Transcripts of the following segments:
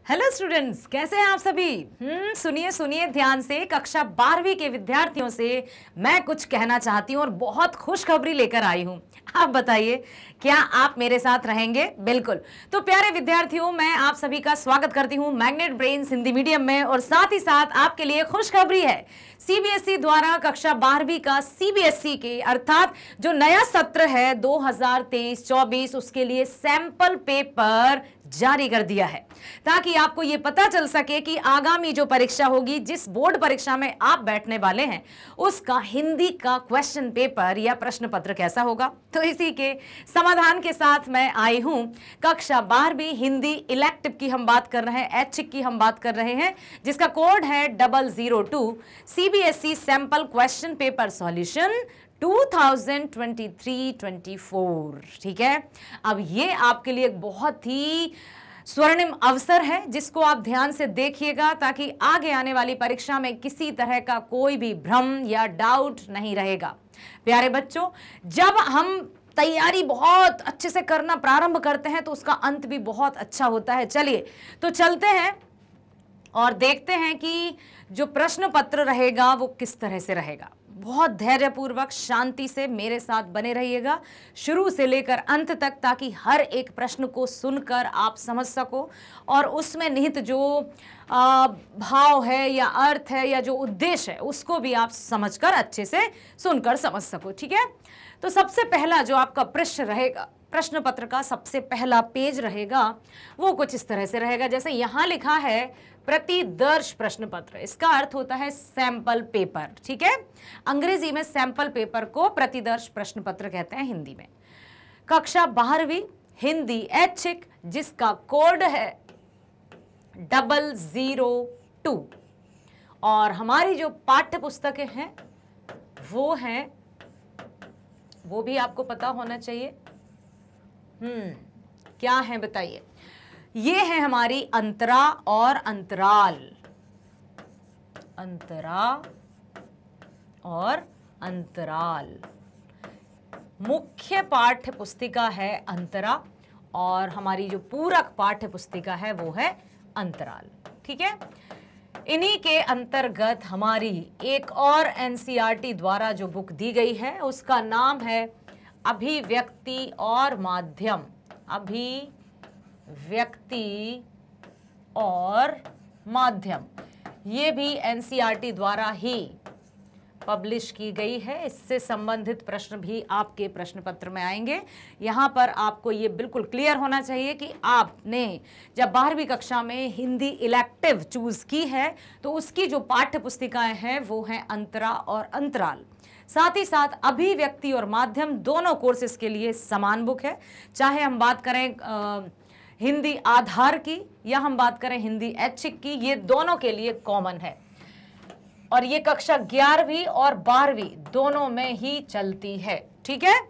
Hello students, कैसे हैं आप सभी। सुनिए सुनिए ध्यान से। कक्षा 12वीं के विद्यार्थियों से मैं कुछ कहना चाहती हूँ और बहुत खुशखबरी लेकर आई हूँ। आप बताइए, क्या आप मेरे साथ रहेंगे? बिल्कुल। तो प्यारे विद्यार्थियों, मैं आप सभी का स्वागत करती हूँ मैग्नेट ब्रेन्स हिंदी मीडियम में। और साथ ही साथ आपके लिए खुशखबरी है, सीबीएसई द्वारा कक्षा 12वीं का सीबीएसई के अर्थात जो नया सत्र है 2023-24 उसके लिए सैंपल पेपर जारी कर दिया है, ताकि आपको यह पता चल सके कि आगामी जो परीक्षा होगी, जिस बोर्ड परीक्षा में आप बैठने वाले हैं, उसका हिंदी का क्वेश्चन पेपर या प्रश्न पत्र कैसा होगा। तो इसी के समाधान के साथ मैं आई हूं। कक्षा 12वीं हिंदी इलेक्टिव की हम बात कर रहे हैं, ऐच्छिक की हम बात कर रहे हैं, जिसका कोड है 002 CBSE sample question paper solution 2023-24। ठीक है, अब ये आपके लिए एक बहुत ही स्वर्णिम अवसर है, जिसको आप ध्यान से देखिएगा, ताकि आगे आने वाली परीक्षा में किसी तरह का कोई भी भ्रम या डाउट नहीं रहेगा। प्यारे बच्चों, जब हम तैयारी बहुत अच्छे से करना प्रारंभ करते हैं तो उसका अंत भी बहुत अच्छा होता है। चलिए तो चलते हैं और देखते हैं कि जो प्रश्न पत्र रहेगा वो किस तरह से रहेगा। बहुत धैर्यपूर्वक शांति से मेरे साथ बने रहिएगा शुरू से लेकर अंत तक, ताकि हर एक प्रश्न को सुनकर आप समझ सको और उसमें निहित जो भाव है या अर्थ है या जो उद्देश्य है उसको भी आप समझकर अच्छे से सुनकर समझ सको। ठीक है, तो सबसे पहला जो आपका प्रश्न रहेगा, प्रश्न पत्र का सबसे पहला पेज रहेगा, वो कुछ इस तरह से रहेगा। जैसे यहां लिखा है प्रतिदर्श प्रश्न पत्र, इसका अर्थ होता है सैंपल पेपर। ठीक है, अंग्रेजी में सैंपल पेपर को प्रतिदर्श प्रश्न पत्र कहते हैं, हिंदी में। कक्षा 12वीं हिंदी ऐच्छिक, जिसका कोड है 002। और हमारी जो पाठ्य पुस्तकें हैं वो भी आपको पता होना चाहिए। क्या है बताइए? ये है हमारी अंतरा और अंतराल। अंतरा और अंतराल मुख्य पाठ्य पुस्तिका है अंतरा, और हमारी जो पूरक पाठ्य पुस्तिका है वो है अंतराल। ठीक है, इन्हीं के अंतर्गत हमारी एक और एनसीईआरटी द्वारा जो बुक दी गई है उसका नाम है अभिव्यक्ति और माध्यम। अभिव्यक्ति और माध्यम, ये भी एनसीईआरटी द्वारा ही पब्लिश की गई है। इससे संबंधित प्रश्न भी आपके प्रश्न पत्र में आएंगे। यहाँ पर आपको ये बिल्कुल क्लियर होना चाहिए कि आपने जब 12वीं कक्षा में हिंदी इलेक्टिव चूज की है तो उसकी जो पाठ्य पुस्तिकाएं हैं वो हैं अंतरा और अंतराल। साथ ही साथ अभिव्यक्ति और माध्यम दोनों कोर्सेज के लिए समान बुक है, चाहे हम बात करें हिंदी आधार की या हम बात करें हिंदी ऐच्छिक की, ये दोनों के लिए कॉमन है। और ये कक्षा 11वीं और 12वीं दोनों में ही चलती है। ठीक है,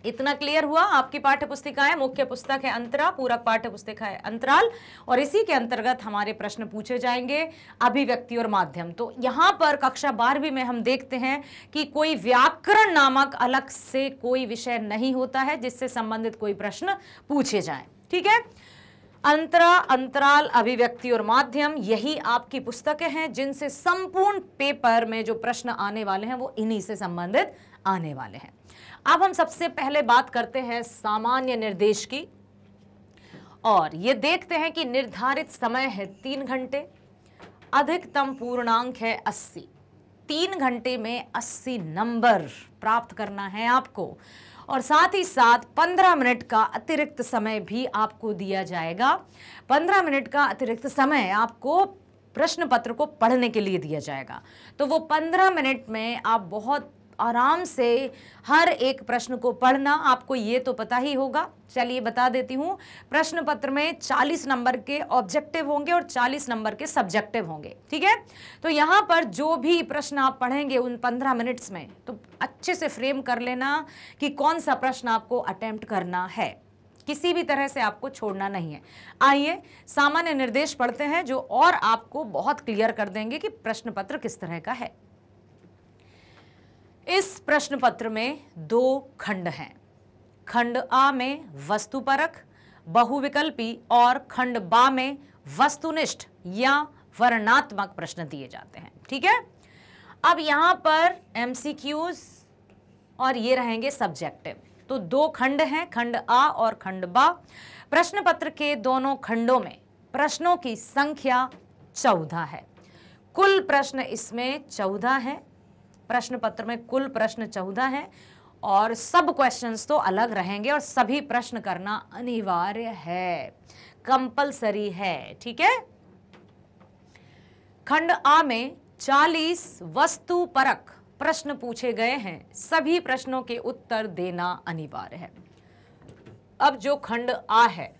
इतना क्लियर हुआ। आपकी पाठ्य पुस्तिका है, मुख्य पुस्तक है अंतरा, पूरक पाठ्य पुस्तिका है अंतराल, और इसी के अंतर्गत हमारे प्रश्न पूछे जाएंगे अभिव्यक्ति और माध्यम। तो यहाँ पर कक्षा 12वीं में हम देखते हैं कि कोई व्याकरण नामक अलग से कोई विषय नहीं होता है जिससे संबंधित कोई प्रश्न पूछे जाएं। ठीक है, अंतरा, अंतराल, अभिव्यक्ति और माध्यम, यही आपकी पुस्तकें हैं जिनसे संपूर्ण पेपर में जो प्रश्न आने वाले हैं वो इन्हीं से संबंधित आने वाले हैं। अब हम सबसे पहले बात करते हैं सामान्य निर्देश की, और ये देखते हैं कि निर्धारित समय है 3 घंटे, अधिकतम पूर्णांक है 80। 3 घंटे में 80 नंबर प्राप्त करना है आपको, और साथ ही साथ 15 मिनट का अतिरिक्त समय भी आपको दिया जाएगा। 15 मिनट का अतिरिक्त समय आपको प्रश्न पत्र को पढ़ने के लिए दिया जाएगा। तो वो 15 मिनट में आप बहुत आराम से हर एक प्रश्न को पढ़ना, आपको ये तो पता ही होगा। चलिए बता देती हूँ, प्रश्न पत्र में 40 नंबर के ऑब्जेक्टिव होंगे और 40 नंबर के सब्जेक्टिव होंगे। ठीक है, तो यहाँ पर जो भी प्रश्न आप पढ़ेंगे उन 15 मिनट्स में, तो अच्छे से फ्रेम कर लेना कि कौन सा प्रश्न आपको अटेम्प्ट करना है, किसी भी तरह से आपको छोड़ना नहीं है। आइए सामान्य निर्देश पढ़ते हैं, जो और आपको बहुत क्लियर कर देंगे कि प्रश्न पत्र किस तरह का है। इस प्रश्न पत्र में 2 खंड हैं। खंड आ में वस्तुपरक, बहुविकल्पी और खंड बा में वस्तुनिष्ठ या वर्णनात्मक प्रश्न दिए जाते हैं। ठीक है, अब यहां पर एमसीक्यूज और ये रहेंगे सब्जेक्टिव। तो दो खंड हैं, खंड आ और खंड बा। प्रश्न पत्र के दोनों खंडों में प्रश्नों की संख्या 14 है। कुल प्रश्न इसमें 14 है, प्रश्न पत्र में कुल प्रश्न 14 हैं और सब क्वेश्चंस तो अलग रहेंगे और सभी प्रश्न करना अनिवार्य है, कंपलसरी है। ठीक है, खंड आ में 40 वस्तुपरक प्रश्न पूछे गए हैं, सभी प्रश्नों के उत्तर देना अनिवार्य है। अब जो खंड आ है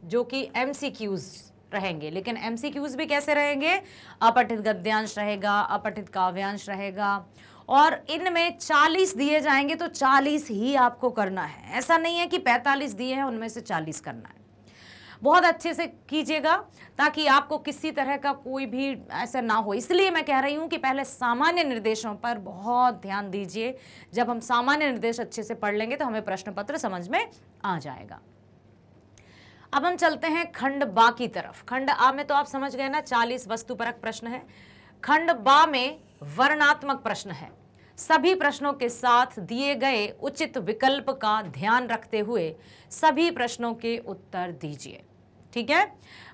जो कि एमसीक्यूज रहेंगे, लेकिन एमसीक्यूज भी कैसे रहेंगे? अपठित गद्यांश रहेगा, अपठित काव्यांश रहेगा और इनमें 40 दिए जाएंगे तो 40 ही आपको करना है। ऐसा नहीं है कि 45 दिए हैं उनमें से 40 करना है। बहुत अच्छे से कीजिएगा ताकि आपको किसी तरह का कोई भी ऐसा ना हो। इसलिए मैं कह रही हूं कि पहले सामान्य निर्देशों पर बहुत ध्यान दीजिए। जब हम सामान्य निर्देश अच्छे से पढ़ लेंगे तो हमें प्रश्न पत्र समझ में आ जाएगा। अब हम चलते हैं खंड बा की तरफ। खंड आ में तो आप समझ गए ना, 40 वस्तुपरक प्रश्न है। खंड बा में वर्णनात्मक प्रश्न है। सभी प्रश्नों के साथ दिए गए उचित विकल्प का ध्यान रखते हुए सभी प्रश्नों के उत्तर दीजिए। ठीक है,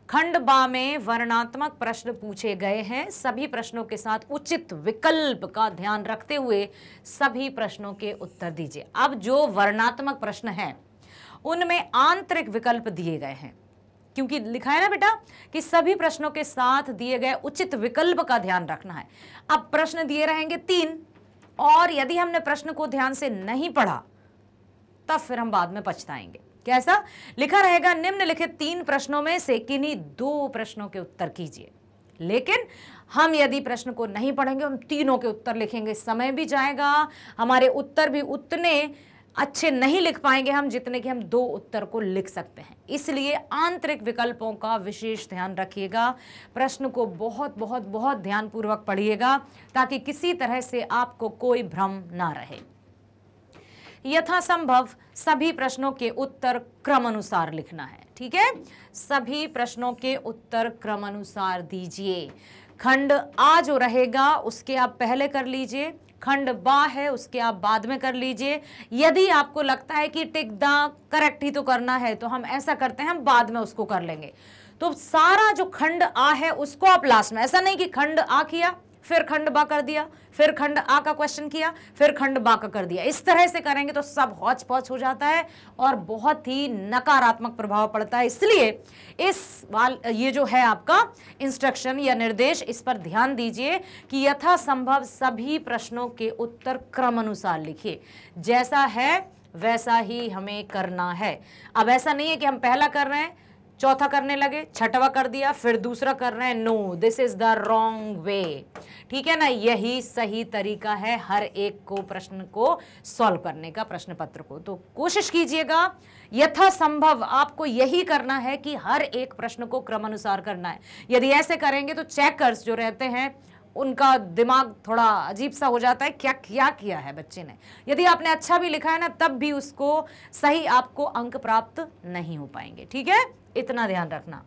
खंड बा में वर्णनात्मक प्रश्न पूछे गए हैं, सभी प्रश्नों के साथ उचित विकल्प का ध्यान रखते हुए सभी प्रश्नों के उत्तर दीजिए। अब जो वर्णनात्मक प्रश्न है उनमें आंतरिक विकल्प दिए गए हैं, क्योंकि लिखा है ना बेटा कि सभी प्रश्नों के साथ दिए गए उचित विकल्प का ध्यान रखना है। अब प्रश्न दिए रहेंगे 3 और यदि हमने प्रश्न को ध्यान से नहीं पढ़ा तब फिर हम बाद में पछताएंगे। कैसा लिखा रहेगा? निम्नलिखित 3 प्रश्नों में से किन्हीं 2 प्रश्नों के उत्तर कीजिए। लेकिन हम यदि प्रश्न को नहीं पढ़ेंगे, हम तीनों के उत्तर लिखेंगे, समय भी जाएगा, हमारे उत्तर भी उतने अच्छे नहीं लिख पाएंगे हम जितने कि हम 2 उत्तर को लिख सकते हैं। इसलिए आंतरिक विकल्पों का विशेष ध्यान रखिएगा। प्रश्न को बहुत बहुत बहुत ध्यानपूर्वक पढ़िएगा ताकि किसी तरह से आपको कोई भ्रम ना रहे। यथासंभव सभी प्रश्नों के उत्तर क्रमानुसार लिखना है। ठीक है, सभी प्रश्नों के उत्तर क्रमानुसार दीजिए। खंड आ जो रहेगा उसके आप पहले कर लीजिए, खंड बा है उसके आप बाद में कर लीजिए। यदि आपको लगता है कि टिक द करेक्ट ही तो करना है तो हम ऐसा करते हैं, हम बाद में उसको कर लेंगे। तो सारा जो खंड आ है उसको आप लास्ट में, ऐसा नहीं कि खंड आ किया फिर खंड बा कर दिया, फिर खंड आ का क्वेश्चन किया, फिर खंड बा का कर दिया। इस तरह से करेंगे तो सब हौच पौच हो जाता है और बहुत ही नकारात्मक प्रभाव पड़ता है। इसलिए ये जो है आपका इंस्ट्रक्शन या निर्देश, इस पर ध्यान दीजिए कि यथासंभव सभी प्रश्नों के उत्तर क्रमानुसार लिखिए। जैसा है वैसा ही हमें करना है। अब ऐसा नहीं है कि हम पहला कर रहे हैं, चौथा करने लगे, छठवा कर दिया, फिर दूसरा कर रहे हैं। No, this is the wrong way. ठीक है ना, यही सही तरीका है हर एक को प्रश्न को सॉल्व करने का, प्रश्न पत्र को। तो कोशिश कीजिएगा यथासंभव आपको यही करना है कि हर एक प्रश्न को क्रमानुसार करना है। यदि ऐसे करेंगे तो चेकर्स जो रहते हैं उनका दिमाग थोड़ा अजीब सा हो जाता है, क्या किया है बच्चे ने। यदि आपने अच्छा भी लिखा है ना तब भी उसको सही आपको अंक प्राप्त नहीं हो पाएंगे। ठीक है, इतना ध्यान रखना।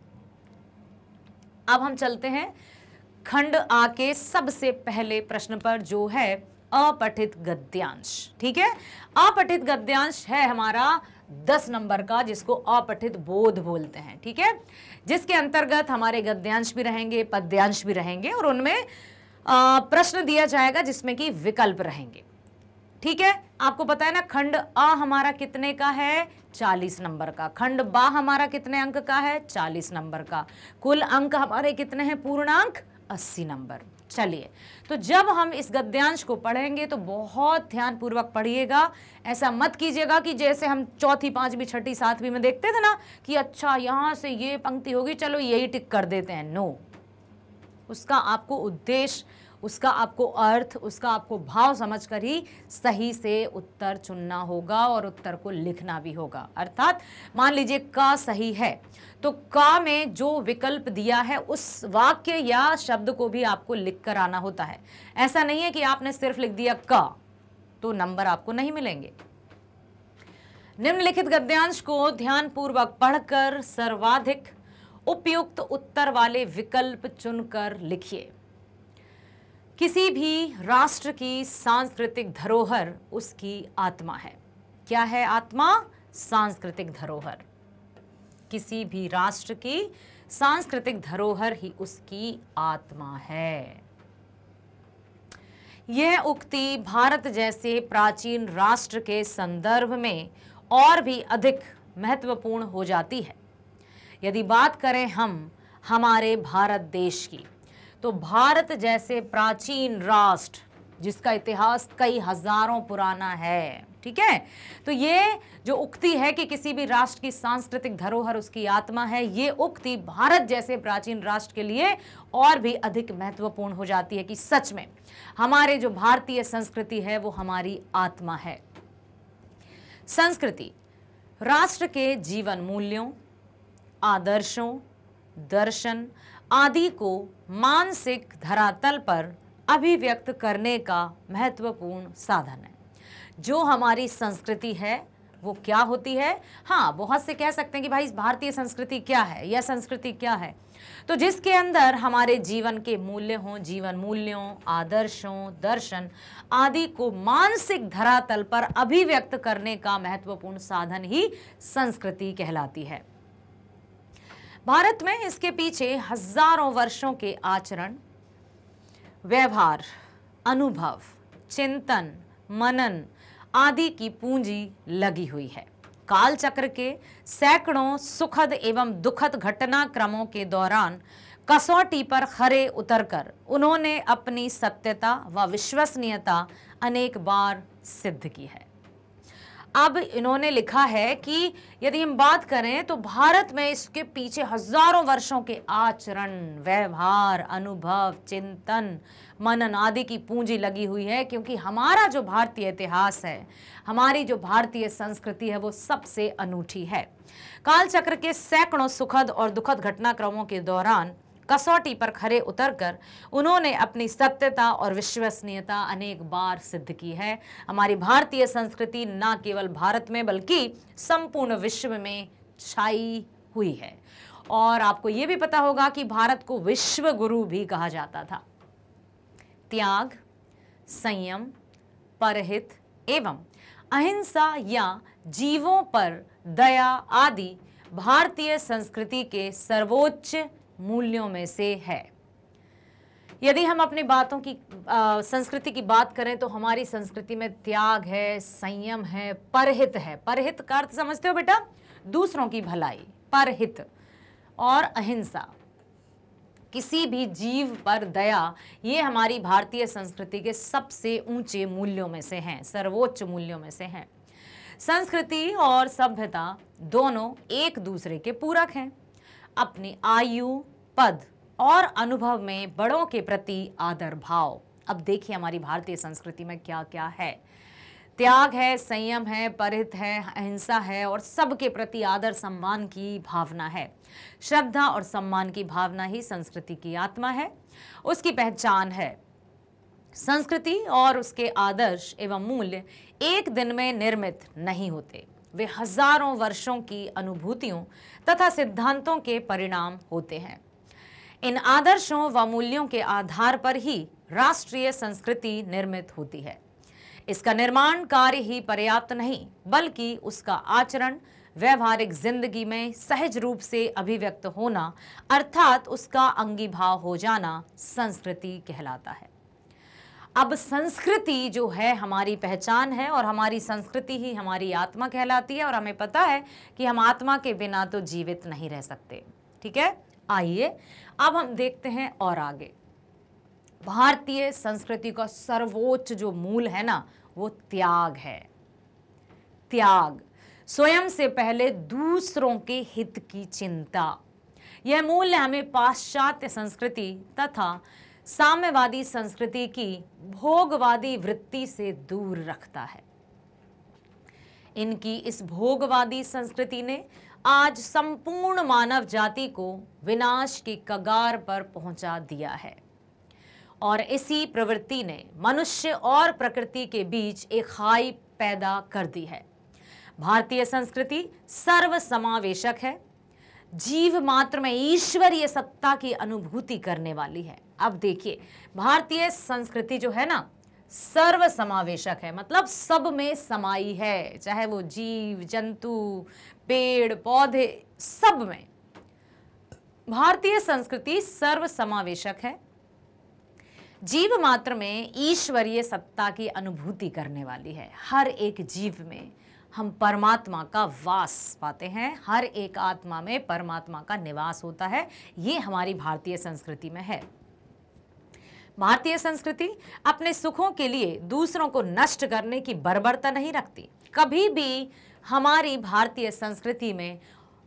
अब हम चलते हैं खंड आ के सबसे पहले प्रश्न पर, जो है अपठित गद्यांश। ठीक है, अपठित गद्यांश है हमारा 10 नंबर का, जिसको अपठित बोध बोलते हैं। ठीक है, जिसके अंतर्गत हमारे गद्यांश भी रहेंगे, पद्यांश भी रहेंगे और उनमें प्रश्न दिया जाएगा जिसमें कि विकल्प रहेंगे। ठीक है, आपको पता है ना खंड आ हमारा कितने का है? 40 नंबर का। खंड बा हमारा कितने अंक का है? 40 नंबर का। कुल अंक हमारे कितने हैं? पूर्णांक 80 नंबर। चलिए, तो जब हम इस गद्यांश को पढ़ेंगे तो बहुत ध्यानपूर्वक पढ़िएगा। ऐसा मत कीजिएगा कि जैसे हम चौथी, पांचवी, छठी, सातवीं में देखते थे ना कि अच्छा यहां से ये पंक्ति होगी, चलो यही टिक कर देते हैं। नो, उसका आपको उद्देश्य, उसका आपको अर्थ, उसका आपको भाव समझकर ही सही से उत्तर चुनना होगा और उत्तर को लिखना भी होगा। अर्थात मान लीजिए का सही है तो का में जो विकल्प दिया है उस वाक्य या शब्द को भी आपको लिख कर आना होता है। ऐसा नहीं है कि आपने सिर्फ लिख दिया का तो नंबर आपको नहीं मिलेंगे। निम्नलिखित गद्यांश को ध्यानपूर्वक पढ़कर सर्वाधिक उपयुक्त उत्तर वाले विकल्प चुनकर लिखिए। किसी भी राष्ट्र की सांस्कृतिक धरोहर उसकी आत्मा है। क्या है आत्मा? सांस्कृतिक धरोहर। किसी भी राष्ट्र की सांस्कृतिक धरोहर ही उसकी आत्मा है। यह उक्ति भारत जैसे प्राचीन राष्ट्र के संदर्भ में और भी अधिक महत्वपूर्ण हो जाती है। यदि बात करें हम हमारे भारत देश की, तो भारत जैसे प्राचीन राष्ट्र जिसका इतिहास कई हजारों पुराना है, ठीक है, तो ये जो उक्ति है कि किसी भी राष्ट्र की सांस्कृतिक धरोहर उसकी आत्मा है, ये उक्ति भारत जैसे प्राचीन राष्ट्र के लिए और भी अधिक महत्वपूर्ण हो जाती है कि सच में हमारे जो भारतीय संस्कृति है वो हमारी आत्मा है। संस्कृति राष्ट्र के जीवन मूल्यों, आदर्शों, दर्शन आदि को मानसिक धरातल पर अभिव्यक्त करने का महत्वपूर्ण साधन है। जो हमारी संस्कृति है वो क्या होती है? हाँ, बहुत से कह सकते हैं कि भाई भारतीय संस्कृति क्या है, यह संस्कृति क्या है, तो जिसके अंदर हमारे जीवन के मूल्य हों, जीवन मूल्यों, आदर्शों, दर्शन आदि को मानसिक धरातल पर अभिव्यक्त करने का महत्वपूर्ण साधन ही संस्कृति कहलाती है। भारत में इसके पीछे हजारों वर्षों के आचरण, व्यवहार, अनुभव, चिंतन, मनन आदि की पूंजी लगी हुई है। काल चक्र के सैकड़ों सुखद एवं दुखद घटनाक्रमों के दौरान कसौटी पर खरे उतरकर उन्होंने अपनी सत्यता व विश्वसनीयता अनेक बार सिद्ध की है। अब इन्होंने लिखा है कि यदि हम बात करें तो भारत में इसके पीछे हजारों वर्षों के आचरण, व्यवहार, अनुभव, चिंतन, मनन आदि की पूंजी लगी हुई है, क्योंकि हमारा जो भारतीय इतिहास है, हमारी जो भारतीय संस्कृति है वो सबसे अनूठी है। कालचक्र के सैकड़ों सुखद और दुखद घटनाक्रमों के दौरान कसौटी पर खरे उतरकर उन्होंने अपनी सत्यता और विश्वसनीयता अनेक बार सिद्ध की है। हमारी भारतीय संस्कृति न केवल भारत में बल्कि संपूर्ण विश्व में छाई हुई है। और आपको ये भी पता होगा कि भारत को विश्व गुरु भी कहा जाता था। त्याग, संयम, परहित एवं अहिंसा या जीवों पर दया आदि भारतीय संस्कृति के सर्वोच्च मूल्यों में से है। यदि हम अपनी बातों की संस्कृति की बात करें तो हमारी संस्कृति में त्याग है, संयम है, परहित है। परहित का अर्थ समझते हो बेटा? दूसरों की भलाई, परहित, और अहिंसा, किसी भी जीव पर दया, ये हमारी भारतीय संस्कृति के सबसे ऊंचे मूल्यों में से हैं, सर्वोच्च मूल्यों में से हैं। संस्कृति और सभ्यता दोनों एक दूसरे के पूरक हैं। अपनी आयु, पद और अनुभव में बड़ों के प्रति आदर भाव। अब देखिए हमारी भारतीय संस्कृति में क्या क्या है। त्याग है, संयम है, परिहित है, अहिंसा है और सबके प्रति आदर सम्मान की भावना है। श्रद्धा और सम्मान की भावना ही संस्कृति की आत्मा है, उसकी पहचान है। संस्कृति और उसके आदर्श एवं मूल्य एक दिन में निर्मित नहीं होते, वे हजारों वर्षों की अनुभूतियों तथा सिद्धांतों के परिणाम होते हैं। इन आदर्शों व मूल्यों के आधार पर ही राष्ट्रीय संस्कृति निर्मित होती है। इसका निर्माण कार्य ही पर्याप्त नहीं, बल्कि उसका आचरण व्यवहारिक जिंदगी में सहज रूप से अभिव्यक्त होना, अर्थात उसका अंगीभाव हो जाना संस्कृति कहलाता है। अब संस्कृति जो है हमारी पहचान है और हमारी संस्कृति ही हमारी आत्मा कहलाती है, और हमें पता है कि हम आत्मा के बिना तो जीवित नहीं रह सकते। ठीक है, आइए अब हम देखते हैं और आगे। भारतीय संस्कृति का सर्वोच्च जो मूल है ना, वो त्याग है। त्याग, स्वयं से पहले दूसरों के हित की चिंता। यह मूल्य हमें पाश्चात्य संस्कृति तथा साम्यवादी संस्कृति की भोगवादी वृत्ति से दूर रखता है। इनकी इस भोगवादी संस्कृति ने आज संपूर्ण मानव जाति को विनाश की कगार पर पहुंचा दिया है, और इसी प्रवृत्ति ने मनुष्य और प्रकृति के बीच एक खाई पैदा कर दी है। भारतीय संस्कृति सर्वसमावेशक है, जीव मात्र में ईश्वरीय सत्ता की अनुभूति करने वाली है। अब देखिए, भारतीय संस्कृति जो है ना सर्व समावेशक है, मतलब सब में समाई है, चाहे वो जीव जंतु पेड़ पौधे, सब में भारतीय संस्कृति सर्व समावेशक है। जीव मात्र में ईश्वरीय सत्ता की अनुभूति करने वाली है। हर एक जीव में हम परमात्मा का वास पाते हैं, हर एक आत्मा में परमात्मा का निवास होता है। ये हमारी भारतीय संस्कृति में है। भारतीय संस्कृति अपने सुखों के लिए दूसरों को नष्ट करने की बर्बरता नहीं रखती। कभी भी हमारी भारतीय संस्कृति में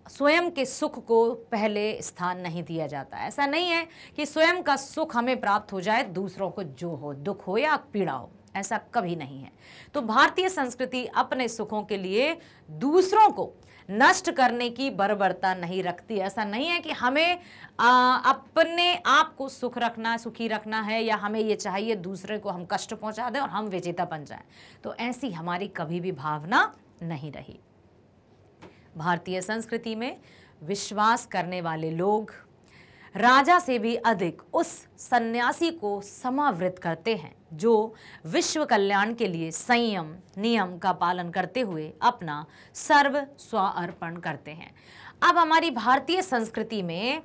स्वयं के सुख को पहले स्थान नहीं दिया जाता। ऐसा नहीं है कि स्वयं का सुख हमें प्राप्त हो जाए, दूसरों को जो हो, दुख हो या पीड़ा हो, ऐसा कभी नहीं है। तो भारतीय संस्कृति अपने सुखों के लिए दूसरों को नष्ट करने की बर्बरता नहीं रखती। ऐसा नहीं है कि हमें अपने आप को सुखी रखना है, या हमें ये चाहिए दूसरे को हम कष्ट पहुंचा दें और हम विजेता बन जाएं। तो ऐसी हमारी कभी भी भावना नहीं रही। भारतीय संस्कृति में विश्वास करने वाले लोग राजा से भी अधिक उस सन्यासी को समावृत करते हैं जो विश्व कल्याण के लिए संयम नियम का पालन करते हुए अपना सर्व स्वार्पण करते हैं। अब हमारी भारतीय संस्कृति में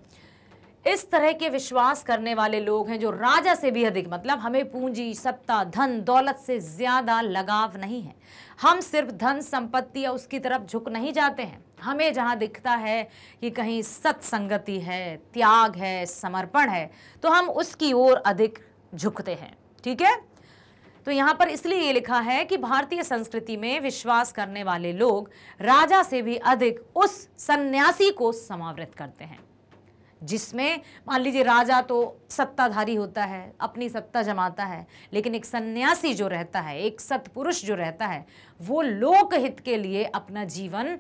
इस तरह के विश्वास करने वाले लोग हैं जो राजा से भी अधिक, मतलब हमें पूंजी सत्ता धन दौलत से ज्यादा लगाव नहीं है। हम सिर्फ धन संपत्ति या उसकी तरफ झुक नहीं जाते हैं। हमें जहां दिखता है कि कहीं सत्संगति है, त्याग है, समर्पण है, तो हम उसकी ओर अधिक झुकते हैं। ठीक है, तो यहां पर इसलिए ये लिखा है कि भारतीय संस्कृति में विश्वास करने वाले लोग राजा से भी अधिक उस सन्यासी को समावृत करते हैं, जिसमें मान लीजिए राजा तो सत्ताधारी होता है, अपनी सत्ता जमाता है, लेकिन एक सन्यासी जो रहता है, एक सत्पुरुष जो रहता है, वो लोकहित के लिए अपना जीवन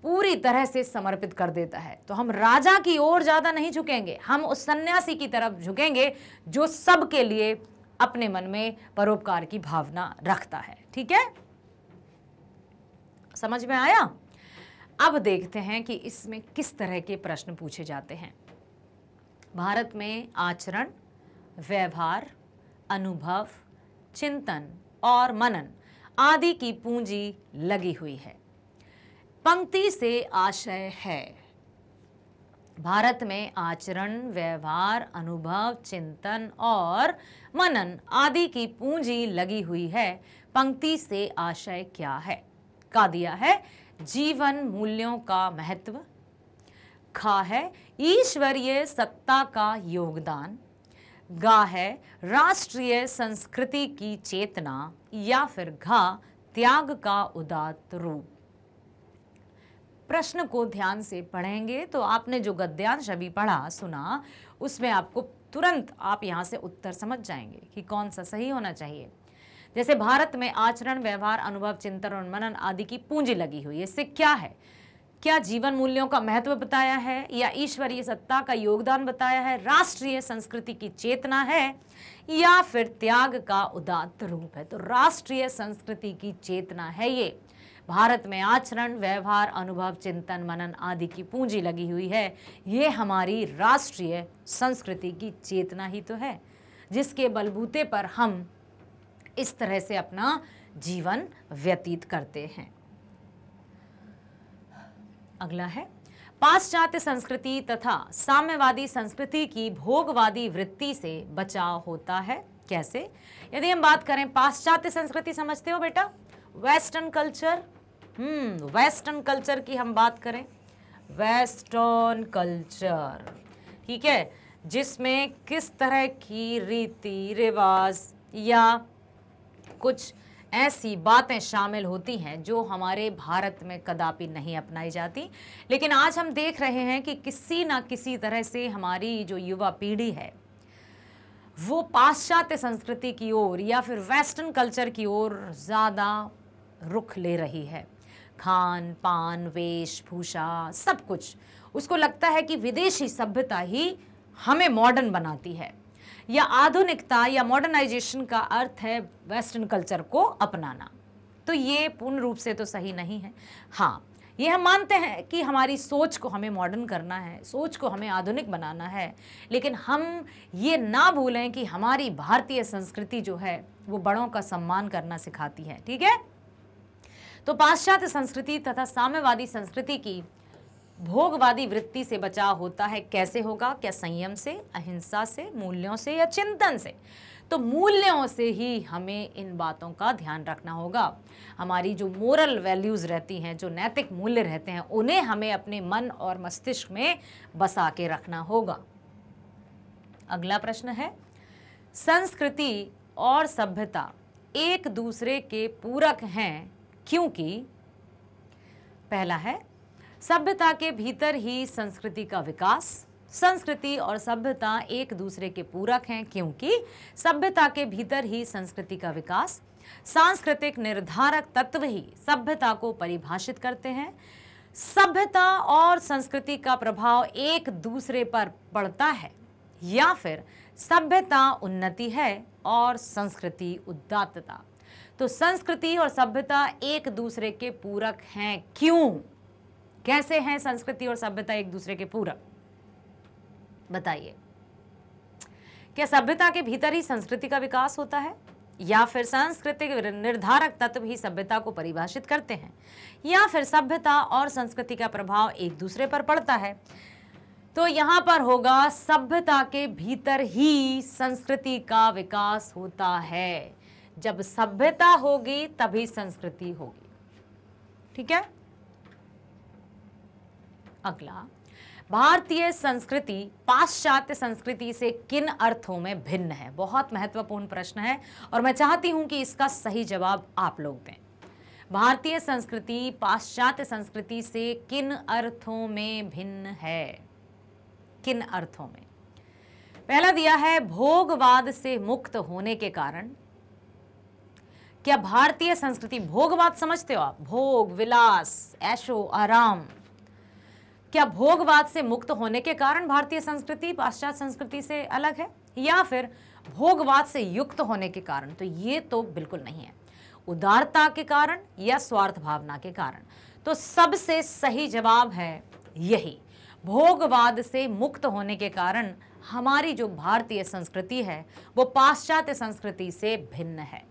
पूरी तरह से समर्पित कर देता है। तो हम राजा की ओर ज्यादा नहीं झुकेंगे, हम उस सन्यासी की तरफ झुकेंगे जो सबके लिए अपने मन में परोपकार की भावना रखता है। ठीक है, समझ में आया? अब देखते हैं कि इसमें किस तरह के प्रश्न पूछे जाते हैं। भारत में आचरण, व्यवहार, अनुभव, चिंतन और मनन आदि की पूंजी लगी हुई है। पंक्ति से आशय है, भारत में आचरण, व्यवहार, अनुभव, चिंतन और मनन आदि की पूंजी लगी हुई है। पंक्ति से आशय क्या है? का दिया है जीवन मूल्यों का महत्व, खा है ईश्वरीय सत्ता का योगदान, गा है राष्ट्रीय संस्कृति की चेतना, या फिर घा त्याग का उदात्त रूप। प्रश्न को ध्यान से पढ़ेंगे तो आपने जो गद्यांश अभी पढ़ा सुना, उसमें आपको तुरंत आप यहां से उत्तर समझ जाएंगे कि कौन सा सही होना चाहिए। जैसे भारत में आचरण, व्यवहार, अनुभव, चिंतन और मनन आदि की पूंजी लगी हुई है, इससे क्या है? क्या जीवन मूल्यों का महत्व बताया है, या ईश्वरीय सत्ता का योगदान बताया है, राष्ट्रीय संस्कृति की चेतना है, या फिर त्याग का उदात्त रूप है? तो राष्ट्रीय संस्कृति की चेतना है ये। भारत में आचरण, व्यवहार, अनुभव, चिंतन, मनन आदि की पूंजी लगी हुई है। ये हमारी राष्ट्रीय संस्कृति की चेतना ही तो है, जिसके बलबूते पर हम इस तरह से अपना जीवन व्यतीत करते हैं। अगला है, पाश्चात्य संस्कृति तथा साम्यवादी संस्कृति की भोगवादी वृत्ति से बचाव होता है कैसे? यदि हम बात करें पाश्चात्य संस्कृति, समझते हो बेटा, वेस्टर्न कल्चर, वेस्टर्न कल्चर की हम बात करें, वेस्टर्न कल्चर, ठीक है, जिसमें किस तरह की रीति रिवाज या कुछ ऐसी बातें शामिल होती हैं जो हमारे भारत में कदापि नहीं अपनाई जाती। लेकिन आज हम देख रहे हैं कि किसी ना किसी तरह से हमारी जो युवा पीढ़ी है वो पाश्चात्य संस्कृति की ओर या फिर वेस्टर्न कल्चर की ओर ज़्यादा रुख ले रही है। खान पान, वेशभूषा, सब कुछ उसको लगता है कि विदेशी सभ्यता ही हमें मॉडर्न बनाती है, या आधुनिकता या मॉडर्नाइजेशन का अर्थ है वेस्टर्न कल्चर को अपनाना। तो ये पूर्ण रूप से तो सही नहीं है। हाँ, ये हम मानते हैं कि हमारी सोच को हमें मॉडर्न करना है, सोच को हमें आधुनिक बनाना है, लेकिन हम ये ना भूलें कि हमारी भारतीय संस्कृति जो है वो बड़ों का सम्मान करना सिखाती है। ठीक है, तो पाश्चात्य संस्कृति तथा साम्यवादी संस्कृति की भोगवादी वृत्ति से बचाव होता है। कैसे होगा? क्या संयम से, अहिंसा से, मूल्यों से या चिंतन से? तो मूल्यों से ही हमें इन बातों का ध्यान रखना होगा। हमारी जो मोरल वैल्यूज रहती हैं, जो नैतिक मूल्य रहते हैं, उन्हें हमें अपने मन और मस्तिष्क में बसा के रखना होगा। अगला प्रश्न है, संस्कृति और सभ्यता एक दूसरे के पूरक हैं क्योंकि पहला है, सभ्यता के भीतर ही संस्कृति का विकास। संस्कृति और सभ्यता एक दूसरे के पूरक हैं क्योंकि सभ्यता के भीतर ही संस्कृति का विकास। सांस्कृतिक निर्धारक तत्व ही सभ्यता को परिभाषित करते हैं। सभ्यता और संस्कृति का प्रभाव एक दूसरे पर पड़ता है, या फिर सभ्यता उन्नति है और संस्कृति उदात्तता। तो संस्कृति और सभ्यता एक दूसरे के पूरक हैं। क्यों? कैसे हैं संस्कृति और सभ्यता एक दूसरे के पूरक? बताइए। क्या सभ्यता के भीतर ही संस्कृति का विकास होता है, या फिर सांस्कृतिक निर्धारक तत्व ही सभ्यता को परिभाषित करते हैं, या फिर सभ्यता और संस्कृति का प्रभाव एक दूसरे पर पड़ता है? तो यहां पर होगा, सभ्यता के भीतर ही संस्कृति का विकास होता है। जब सभ्यता होगी तभी संस्कृति होगी। ठीक है, अगला, भारतीय संस्कृति पाश्चात्य संस्कृति से किन अर्थों में भिन्न है? बहुत महत्वपूर्ण प्रश्न है और मैं चाहती हूं कि इसका सही जवाब आप लोग दें। भारतीय संस्कृति पाश्चात्य संस्कृति से किन अर्थों में भिन्न है? किन अर्थों में? पहला दिया है, भोगवाद से मुक्त होने के कारण। क्या भारतीय संस्कृति, भोगवाद समझते हो आप? भोग, विलास, ऐशो आराम। क्या भोगवाद से मुक्त होने के कारण भारतीय संस्कृति पाश्चात्य संस्कृति से अलग है, या फिर भोगवाद से युक्त होने के कारण? तो ये तो बिल्कुल नहीं है। उदारता के कारण या स्वार्थ भावना के कारण? तो सबसे सही जवाब है यही, भोगवाद से मुक्त होने के कारण हमारी जो भारतीय संस्कृति है वो पाश्चात्य संस्कृति से भिन्न है।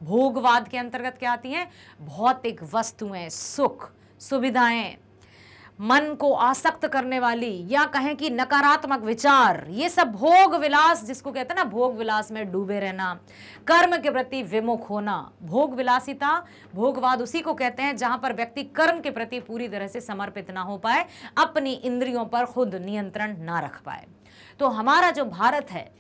भोगवाद के अंतर्गत क्या आती हैं? भौतिक वस्तुएं, सुख, सुविधाएं, मन को आसक्त करने वाली या कहें कि नकारात्मक विचार, ये सब भोग विलास, जिसको कहते हैं ना, भोग विलास में डूबे रहना, कर्म के प्रति विमुख होना। भोग विलासिता, भोगवाद उसी को कहते हैं जहां पर व्यक्ति कर्म के प्रति पूरी तरह से समर्पित ना हो पाए, अपनी इंद्रियों पर खुद नियंत्रण ना रख पाए। तो हमारा जो भारत है,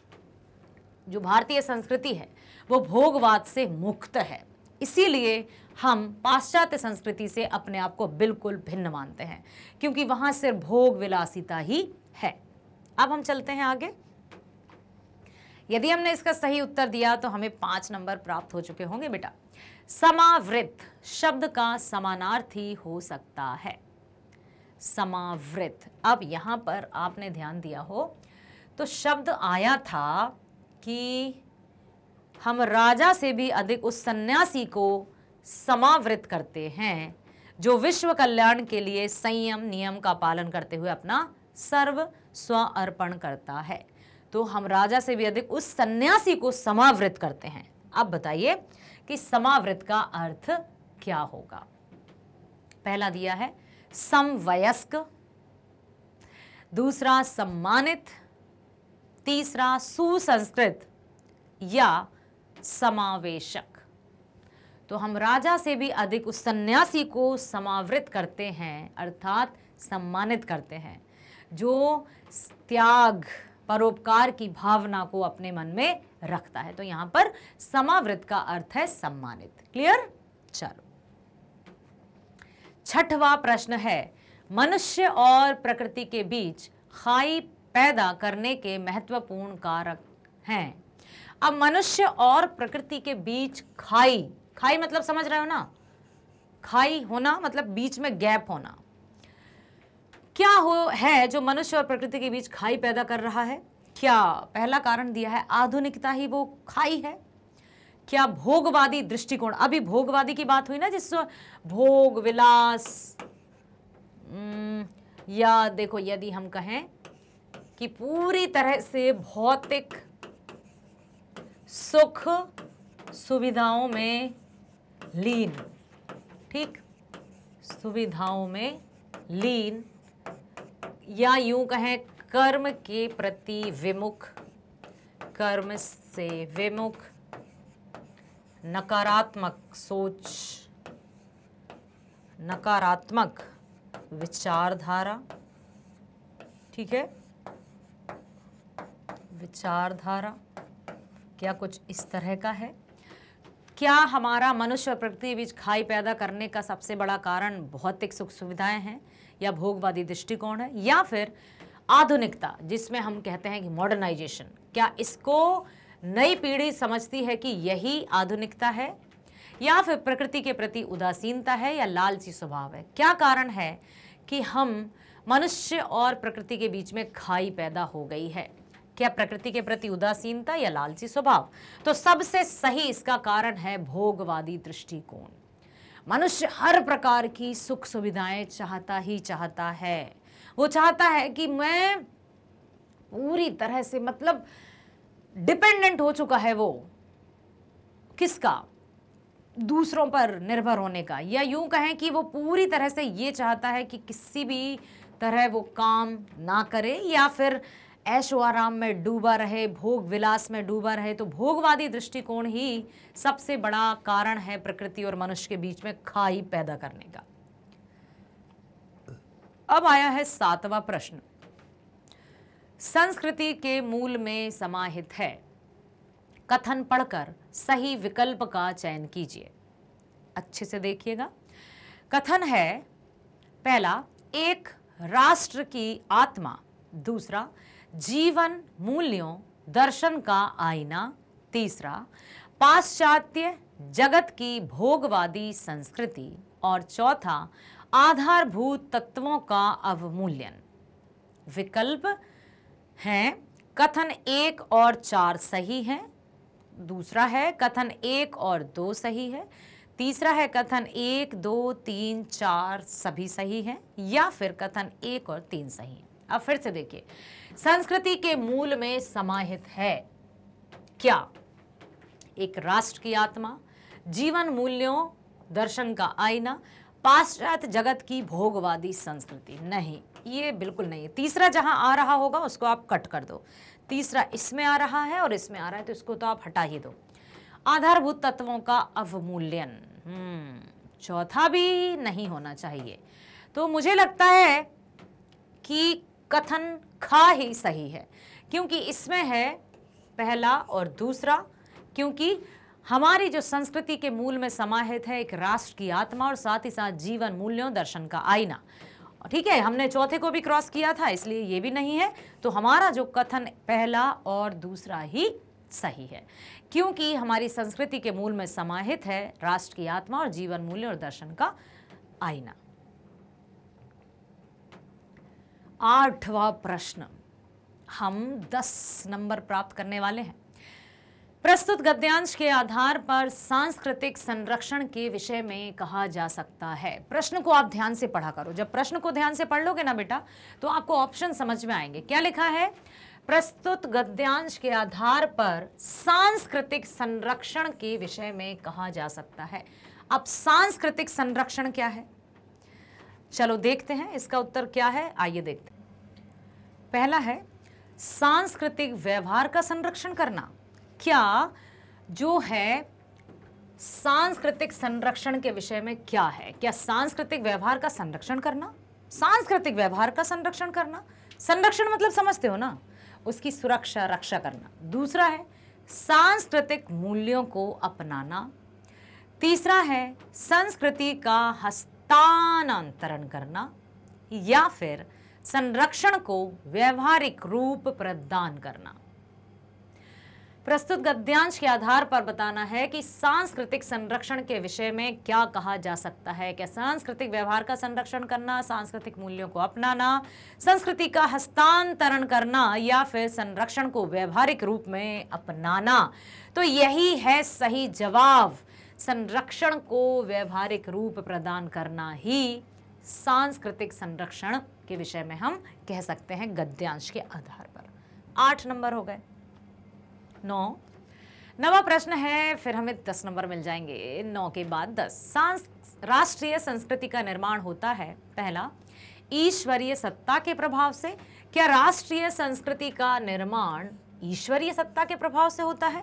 जो भारतीय संस्कृति है, वो भोगवाद से मुक्त है। इसीलिए हम पाश्चात्य संस्कृति से अपने आप को बिल्कुल भिन्न मानते हैं, क्योंकि वहां सिर्फ भोग विलासिता ही है। अब हम चलते हैं आगे। यदि हमने इसका सही उत्तर दिया तो हमें 5 नंबर प्राप्त हो चुके होंगे बेटा। समावृत शब्द का समानार्थी हो सकता है। समावृत, अब यहां पर आपने ध्यान दिया हो तो शब्द आया था कि हम राजा से भी अधिक उस सन्यासी को समावृत करते हैं जो विश्व कल्याण के लिए संयम नियम का पालन करते हुए अपना सर्व स्व अर्पण करता है। तो हम राजा से भी अधिक उस सन्यासी को समावृत करते हैं। अब बताइए कि समावृत का अर्थ क्या होगा? पहला दिया है समवयस्क, दूसरा सम्मानित, तीसरा सुसंस्कृत या समावेशक। तो हम राजा से भी अधिक उस सन्यासी को समावृत करते हैं, अर्थात सम्मानित करते हैं, जो त्याग, परोपकार की भावना को अपने मन में रखता है। तो यहां पर समावृत का अर्थ है सम्मानित। क्लियर? चलो, छठवां प्रश्न है, मनुष्य और प्रकृति के बीच खाई पैदा करने के महत्वपूर्ण कारक हैं। अब मनुष्य और प्रकृति के बीच खाई, खाई मतलब समझ रहे हो ना, खाई होना मतलब बीच में गैप होना। क्या है जो मनुष्य और प्रकृति के बीच खाई पैदा कर रहा है? क्या पहला कारण दिया है आधुनिकता ही वो खाई है? क्या भोगवादी दृष्टिकोण, अभी भोगवादी की बात हुई ना, जिससे भोग विलास, या देखो, यदि हम कहें कि पूरी तरह से भौतिक सुख सुविधाओं में लीन, ठीक, सुविधाओं में लीन, या यूं कहें कर्म के प्रति विमुख, कर्म से विमुख, नकारात्मक सोच, नकारात्मक विचारधारा, ठीक है, विचारधारा क्या कुछ इस तरह का है? क्या हमारा मनुष्य और प्रकृति के बीच खाई पैदा करने का सबसे बड़ा कारण भौतिक सुख सुविधाएं हैं या भोगवादी दृष्टिकोण है, या फिर आधुनिकता जिसमें हम कहते हैं कि मॉडर्नाइजेशन, क्या इसको नई पीढ़ी समझती है कि यही आधुनिकता है, या फिर प्रकृति के प्रति उदासीनता है या लालची स्वभाव है? क्या कारण है कि हम मनुष्य और प्रकृति के बीच में खाई पैदा हो गई है? क्या प्रकृति के प्रति उदासीनता या लालची स्वभाव? तो सबसे सही इसका कारण है भोगवादी दृष्टिकोण। मनुष्य हर प्रकार की सुख सुविधाएं चाहता ही चाहता है। वो चाहता है कि मैं पूरी तरह से, मतलब डिपेंडेंट हो चुका है वो किसका? दूसरों पर निर्भर होने का, या यूं कहें कि वो पूरी तरह से ये चाहता है कि किसी भी तरह वो काम ना करे या फिर ऐशो आराम में डूबा रहे, भोग विलास में डूबा रहे। तो भोगवादी दृष्टिकोण ही सबसे बड़ा कारण है प्रकृति और मनुष्य के बीच में खाई पैदा करने का। अब आया है 7वां प्रश्न। संस्कृति के मूल में समाहित है। कथन पढ़कर सही विकल्प का चयन कीजिए। अच्छे से देखिएगा। कथन है, पहला, एक राष्ट्र की आत्मा, दूसरा जीवन मूल्यों दर्शन का आईना, तीसरा पाश्चात्य जगत की भोगवादी संस्कृति, और चौथा आधारभूत तत्वों का अवमूल्यन। विकल्प हैं कथन 1 और 4 सही है, दूसरा है कथन 1 और 2 सही है, तीसरा है कथन 1, 2, 3, 4 सभी सही हैं, या फिर कथन 1 और 3 सही है। अब फिर से देखिए, संस्कृति के मूल में समाहित है क्या? एक राष्ट्र की आत्मा, जीवन मूल्यों दर्शन का आईना, पाश्चात्य जगत की भोगवादी संस्कृति। नहीं, ये बिल्कुल नहीं है। तीसरा जहां आ रहा होगा उसको आप कट कर दो। तीसरा इसमें आ रहा है और इसमें आ रहा है, तो इसको तो आप हटा ही दो। आधारभूत तत्वों का अवमूल्यन, चौथा भी नहीं होना चाहिए। तो मुझे लगता है कि कथन खा ही सही है, क्योंकि इसमें है पहला और दूसरा, क्योंकि हमारी जो संस्कृति के मूल में समाहित है एक राष्ट्र की आत्मा और साथ ही साथ जीवन मूल्यों दर्शन का आईना। ठीक है, हमने चौथे को भी क्रॉस किया था, इसलिए ये भी नहीं है। तो हमारा जो कथन पहला और दूसरा ही सही है, क्योंकि हमारी संस्कृति के मूल में समाहित है राष्ट्र की आत्मा और जीवन मूल्य और दर्शन का आईना। 8वां प्रश्न, हम 10 नंबर प्राप्त करने वाले हैं। प्रस्तुत गद्यांश के आधार पर सांस्कृतिक संरक्षण के विषय में कहा जा सकता है। प्रश्न को आप ध्यान से पढ़ा करो। जब प्रश्न को ध्यान से पढ़ लोगे ना बेटा, तो आपको ऑप्शन समझ में आएंगे। क्या लिखा है? प्रस्तुत गद्यांश के आधार पर सांस्कृतिक संरक्षण के विषय में कहा जा सकता है। अब सांस्कृतिक संरक्षण क्या है? चलो देखते हैं इसका उत्तर क्या है। आइए देखते हैं। पहला है सांस्कृतिक व्यवहार का संरक्षण करना। क्या जो है सांस्कृतिक संरक्षण के विषय में क्या है? क्या सांस्कृतिक व्यवहार का संरक्षण करना? सांस्कृतिक व्यवहार का संरक्षण करना, संरक्षण मतलब समझते हो ना, उसकी सुरक्षा रक्षा करना। दूसरा है सांस्कृतिक मूल्यों को अपनाना। तीसरा है संस्कृति का हस्तांतरण करना, या फिर संरक्षण को व्यवहारिक रूप प्रदान करना। प्रस्तुत गद्यांश के आधार पर बताना है कि सांस्कृतिक संरक्षण के विषय में क्या कहा जा सकता है। क्या सांस्कृतिक व्यवहार का संरक्षण करना, सांस्कृतिक मूल्यों को अपनाना, संस्कृति का हस्तांतरण करना, या फिर संरक्षण को व्यवहारिक रूप में अपनाना? तो यही है सही जवाब। संरक्षण को व्यवहारिक रूप प्रदान करना ही सांस्कृतिक संरक्षण के विषय में हम कह सकते हैं गद्यांश के आधार पर। 8 नंबर हो गए। 9वां प्रश्न है, फिर हमें 10 नंबर मिल जाएंगे। 9 के बाद 10। राष्ट्रीय संस्कृति का निर्माण होता है, पहला, ईश्वरीय सत्ता के प्रभाव से। क्या राष्ट्रीय संस्कृति का निर्माण ईश्वरीय सत्ता के प्रभाव से होता है,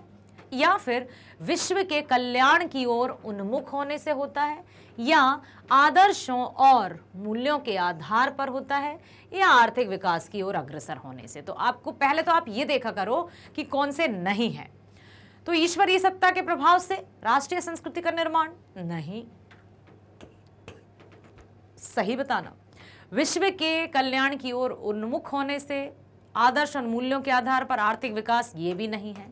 या फिर विश्व के कल्याण की ओर उन्मुख होने से होता है, या आदर्शों और मूल्यों के आधार पर होता है, या आर्थिक विकास की ओर अग्रसर होने से? तो आपको पहले तो आप ये देखा करो कि कौन से नहीं है। तो ईश्वरीय सत्ता के प्रभाव से राष्ट्रीय संस्कृति का निर्माण नहीं, सही बताना। विश्व के कल्याण की ओर उन्मुख होने से, आदर्श और मूल्यों के आधार पर आर्थिक विकास, ये भी नहीं है।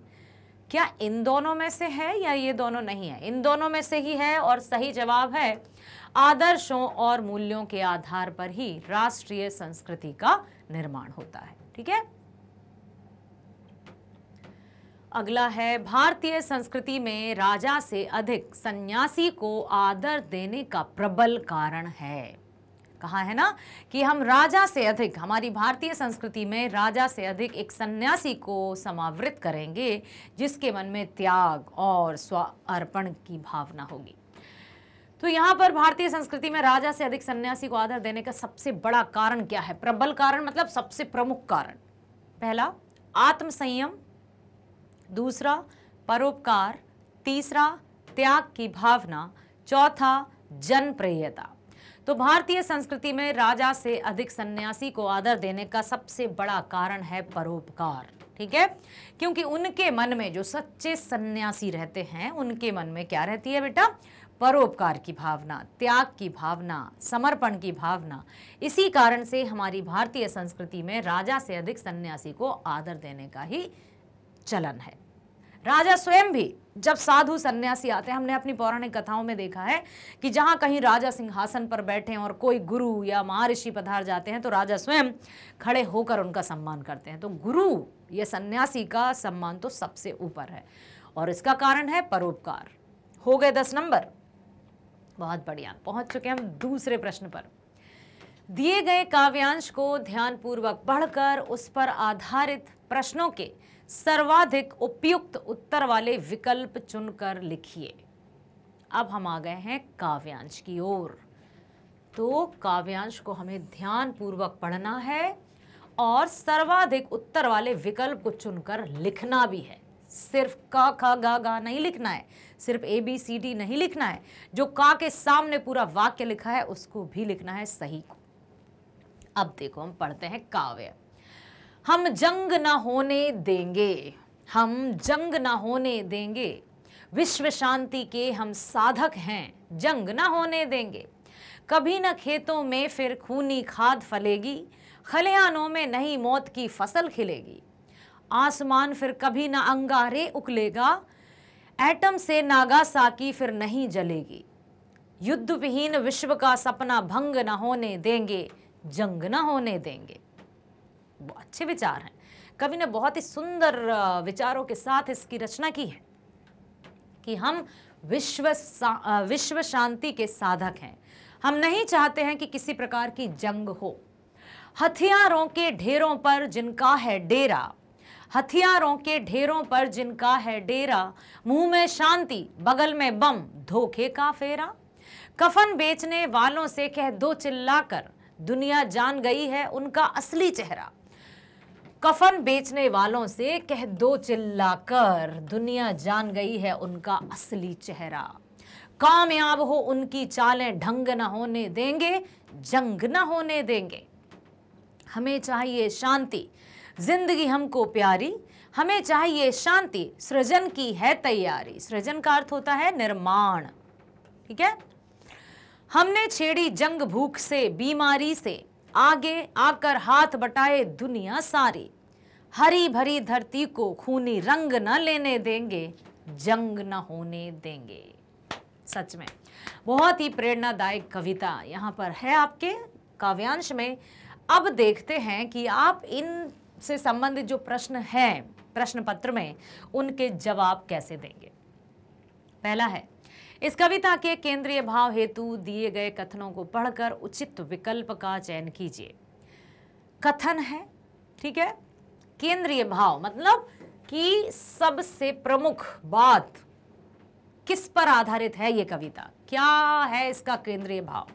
क्या इन दोनों में से है या ये दोनों नहीं है? इन दोनों में से ही है, और सही जवाब है आदर्शों और मूल्यों के आधार पर ही राष्ट्रीय संस्कृति का निर्माण होता है। ठीक है, अगला है, भारतीय संस्कृति में राजा से अधिक सन्यासी को आदर देने का प्रबल कारण है। कहा है ना कि हम राजा से अधिक, हमारी भारतीय संस्कृति में राजा से अधिक एक सन्यासी को समावृत करेंगे जिसके मन में त्याग और स्वार्पण की भावना होगी। तो यहाँ पर भारतीय संस्कृति में राजा से अधिक सन्यासी को आदर देने का सबसे बड़ा कारण क्या है? प्रबल कारण मतलब सबसे प्रमुख कारण। पहला, आत्मसंयम, दूसरा परोपकार, तीसरा त्याग की भावना, चौथा जनप्रियता। तो भारतीय संस्कृति में राजा से अधिक सन्यासी को आदर देने का सबसे बड़ा कारण है परोपकार। ठीक है, क्योंकि उनके मन में, जो सच्चे सन्यासी रहते हैं, उनके मन में क्या रहती है बेटा? परोपकार की भावना, त्याग की भावना, समर्पण की भावना। इसी कारण से हमारी भारतीय संस्कृति में राजा से अधिक सन्यासी को आदर देने का ही चलन है। राजा स्वयं भी जब साधु सन्यासी आते हैं, हमने अपनी पौराणिक कथाओं में देखा है कि जहां कहीं राजा सिंहासन पर बैठे हैं और कोई गुरु या महर्षि पधार जाते हैं तो राजा स्वयं खड़े होकर उनका सम्मान करते हैं। तो गुरु या सन्यासी का सम्मान तो सबसे ऊपर है, और इसका कारण है परोपकार। हो गए 10 नंबर। बहुत बढ़िया, पहुंच चुके हम दूसरे प्रश्न पर। दिए गए काव्यांश को ध्यानपूर्वक पढ़कर उस पर आधारित प्रश्नों के सर्वाधिक उपयुक्त उत्तर वाले विकल्प चुनकर लिखिए। अब हम आ गए हैं काव्यांश की ओर। तो काव्यांश को हमें ध्यानपूर्वक पढ़ना है और सर्वाधिक उत्तर वाले विकल्प को चुनकर लिखना भी है। सिर्फ का खा गा गा नहीं लिखना है, सिर्फ ABCD नहीं लिखना है, जो का के सामने पूरा वाक्य लिखा है उसको भी लिखना है सही को। अब देखो, हम पढ़ते हैं काव्य। हम जंग न होने देंगे, हम जंग न होने देंगे, विश्व शांति के हम साधक हैं, जंग न होने देंगे। कभी न खेतों में फिर खूनी खाद फलेगी, खलिहानों में नहीं मौत की फसल खिलेगी। आसमान फिर कभी न अंगारे उकलेगा, एटम से नागासाकी फिर नहीं जलेगी। युद्ध विहीन विश्व का सपना भंग न होने देंगे, जंग न होने देंगे। वो अच्छे विचार हैं। कवि ने बहुत ही सुंदर विचारों के साथ इसकी रचना की है कि हम विश्व शांति के साधक हैं। हम नहीं चाहते हैं कि किसी प्रकार की जंग हो। हथियारों के ढेरों पर जिनका है डेरा, हथियारों के ढेरों पर जिनका है डेरा, मुंह में शांति बगल में बम, धोखे का फेरा। कफन बेचने वालों से कह दो चिल्लाकर, दुनिया जान गई है उनका असली चेहरा। कफन बेचने वालों से कह दो चिल्लाकर, दुनिया जान गई है उनका असली चेहरा। कामयाब हो उनकी चालें, ढंग न होने देंगे, जंग न होने देंगे। हमें चाहिए शांति, जिंदगी हमको प्यारी, हमें चाहिए शांति, सृजन की है तैयारी। सृजन का अर्थ होता है निर्माण। ठीक है, हमने छेड़ी जंग भूख से, बीमारी से, आगे आकर हाथ बटाए दुनिया सारी। हरी भरी धरती को खूनी रंग न लेने देंगे, जंग न होने देंगे। सच में बहुत ही प्रेरणादायक कविता यहाँ पर है आपके काव्यांश में। अब देखते हैं कि आप इन से संबंधित जो प्रश्न हैं प्रश्न पत्र में, उनके जवाब कैसे देंगे। पहला है, इस कविता के केंद्रीय भाव हेतु दिए गए कथनों को पढ़कर उचित विकल्प का चयन कीजिए। कथन है, ठीक है, केंद्रीय भाव मतलब कि सबसे प्रमुख बात किस पर आधारित है ये कविता, क्या है इसका केंद्रीय भाव।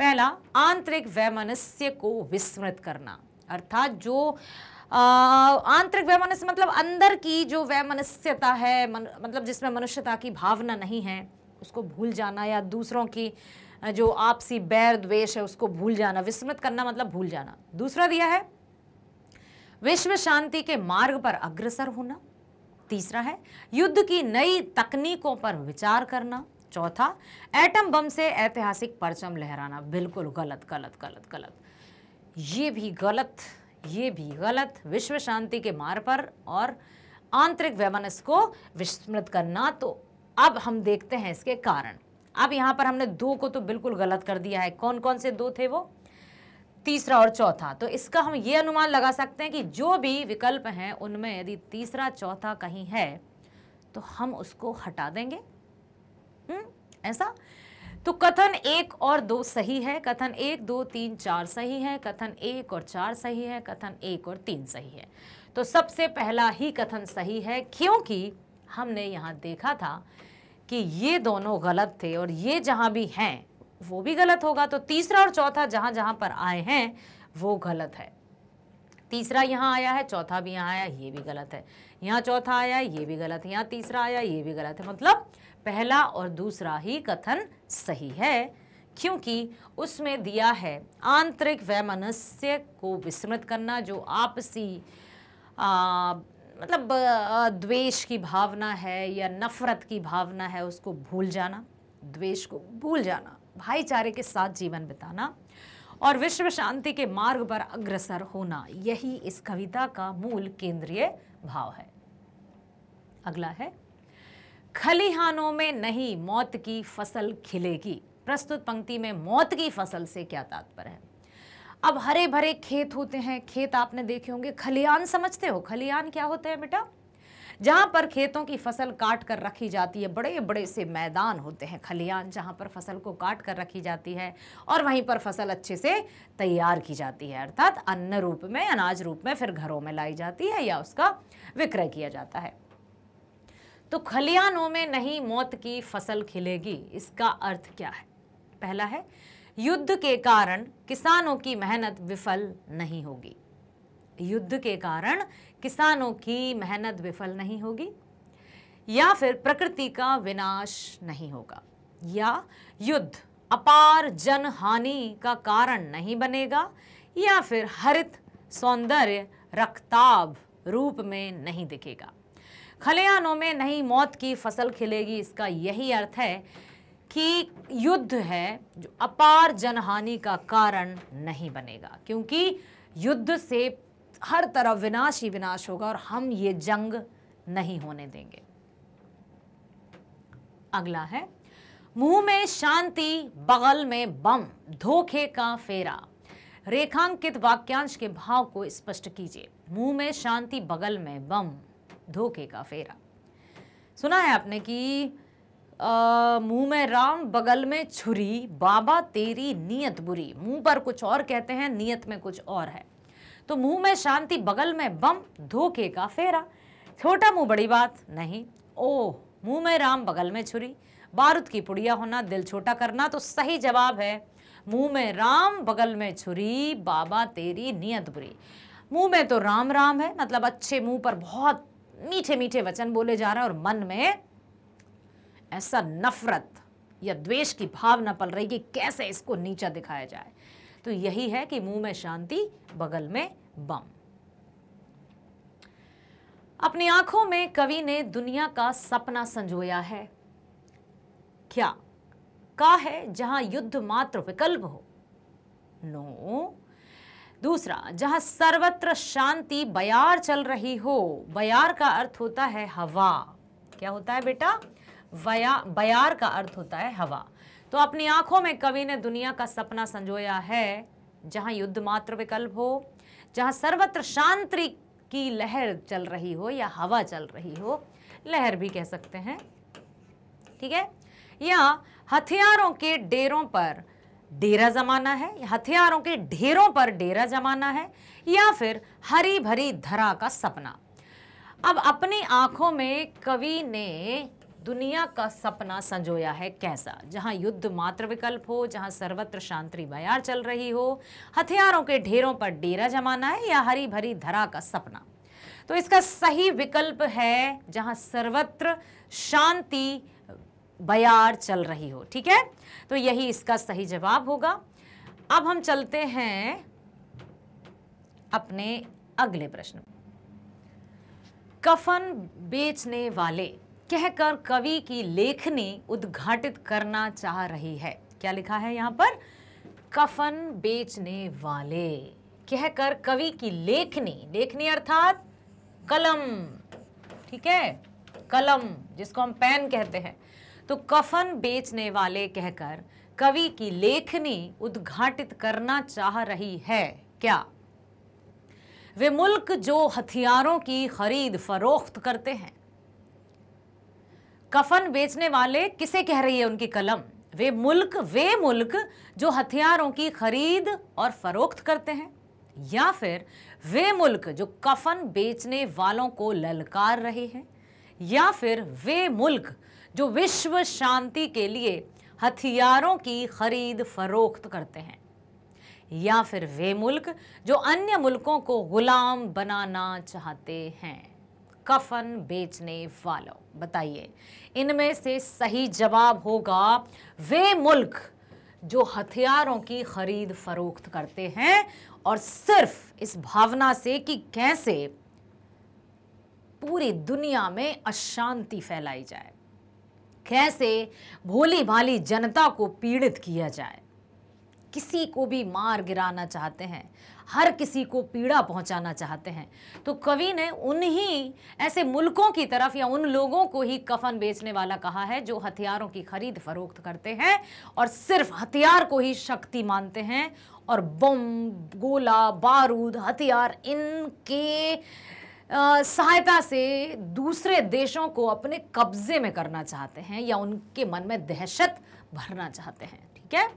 पहला, आंतरिक वैमनस्य को विस्मृत करना, अर्थात जो आंतरिक वैमनस्य मतलब अंदर की जो वैमनस्यता है, मतलब जिसमें मनुष्यता की भावना नहीं है, उसको भूल जाना, या दूसरों की जो आपसी बैर द्वेष है उसको भूल जाना। विस्मृत करना मतलब भूल जाना। दूसरा दिया है विश्व शांति के मार्ग पर अग्रसर होना। तीसरा है युद्ध की नई तकनीकों पर विचार करना। चौथा, एटम बम से ऐतिहासिक परचम लहराना। बिल्कुल गलत गलत गलत गलत, ये भी गलत, ये भी गलत। विश्व शांति के मार्ग पर और आंतरिक वैमनस्य को विस्मृत करना। तो अब हम देखते हैं इसके कारण। अब यहाँ पर हमने दो को तो बिल्कुल गलत कर दिया है। कौन कौन से दो थे वो? तीसरा और चौथा। तो इसका हम ये अनुमान लगा सकते हैं कि जो भी विकल्प हैं उनमें यदि तीसरा चौथा कहीं है तो हम उसको हटा देंगे। ऐसा। तो कथन 1 और 2 सही है, कथन 1, 2, 3, 4 सही है, कथन 1 और 4 सही है, कथन 1 और 3 सही है। तो सबसे पहला ही कथन सही है, क्योंकि हमने यहाँ देखा था कि ये दोनों गलत थे और ये जहाँ भी हैं वो भी गलत होगा। तो तीसरा और चौथा जहाँ जहाँ पर आए हैं वो गलत है। तीसरा यहाँ आया है, चौथा भी यहाँ आया, ये भी गलत है। यहाँ चौथा आया, ये भी गलत है। यहाँ तीसरा आया, ये भी गलत है। मतलब पहला और दूसरा ही कथन सही है, क्योंकि उसमें दिया है आंतरिक वैमनस्य को विस्मृत करना, जो आपसी मतलब द्वेष की भावना है या नफरत की भावना है उसको भूल जाना, द्वेष को भूल जाना, भाईचारे के साथ जीवन बिताना और विश्व शांति के मार्ग पर अग्रसर होना, यही इस कविता का मूल केंद्रीय भाव है। अगला है खलिहानों में नहीं मौत की फसल खिलेगी। प्रस्तुत पंक्ति में मौत की फसल से क्या तात्पर्य है? अब हरे भरे खेत होते हैं, खेत आपने देखे होंगे। खलिहान समझते हो? खलिहान क्या होते हैं बेटा? जहाँ पर खेतों की फसल काट कर रखी जाती है, बड़े बड़े से मैदान होते हैं खलिहान, जहाँ पर फसल को काट कर रखी जाती है और वहीं पर फसल अच्छे से तैयार की जाती है, अर्थात अन्न रूप में, अनाज रूप में फिर घरों में लाई जाती है या उसका विक्रय किया जाता है। तो खलिहानों में नहीं मौत की फसल खिलेगी, इसका अर्थ क्या है? पहला है युद्ध के कारण किसानों की मेहनत विफल नहीं होगी। युद्ध के कारण किसानों की मेहनत विफल नहीं होगी, या फिर प्रकृति का विनाश नहीं होगा, या युद्ध अपार जन हानि का कारण नहीं बनेगा, या फिर हरित सौंदर्य रक्ताभ रूप में नहीं दिखेगा। खलिहानों में नहीं मौत की फसल खिलेगी, इसका यही अर्थ है कि युद्ध है जो अपार जनहानि का कारण नहीं बनेगा, क्योंकि युद्ध से हर तरफ विनाश ही विनाश होगा और हम ये जंग नहीं होने देंगे। अगला है मुंह में शांति बगल में बम, धोखे का फेरा। रेखांकित वाक्यांश के भाव को स्पष्ट कीजिए। मुंह में शांति बगल में बम, धोखे का फेरा। सुना है आपने कि मुंह में राम बगल में छुरी, बाबा तेरी नीयत बुरी। मुंह पर कुछ और कहते हैं, नीयत में कुछ और है। तो मुंह में शांति बगल में बम, धोखे का फेरा। छोटा मुंह बड़ी बात नहीं। ओह, मुंह में राम बगल में छुरी, बारूद की पुड़िया होना, दिल छोटा करना। तो सही जवाब है मुंह में राम बगल में छुरी, बाबा तेरी नीयत बुरी। मुंह में तो राम राम है, मतलब अच्छे, मुंह पर बहुत मीठे मीठे वचन बोले जा रहे हैं और मन में ऐसा नफरत या द्वेष की भावना पल रही कि कैसे इसको नीचा दिखाया जाए। तो यही है कि मुंह में शांति बगल में बम। अपनी आंखों में कवि ने दुनिया का सपना संजोया है। क्या का है जहां युद्ध मात्र विकल्प हो? नो। दूसरा, जहां सर्वत्र शांति बयार चल रही हो। बयार का अर्थ होता है हवा। क्या होता है बेटा? बयार का अर्थ होता है हवा। तो अपनी आंखों में कवि ने दुनिया का सपना संजोया है जहां युद्ध मात्र विकल्प हो, जहां सर्वत्र शांति की लहर चल रही हो या हवा चल रही हो, लहर भी कह सकते हैं, ठीक है, या हथियारों के डेरों पर डेरा जमाना है, हथियारों के ढेरों पर डेरा जमाना है, या फिर हरी भरी धरा का सपना। अब अपनी आंखों में कवि ने दुनिया का सपना संजोया है कैसा, जहां युद्ध मात्र विकल्प हो, जहां सर्वत्र शांति बयार चल रही हो, हथियारों के ढेरों पर डेरा जमाना है या हरी भरी धरा का सपना। तो इसका सही विकल्प है जहां सर्वत्र शांति बयार चल रही हो। ठीक है, तो यही इसका सही जवाब होगा। अब हम चलते हैं अपने अगले प्रश्न। कफन बेचने वाले कहकर कवि की लेखनी उद्घाटित करना चाह रही है। क्या लिखा है यहां पर? कफन बेचने वाले कहकर कवि की लेखनी अर्थात कलम। ठीक है, कलम जिसको हम पेन कहते हैं। तो कफन बेचने वाले कहकर कवि की लेखनी उद्घाटित करना चाह रही है क्या? वे मुल्क जो हथियारों की खरीद फरोख्त करते हैं। कफन बेचने वाले किसे कह रही है? उनकी कलम। वे मुल्क जो हथियारों की खरीद और फरोख्त करते हैं, या फिर वे मुल्क जो कफन बेचने वालों को ललकार रहे हैं, या फिर वे मुल्क जो विश्व शांति के लिए हथियारों की खरीद फरोख्त करते हैं, या फिर वे मुल्क जो अन्य मुल्कों को गुलाम बनाना चाहते हैं। कफन बेचने वालों, बताइए इनमें से सही जवाब होगा वे मुल्क जो हथियारों की खरीद फरोख्त करते हैं, और सिर्फ इस भावना से कि कैसे पूरी दुनिया में अशांति फैलाई जाए, कैसे भोली भाली जनता को पीड़ित किया जाए, किसी को भी मार गिराना चाहते हैं, हर किसी को पीड़ा पहुंचाना चाहते हैं। तो कवि ने उन्हीं ऐसे मुल्कों की तरफ या उन लोगों को ही कफन बेचने वाला कहा है जो हथियारों की खरीद फरोख्त करते हैं और सिर्फ हथियार को ही शक्ति मानते हैं, और बम, गोला, बारूद, हथियार इनके सहायता से दूसरे देशों को अपने कब्जे में करना चाहते हैं या उनके मन में दहशत भरना चाहते हैं। ठीक है,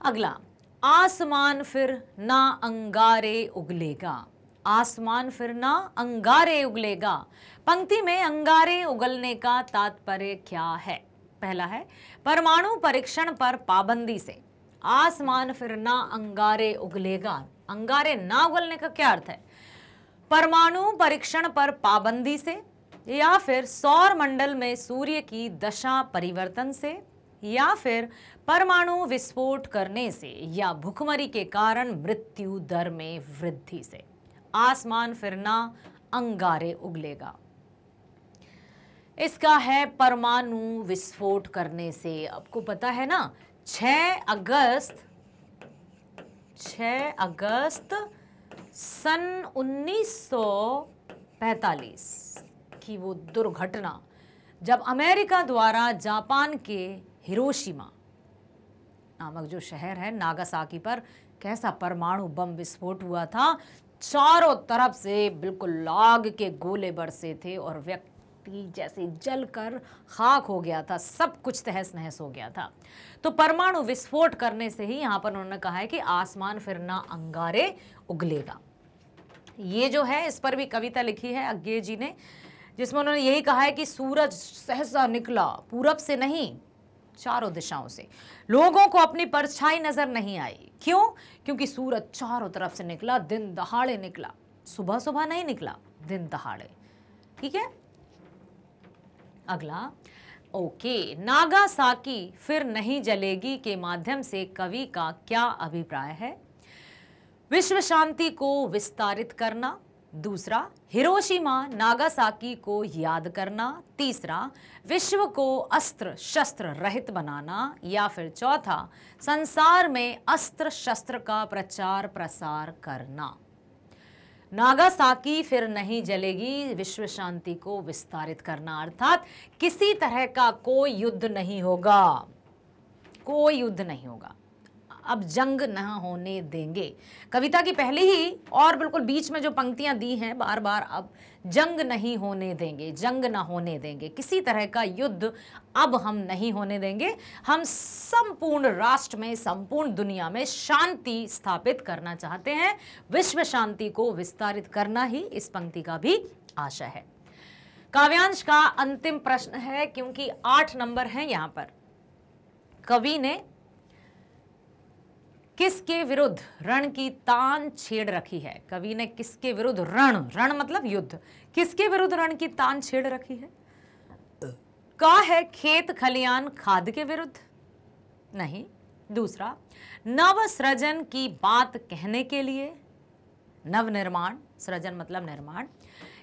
अगला, आसमान फिर ना अंगारे उगलेगा। आसमान फिर ना अंगारे उगलेगा, पंक्ति में अंगारे उगलने का तात्पर्य क्या है? पहला है परमाणु परीक्षण पर पाबंदी से आसमान फिर ना अंगारे उगलेगा। अंगारे ना उगलने का क्या अर्थ है? परमाणु परीक्षण पर पाबंदी से, या फिर सौर मंडल में सूर्य की दशा परिवर्तन से, या फिर परमाणु विस्फोट करने से, या भुखमरी के कारण मृत्यु दर में वृद्धि से। आसमान फिर ना अंगारे उगलेगा, इसका है परमाणु विस्फोट करने से। आपको पता है ना 6 अगस्त सन 1945 की वो दुर्घटना, जब अमेरिका द्वारा जापान के हिरोशिमा नामक जो शहर है नागासाकी पर कैसा परमाणु बम विस्फोट हुआ था। चारों तरफ से बिल्कुल आग के गोले बरसे थे और व्यक्ति जैसे जलकर खाक हो गया था, सब कुछ तहस नहस हो गया था। तो परमाणु विस्फोट करने से ही यहाँ पर उन्होंने कहा है कि आसमान फिर ना अंगारे उगलेगा। ये जो है इस पर भी कविता लिखी है अज्ञे जी ने, जिसमें उन्होंने यही कहा है कि सूरज सहसा निकला पूरब से नहीं, चारों दिशाओं से। लोगों को अपनी परछाई नजर नहीं आई। क्यों? क्योंकि सूरज चारों तरफ से निकला, दिन दहाड़े निकला, सुबह सुबह नहीं निकला, दिन दहाड़े। ठीक है, अगला, ओके, नागासाकी फिर नहीं जलेगी के माध्यम से कवि का क्या अभिप्राय है? विश्व शांति को विस्तारित करना, दूसरा हिरोशिमा नागासाकी को याद करना, तीसरा विश्व को अस्त्र शस्त्र रहित बनाना, या फिर चौथा संसार में अस्त्र शस्त्र का प्रचार प्रसार करना। नागासाकी फिर नहीं जलेगी, विश्व शांति को विस्तारित करना, अर्थात किसी तरह का कोई युद्ध नहीं होगा, कोई युद्ध नहीं होगा। अब जंग न होने देंगे। कविता की पहली ही और बिल्कुल बीच में जो पंक्तियां दी हैं बार बार, अब जंग नहीं होने देंगे, जंग न होने देंगे, किसी तरह का युद्ध अब हम नहीं होने देंगे। हम संपूर्ण राष्ट्र में, संपूर्ण दुनिया में शांति स्थापित करना चाहते हैं। विश्व शांति को विस्तारित करना ही इस पंक्ति का भी आशय है। काव्यांश का अंतिम प्रश्न है, क्योंकि 8 नंबर हैं यहां पर। कवि ने किसके विरुद्ध रण की तान छेड़ रखी है? कवि ने किसके विरुद्ध रण, रण मतलब युद्ध, किसके विरुद्ध रण की तान छेड़ रखी है? का है खेत खलियान खाद के विरुद्ध? नहीं। दूसरा, नव सृजन की बात कहने के लिए, नव निर्माण, सृजन मतलब निर्माण,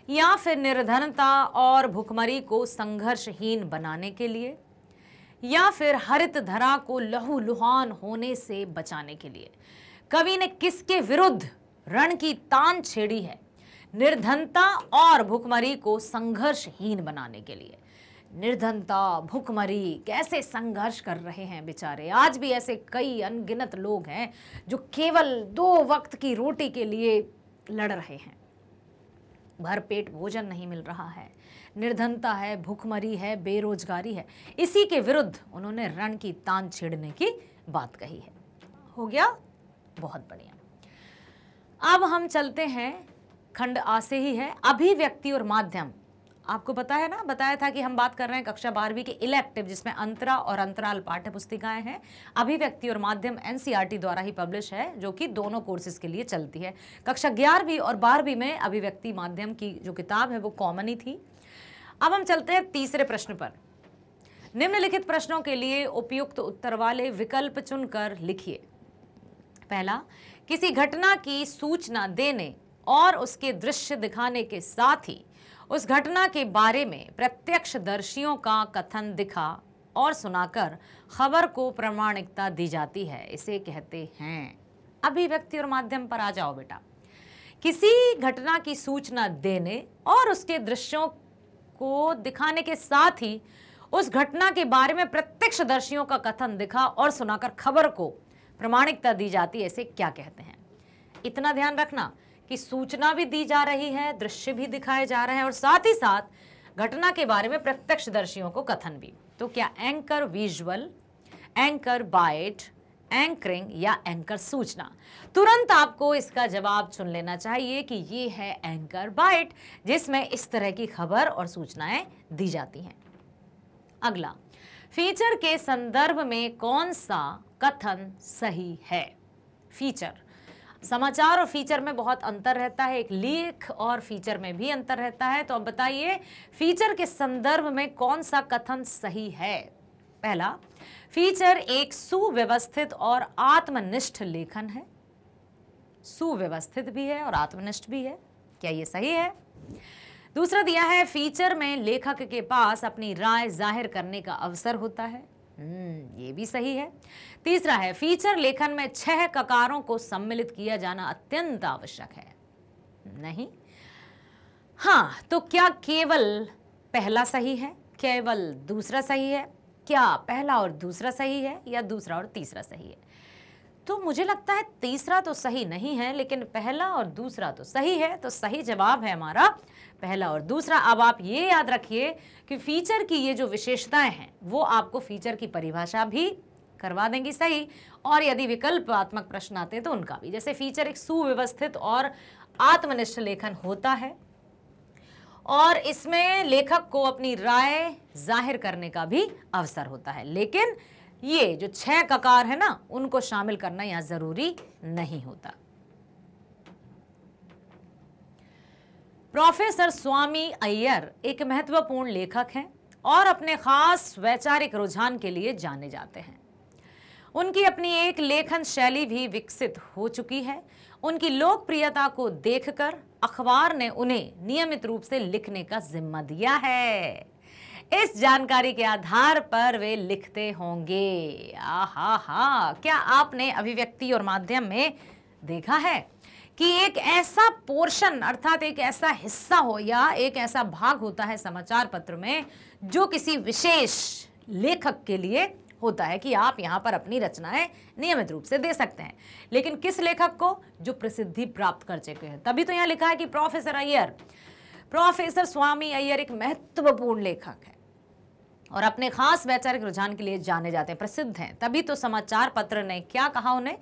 या फिर निर्धनता और भुखमरी को संघर्षहीन बनाने के लिए, या फिर हरित धरा को लहूलुहान होने से बचाने के लिए। कवि ने किसके विरुद्ध रण की तान छेड़ी है? निर्धनता और भुखमरी को संघर्षहीन बनाने के लिए। निर्धनता, भुखमरी कैसे संघर्ष कर रहे हैं बेचारे। आज भी ऐसे कई अनगिनत लोग हैं जो केवल 2 वक्त की रोटी के लिए लड़ रहे हैं। भरपेट भोजन नहीं मिल रहा है, निर्धनता है, भूखमरी है, बेरोजगारी है। इसी के विरुद्ध उन्होंने रण की तान छेड़ने की बात कही है। हो गया? बहुत बढ़िया। अब हम चलते हैं, खंड आ से ही है, अभिव्यक्ति और माध्यम। आपको पता है ना, बताया था कि हम बात कर रहे हैं कक्षा 12वीं के इलेक्टिव, जिसमें अंतरा और अंतराल पाठ्य पुस्तिकाएं हैं। अभिव्यक्ति और माध्यम एनसीईआरटी द्वारा ही पब्लिश है, जो कि दोनों कोर्सेज के लिए चलती है। कक्षा 11वीं और 12वीं में अभिव्यक्ति माध्यम की जो किताब है वो कॉमन ही थी। अब हम चलते हैं तीसरे प्रश्न पर। निम्नलिखित प्रश्नों के लिए उपयुक्त उत्तर वाले विकल्प चुनकर लिखिए। पहला, किसी घटना की सूचना देने और उसके दृश्य दिखाने के साथ ही उस घटना के बारे में प्रत्यक्षदर्शियों का कथन दिखा और सुनाकर खबर को प्रामाणिकता दी जाती है, इसे कहते हैं। अभिव्यक्ति और माध्यम पर आ जाओ बेटा। किसी घटना की सूचना देने और उसके दृश्यों को दिखाने के साथ ही उस घटना के बारे में प्रत्यक्षदर्शियों का कथन दिखा और सुनाकर खबर को प्रामाणिकता दी जाती है, इसे क्या कहते हैं? इतना ध्यान रखना कि सूचना भी दी जा रही है, दृश्य भी दिखाए जा रहे हैं और साथ ही साथ घटना के बारे में प्रत्यक्षदर्शियों को कथन भी। तो क्या anchor visual, anchor byte, anchoring या एंकर सूचना? तुरंत आपको इसका जवाब चुन लेना चाहिए कि ये है एंकर बाइट, जिसमें इस तरह की खबर और सूचनाएं दी जाती हैं। अगला, फीचर के संदर्भ में कौन सा कथन सही है? फीचर, समाचार और फीचर में बहुत अंतर रहता है, एक लेख और फीचर में भी अंतर रहता है। तो अब बताइए, फीचर के संदर्भ में कौन सा कथन सही है? पहला, फीचर एक सुव्यवस्थित और आत्मनिष्ठ लेखन है। सुव्यवस्थित भी है और आत्मनिष्ठ भी है, क्या ये सही है? दूसरा दिया है, फीचर में लेखक के पास अपनी राय जाहिर करने का अवसर होता है। ये भी सही है। तीसरा है, फीचर लेखन में 6 ककारों को सम्मिलित किया जाना अत्यंत आवश्यक है। नहीं। हाँ, तो क्या केवल पहला सही है, केवल दूसरा सही है? क्या पहला और दूसरा सही है या दूसरा और तीसरा सही है? तो मुझे लगता है तीसरा तो सही नहीं है, लेकिन पहला और दूसरा तो सही है। तो सही जवाब है हमारा पहला और दूसरा। अब आप ये याद रखिए कि फीचर की ये जो विशेषताएं हैं वो आपको फीचर की परिभाषा भी करवा देंगी सही, और यदि विकल्पात्मक प्रश्न आते हैं तो उनका भी। जैसे फीचर एक सुव्यवस्थित और आत्मनिष्ठ लेखन होता है और इसमें लेखक को अपनी राय जाहिर करने का भी अवसर होता है, लेकिन ये जो 6 ककार है ना, उनको शामिल करना यहां जरूरी नहीं होता। प्रोफेसर स्वामी अय्यर एक महत्वपूर्ण लेखक हैं और अपने खास वैचारिक रुझान के लिए जाने जाते हैं। उनकी अपनी एक लेखन शैली भी विकसित हो चुकी है। उनकी लोकप्रियता को देखकर अखबार ने उन्हें नियमित रूप से लिखने का जिम्मा दिया है। इस जानकारी के आधार पर वे लिखते होंगे। आहा, क्या आपने अभिव्यक्ति और माध्यम में देखा है कि एक ऐसा पोर्शन अर्थात एक ऐसा हिस्सा हो या एक ऐसा भाग होता है समाचार पत्र में जो किसी विशेष लेखक के लिए होता है कि आप यहाँ पर अपनी रचनाएं नियमित रूप से दे सकते हैं, लेकिन किस लेखक को? जो प्रसिद्धि प्राप्त कर चुके हैं। तभी तो यहाँ लिखा है कि प्रोफेसर स्वामी अय्यर एक महत्वपूर्ण लेखक है और अपने खास वैचारिक रुझान के लिए जाने जाते हैं, प्रसिद्ध हैं। तभी तो समाचार पत्र ने क्या कहा उन्हें?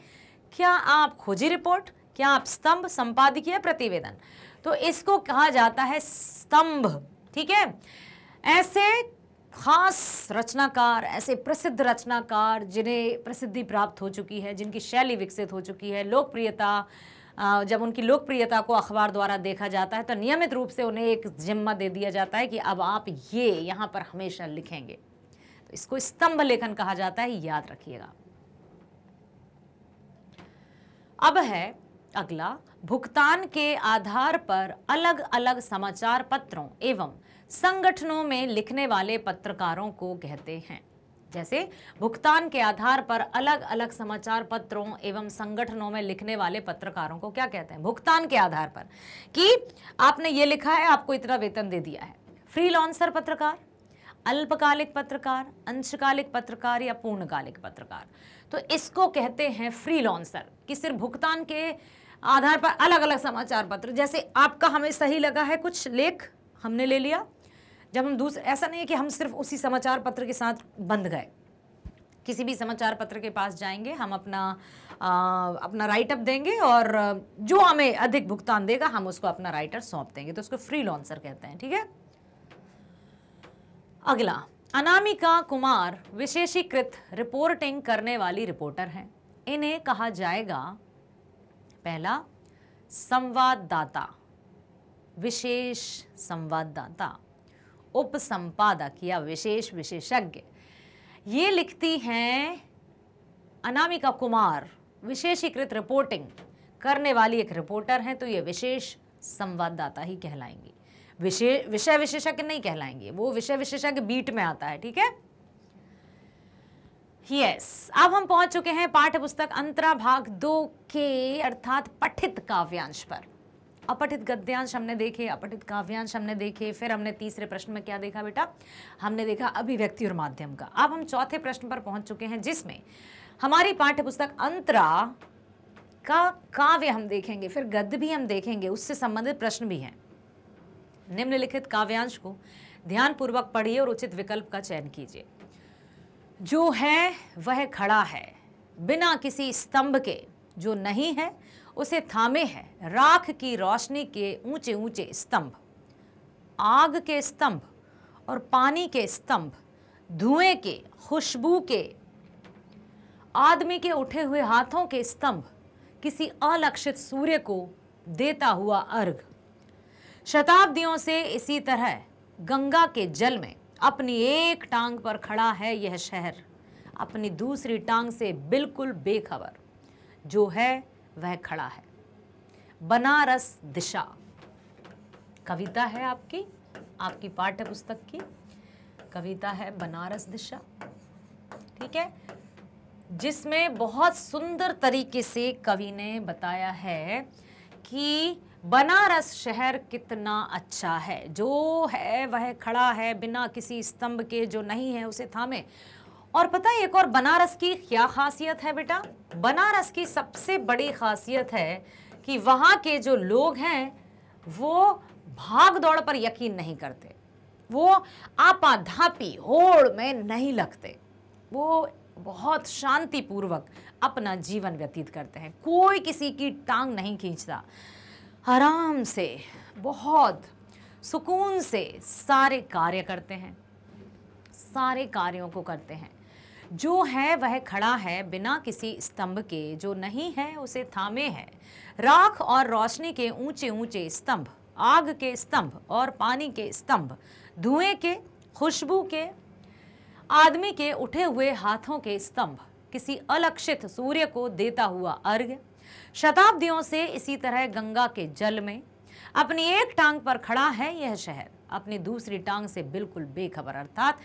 क्या आप खोजी रिपोर्ट, क्या आप स्तंभ, संपादकीय, प्रतिवेदन। तो इसको कहा जाता है स्तंभ, ठीक है। ऐसे खास रचनाकार, ऐसे प्रसिद्ध रचनाकार जिन्हें प्रसिद्धि प्राप्त हो चुकी है, जिनकी शैली विकसित हो चुकी है, लोकप्रियता, जब उनकी लोकप्रियता को अखबार द्वारा देखा जाता है तो नियमित रूप से उन्हें एक जिम्मा दे दिया जाता है कि अब आप ये यहाँ पर हमेशा लिखेंगे। तो इसको स्तंभ लेखन कहा जाता है, याद रखिएगा। अब है अगला, भुगतान के आधार पर अलग अलग समाचार पत्रों एवं संगठनों में लिखने वाले पत्रकारों को कहते हैं। जैसे भुगतान के आधार पर अलग अलग समाचार पत्रों एवं संगठनों में लिखने वाले पत्रकारों को क्या कहते हैं? भुगतान के आधार पर, कि आपने ये लिखा है, आपको इतना वेतन दे दिया है। फ्रीलांसर पत्रकार, अल्पकालिक पत्रकार, अंशकालिक पत्रकार या पूर्णकालिक पत्रकार, तो इसको कहते हैं फ्रीलांसर, कि सिर्फ भुगतान के आधार पर अलग अलग समाचार पत्र, जैसे आपका हमें सही लगा है कुछ लेख हमने ले लिया, जब हम दूसरे, ऐसा नहीं है कि हम सिर्फ उसी समाचार पत्र के साथ बंध गए। किसी भी समाचार पत्र के पास जाएंगे, हम अपना राइटअप देंगे और जो हमें अधिक भुगतान देगा हम उसको अपना राइटर सौंप देंगे, तो उसको फ्रीलांसर कहते हैं, ठीक है। अगला, अनामिका कुमार विशेषीकृत रिपोर्टिंग करने वाली रिपोर्टर हैं। इन्हें कहा जाएगा, पहला, संवाददाता, विशेष संवाददाता, उपसंपादक या विशेष विशेषज्ञ। ये लिखती हैं अनामिका कुमार, विशेषीकृत रिपोर्टिंग करने वाली एक रिपोर्टर हैं, तो ये विशेष संवाददाता ही कहलाएंगी, विषय विशेषज्ञ नहीं कहलाएंगे। वो विषय विशेषज्ञ बीट में आता है, ठीक है। यस, अब हम पहुंच चुके हैं पाठ्य पुस्तक अंतरा भाग 2 के अर्थात पठित काव्यांश पर। अपठित गद्यांश हमने देखे, अपठित काव्यांश हमने देखे, फिर हमने तीसरे प्रश्न में क्या देखा बेटा? हमने देखा अभिव्यक्ति और माध्यम का। अब हम चौथे प्रश्न पर पहुंच चुके हैं, जिसमें हमारी पाठ्य पुस्तक अंतरा का काव्य हम देखेंगे, फिर गद्य भी हम देखेंगे, उससे संबंधित प्रश्न भी हैं। निम्नलिखित काव्यांश को ध्यानपूर्वक पढ़िए और उचित विकल्प का चयन कीजिए। जो है वह खड़ा है, बिना किसी स्तंभ के, जो नहीं है उसे थामे है, राख की रोशनी के ऊंचे ऊंचे स्तंभ, आग के स्तंभ और पानी के स्तंभ, धुएं के, खुशबू के, आदमी के उठे हुए हाथों के स्तंभ, किसी अलक्षित सूर्य को देता हुआ अर्घ। शताब्दियों से इसी तरह गंगा के जल में अपनी एक टांग पर खड़ा है यह शहर, अपनी दूसरी टांग से बिल्कुल बेखबर। जो है वह खड़ा है। बनारस दिशा कविता है, आपकी पाठ्य पुस्तक की कविता है बनारस दिशा, ठीक है, जिसमें बहुत सुंदर तरीके से कवि ने बताया है कि बनारस शहर कितना अच्छा है। जो है वह खड़ा है, बिना किसी स्तंभ के, जो नहीं है उसे थामे। और पता है एक और बनारस की क्या खासियत है बेटा? बनारस की सबसे बड़ी खासियत है कि वहाँ के जो लोग हैं वो भाग दौड़ पर यकीन नहीं करते, वो आपाधापी होड़ में नहीं लगते, वो बहुत शांतिपूर्वक अपना जीवन व्यतीत करते हैं। कोई किसी की टांग नहीं खींचता, आराम से, बहुत सुकून से सारे कार्य करते हैं, सारे कार्यों को करते हैं। जो है वह खड़ा है, बिना किसी स्तंभ के, जो नहीं है उसे थामे है, राख और रोशनी के ऊंचे ऊंचे स्तंभ, आग के स्तंभ और पानी के स्तंभ, धुएं के, खुशबू के, आदमी के उठे हुए हाथों के स्तंभ, किसी अलक्षित सूर्य को देता हुआ अर्घ्य। शताब्दियों से इसी तरह गंगा के जल में अपनी एक टांग पर खड़ा है यह शहर, अपनी दूसरी टांग से बिल्कुल बेखबर। अर्थात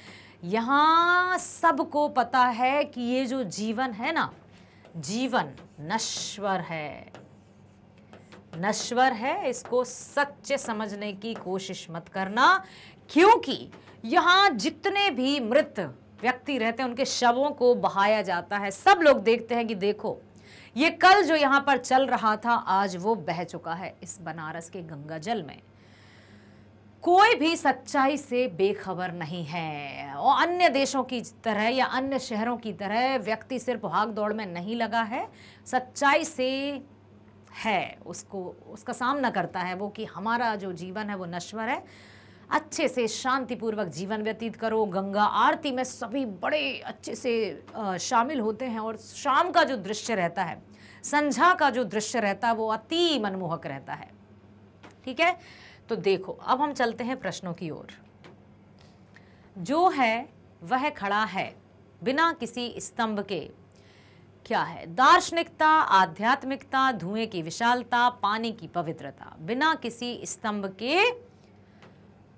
यहाँ सबको पता है कि ये जो जीवन है ना, जीवन नश्वर है, नश्वर है। इसको सच समझने की कोशिश मत करना, क्योंकि यहाँ जितने भी मृत व्यक्ति रहते हैं उनके शवों को बहाया जाता है। सब लोग देखते हैं कि देखो ये कल जो यहाँ पर चल रहा था आज वो बह चुका है इस बनारस के गंगा जल में। कोई भी सच्चाई से बेखबर नहीं है और अन्य देशों की तरह या अन्य शहरों की तरह व्यक्ति सिर्फ भाग दौड़ में नहीं लगा है, सच्चाई से है उसको उसका सामना करता है वो कि हमारा जो जीवन है वो नश्वर है, अच्छे से शांतिपूर्वक जीवन व्यतीत करो। गंगा आरती में सभी बड़े अच्छे से शामिल होते हैं और शाम का जो दृश्य रहता है, संध्या का जो दृश्य रहता है वो अति मनमोहक रहता है। ठीक है, तो देखो अब हम चलते हैं प्रश्नों की ओर। जो है वह खड़ा है बिना किसी स्तंभ के, क्या है? दार्शनिकता, आध्यात्मिकता, धुएं की विशालता, पानी की पवित्रता। बिना किसी स्तंभ के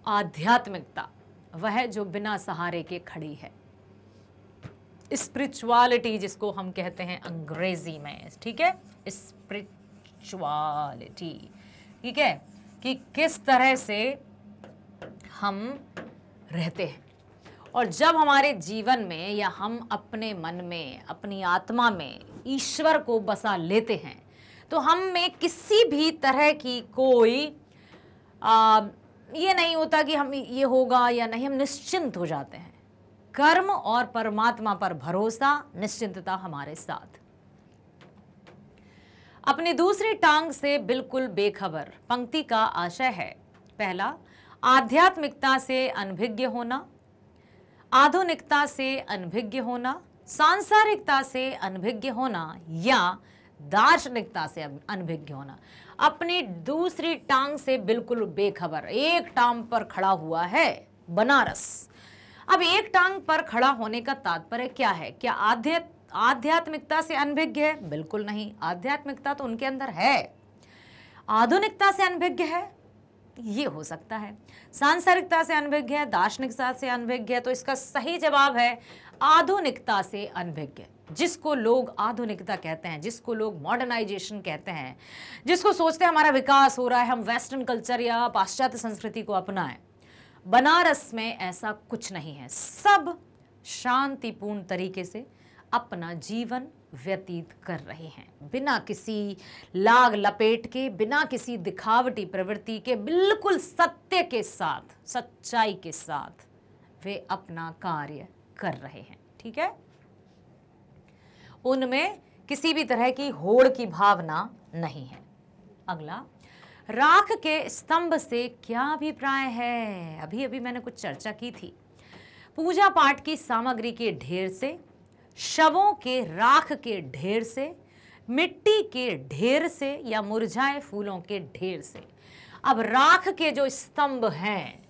आध्यात्मिकता, वह जो बिना सहारे के खड़ी है। स्पिरिचुअलिटी जिसको हम कहते हैं अंग्रेजी में, ठीक है, स्पिरिचुअलिटी, ठीक है, कि किस तरह से हम रहते हैं। और जब हमारे जीवन में या हम अपने मन में, अपनी आत्मा में ईश्वर को बसा लेते हैं तो हम में किसी भी तरह की कोई ये नहीं होता कि हम ये होगा या नहीं, हम निश्चिंत हो जाते हैं। कर्म और परमात्मा पर भरोसा, निश्चिंतता हमारे साथ। अपनी दूसरी टांग से बिल्कुल बेखबर पंक्ति का आशय है, पहला, आध्यात्मिकता से अनभिज्ञ होना, आधुनिकता से अनभिज्ञ होना, सांसारिकता से अनभिज्ञ होना या दार्शनिकता से अनभिज्ञ होना। अपनी दूसरी टांग से बिल्कुल बेखबर, एक टांग पर खड़ा हुआ है बनारस। अब एक टांग पर खड़ा होने का तात्पर्य क्या है? क्या आध्यात्मिकता से अनभिज्ञ है? बिल्कुल नहीं, आध्यात्मिकता तो उनके अंदर है। आधुनिकता से अनभिज्ञ है, ये हो सकता है। सांसारिकता से अनभिज्ञ है, दार्शनिकता से अनभिज्ञ है, तो इसका सही जवाब है आधुनिकता से अनभिज्ञ। जिसको लोग आधुनिकता कहते हैं, जिसको लोग मॉडर्नाइजेशन कहते हैं, जिसको सोचते हैं हमारा विकास हो रहा है, हम वेस्टर्न कल्चर या पाश्चात्य संस्कृति को अपनाएं, बनारस में ऐसा कुछ नहीं है। सब शांतिपूर्ण तरीके से अपना जीवन व्यतीत कर रहे हैं, बिना किसी लाग लपेट के, बिना किसी दिखावटी प्रवृत्ति के, बिल्कुल सत्य के साथ, सच्चाई के साथ वे अपना कार्य कर रहे हैं। ठीक है, उनमें किसी भी तरह की होड़ की भावना नहीं है। अगला, राख के स्तंभ से क्या अभिप्राय है? अभी अभी मैंने कुछ चर्चा की थी। पूजा पाठ की सामग्री के ढेर से, शवों के राख के ढेर से, मिट्टी के ढेर से या मुरझाए फूलों के ढेर से। अब राख के जो स्तंभ हैं,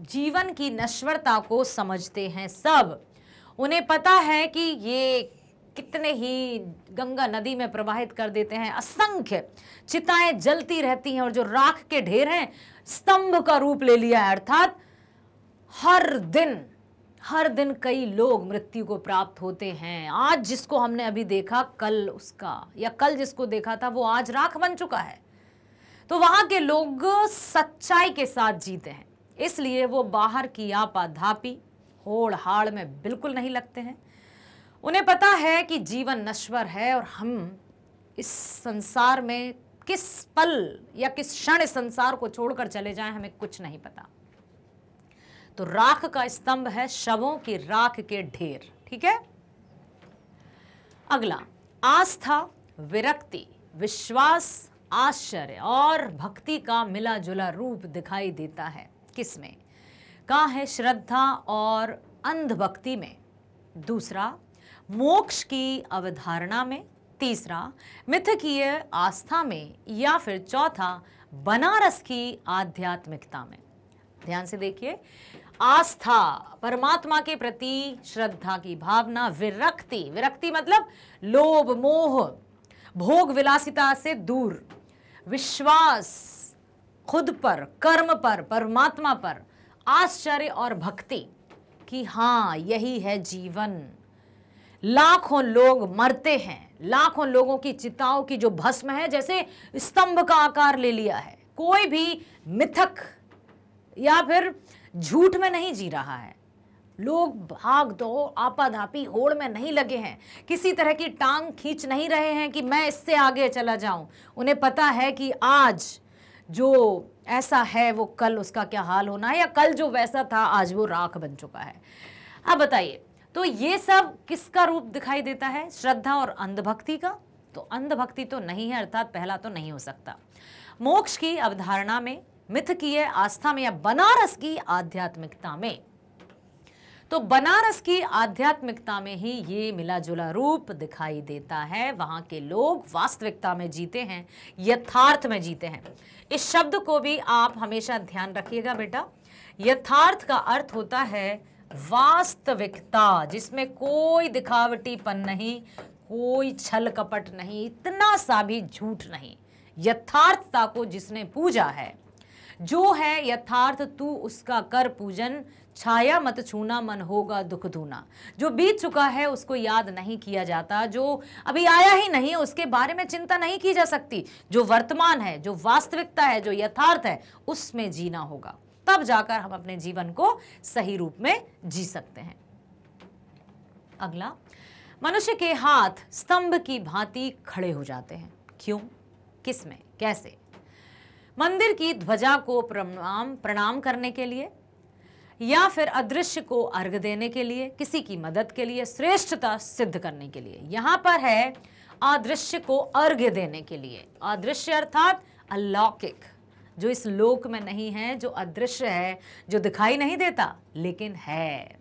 जीवन की नश्वरता को समझते हैं सब। उन्हें पता है कि ये कितने ही गंगा नदी में प्रवाहित कर देते हैं, असंख्य चिताएं जलती रहती हैं और जो राख के ढेर हैं स्तंभ का रूप ले लिया है। अर्थात हर दिन कई लोग मृत्यु को प्राप्त होते हैं। आज जिसको हमने अभी देखा कल उसका, या कल जिसको देखा था वो आज राख बन चुका है। तो वहां के लोग सच्चाई के साथ जीते हैं, इसलिए वो बाहर की आपाधापी होड़ हाड़ में बिल्कुल नहीं लगते हैं। उन्हें पता है कि जीवन नश्वर है और हम इस संसार में किस पल या किस क्षण इस संसार को छोड़कर चले जाएं हमें कुछ नहीं पता। तो राख का स्तंभ है शवों की राख के ढेर। ठीक है, अगला, आस्था, विरक्ति, विश्वास, आश्चर्य और भक्ति का मिला जुला रूप दिखाई देता है। किसमें? कहाँ है? श्रद्धा और अंधभक्ति में। दूसरा, मोक्ष की अवधारणा में। तीसरा, मिथकीय आस्था में। या फिर चौथा, बनारस की आध्यात्मिकता में। ध्यान से देखिए, आस्था, परमात्मा के प्रति श्रद्धा की भावना। विरक्ति मतलब लोभ मोह भोग विलासिता से दूर। विश्वास खुद पर, कर्म पर, परमात्मा पर। आश्चर्य और भक्ति कि हाँ यही है जीवन। लाखों लोग मरते हैं, लाखों लोगों की चिताओं की जो भस्म है जैसे स्तंभ का आकार ले लिया है। कोई भी मिथक या फिर झूठ में नहीं जी रहा है, लोग भाग दौड़ आपाधापी होड़ में नहीं लगे हैं, किसी तरह की टांग खींच नहीं रहे हैं कि मैं इससे आगे चला जाऊं। उन्हें पता है कि आज जो ऐसा है वो कल उसका क्या हाल होना है, या कल जो वैसा था आज वो राख बन चुका है। अब बताइए, तो ये सब किसका रूप दिखाई देता है? श्रद्धा और अंधभक्ति का? तो अंधभक्ति तो नहीं है, अर्थात पहला तो नहीं हो सकता। मोक्ष की अवधारणा में, मिथकीय आस्था में, या बनारस की आध्यात्मिकता में? तो बनारस की आध्यात्मिकता में ही ये मिला जुला रूप दिखाई देता है। वहां के लोग वास्तविकता में जीते हैं, यथार्थ में जीते हैं। इस शब्द को भी आप हमेशा ध्यान रखिएगा बेटा। यथार्थ का अर्थ होता है वास्तविकता, जिसमें कोई दिखावटीपन नहीं, कोई छल कपट नहीं, इतना सा भी झूठ नहीं। यथार्थता को जिसने पूजा है, जो है यथार्थ तू उसका कर पूजन, छाया मत छूना मन होगा दुख दूना। जो बीत चुका है उसको याद नहीं किया जाता, जो अभी आया ही नहीं है उसके बारे में चिंता नहीं की जा सकती। जो वर्तमान है, जो वास्तविकता है, जो यथार्थ है, उसमें जीना होगा, तब जाकर हम अपने जीवन को सही रूप में जी सकते हैं। अगला, मनुष्य के हाथ स्तंभ की भांति खड़े हो जाते हैं। क्यों, किसमें, कैसे? मंदिर की ध्वजा को प्रणाम करने के लिए, या फिर अदृश्य को अर्घ देने के लिए, किसी की मदद के लिए, श्रेष्ठता सिद्ध करने के लिए। यहां पर है अदृश्य को अर्घ देने के लिए। अदृश्य अर्थात अलौकिक, जो इस लोक में नहीं है, जो अदृश्य है, जो दिखाई नहीं देता लेकिन है।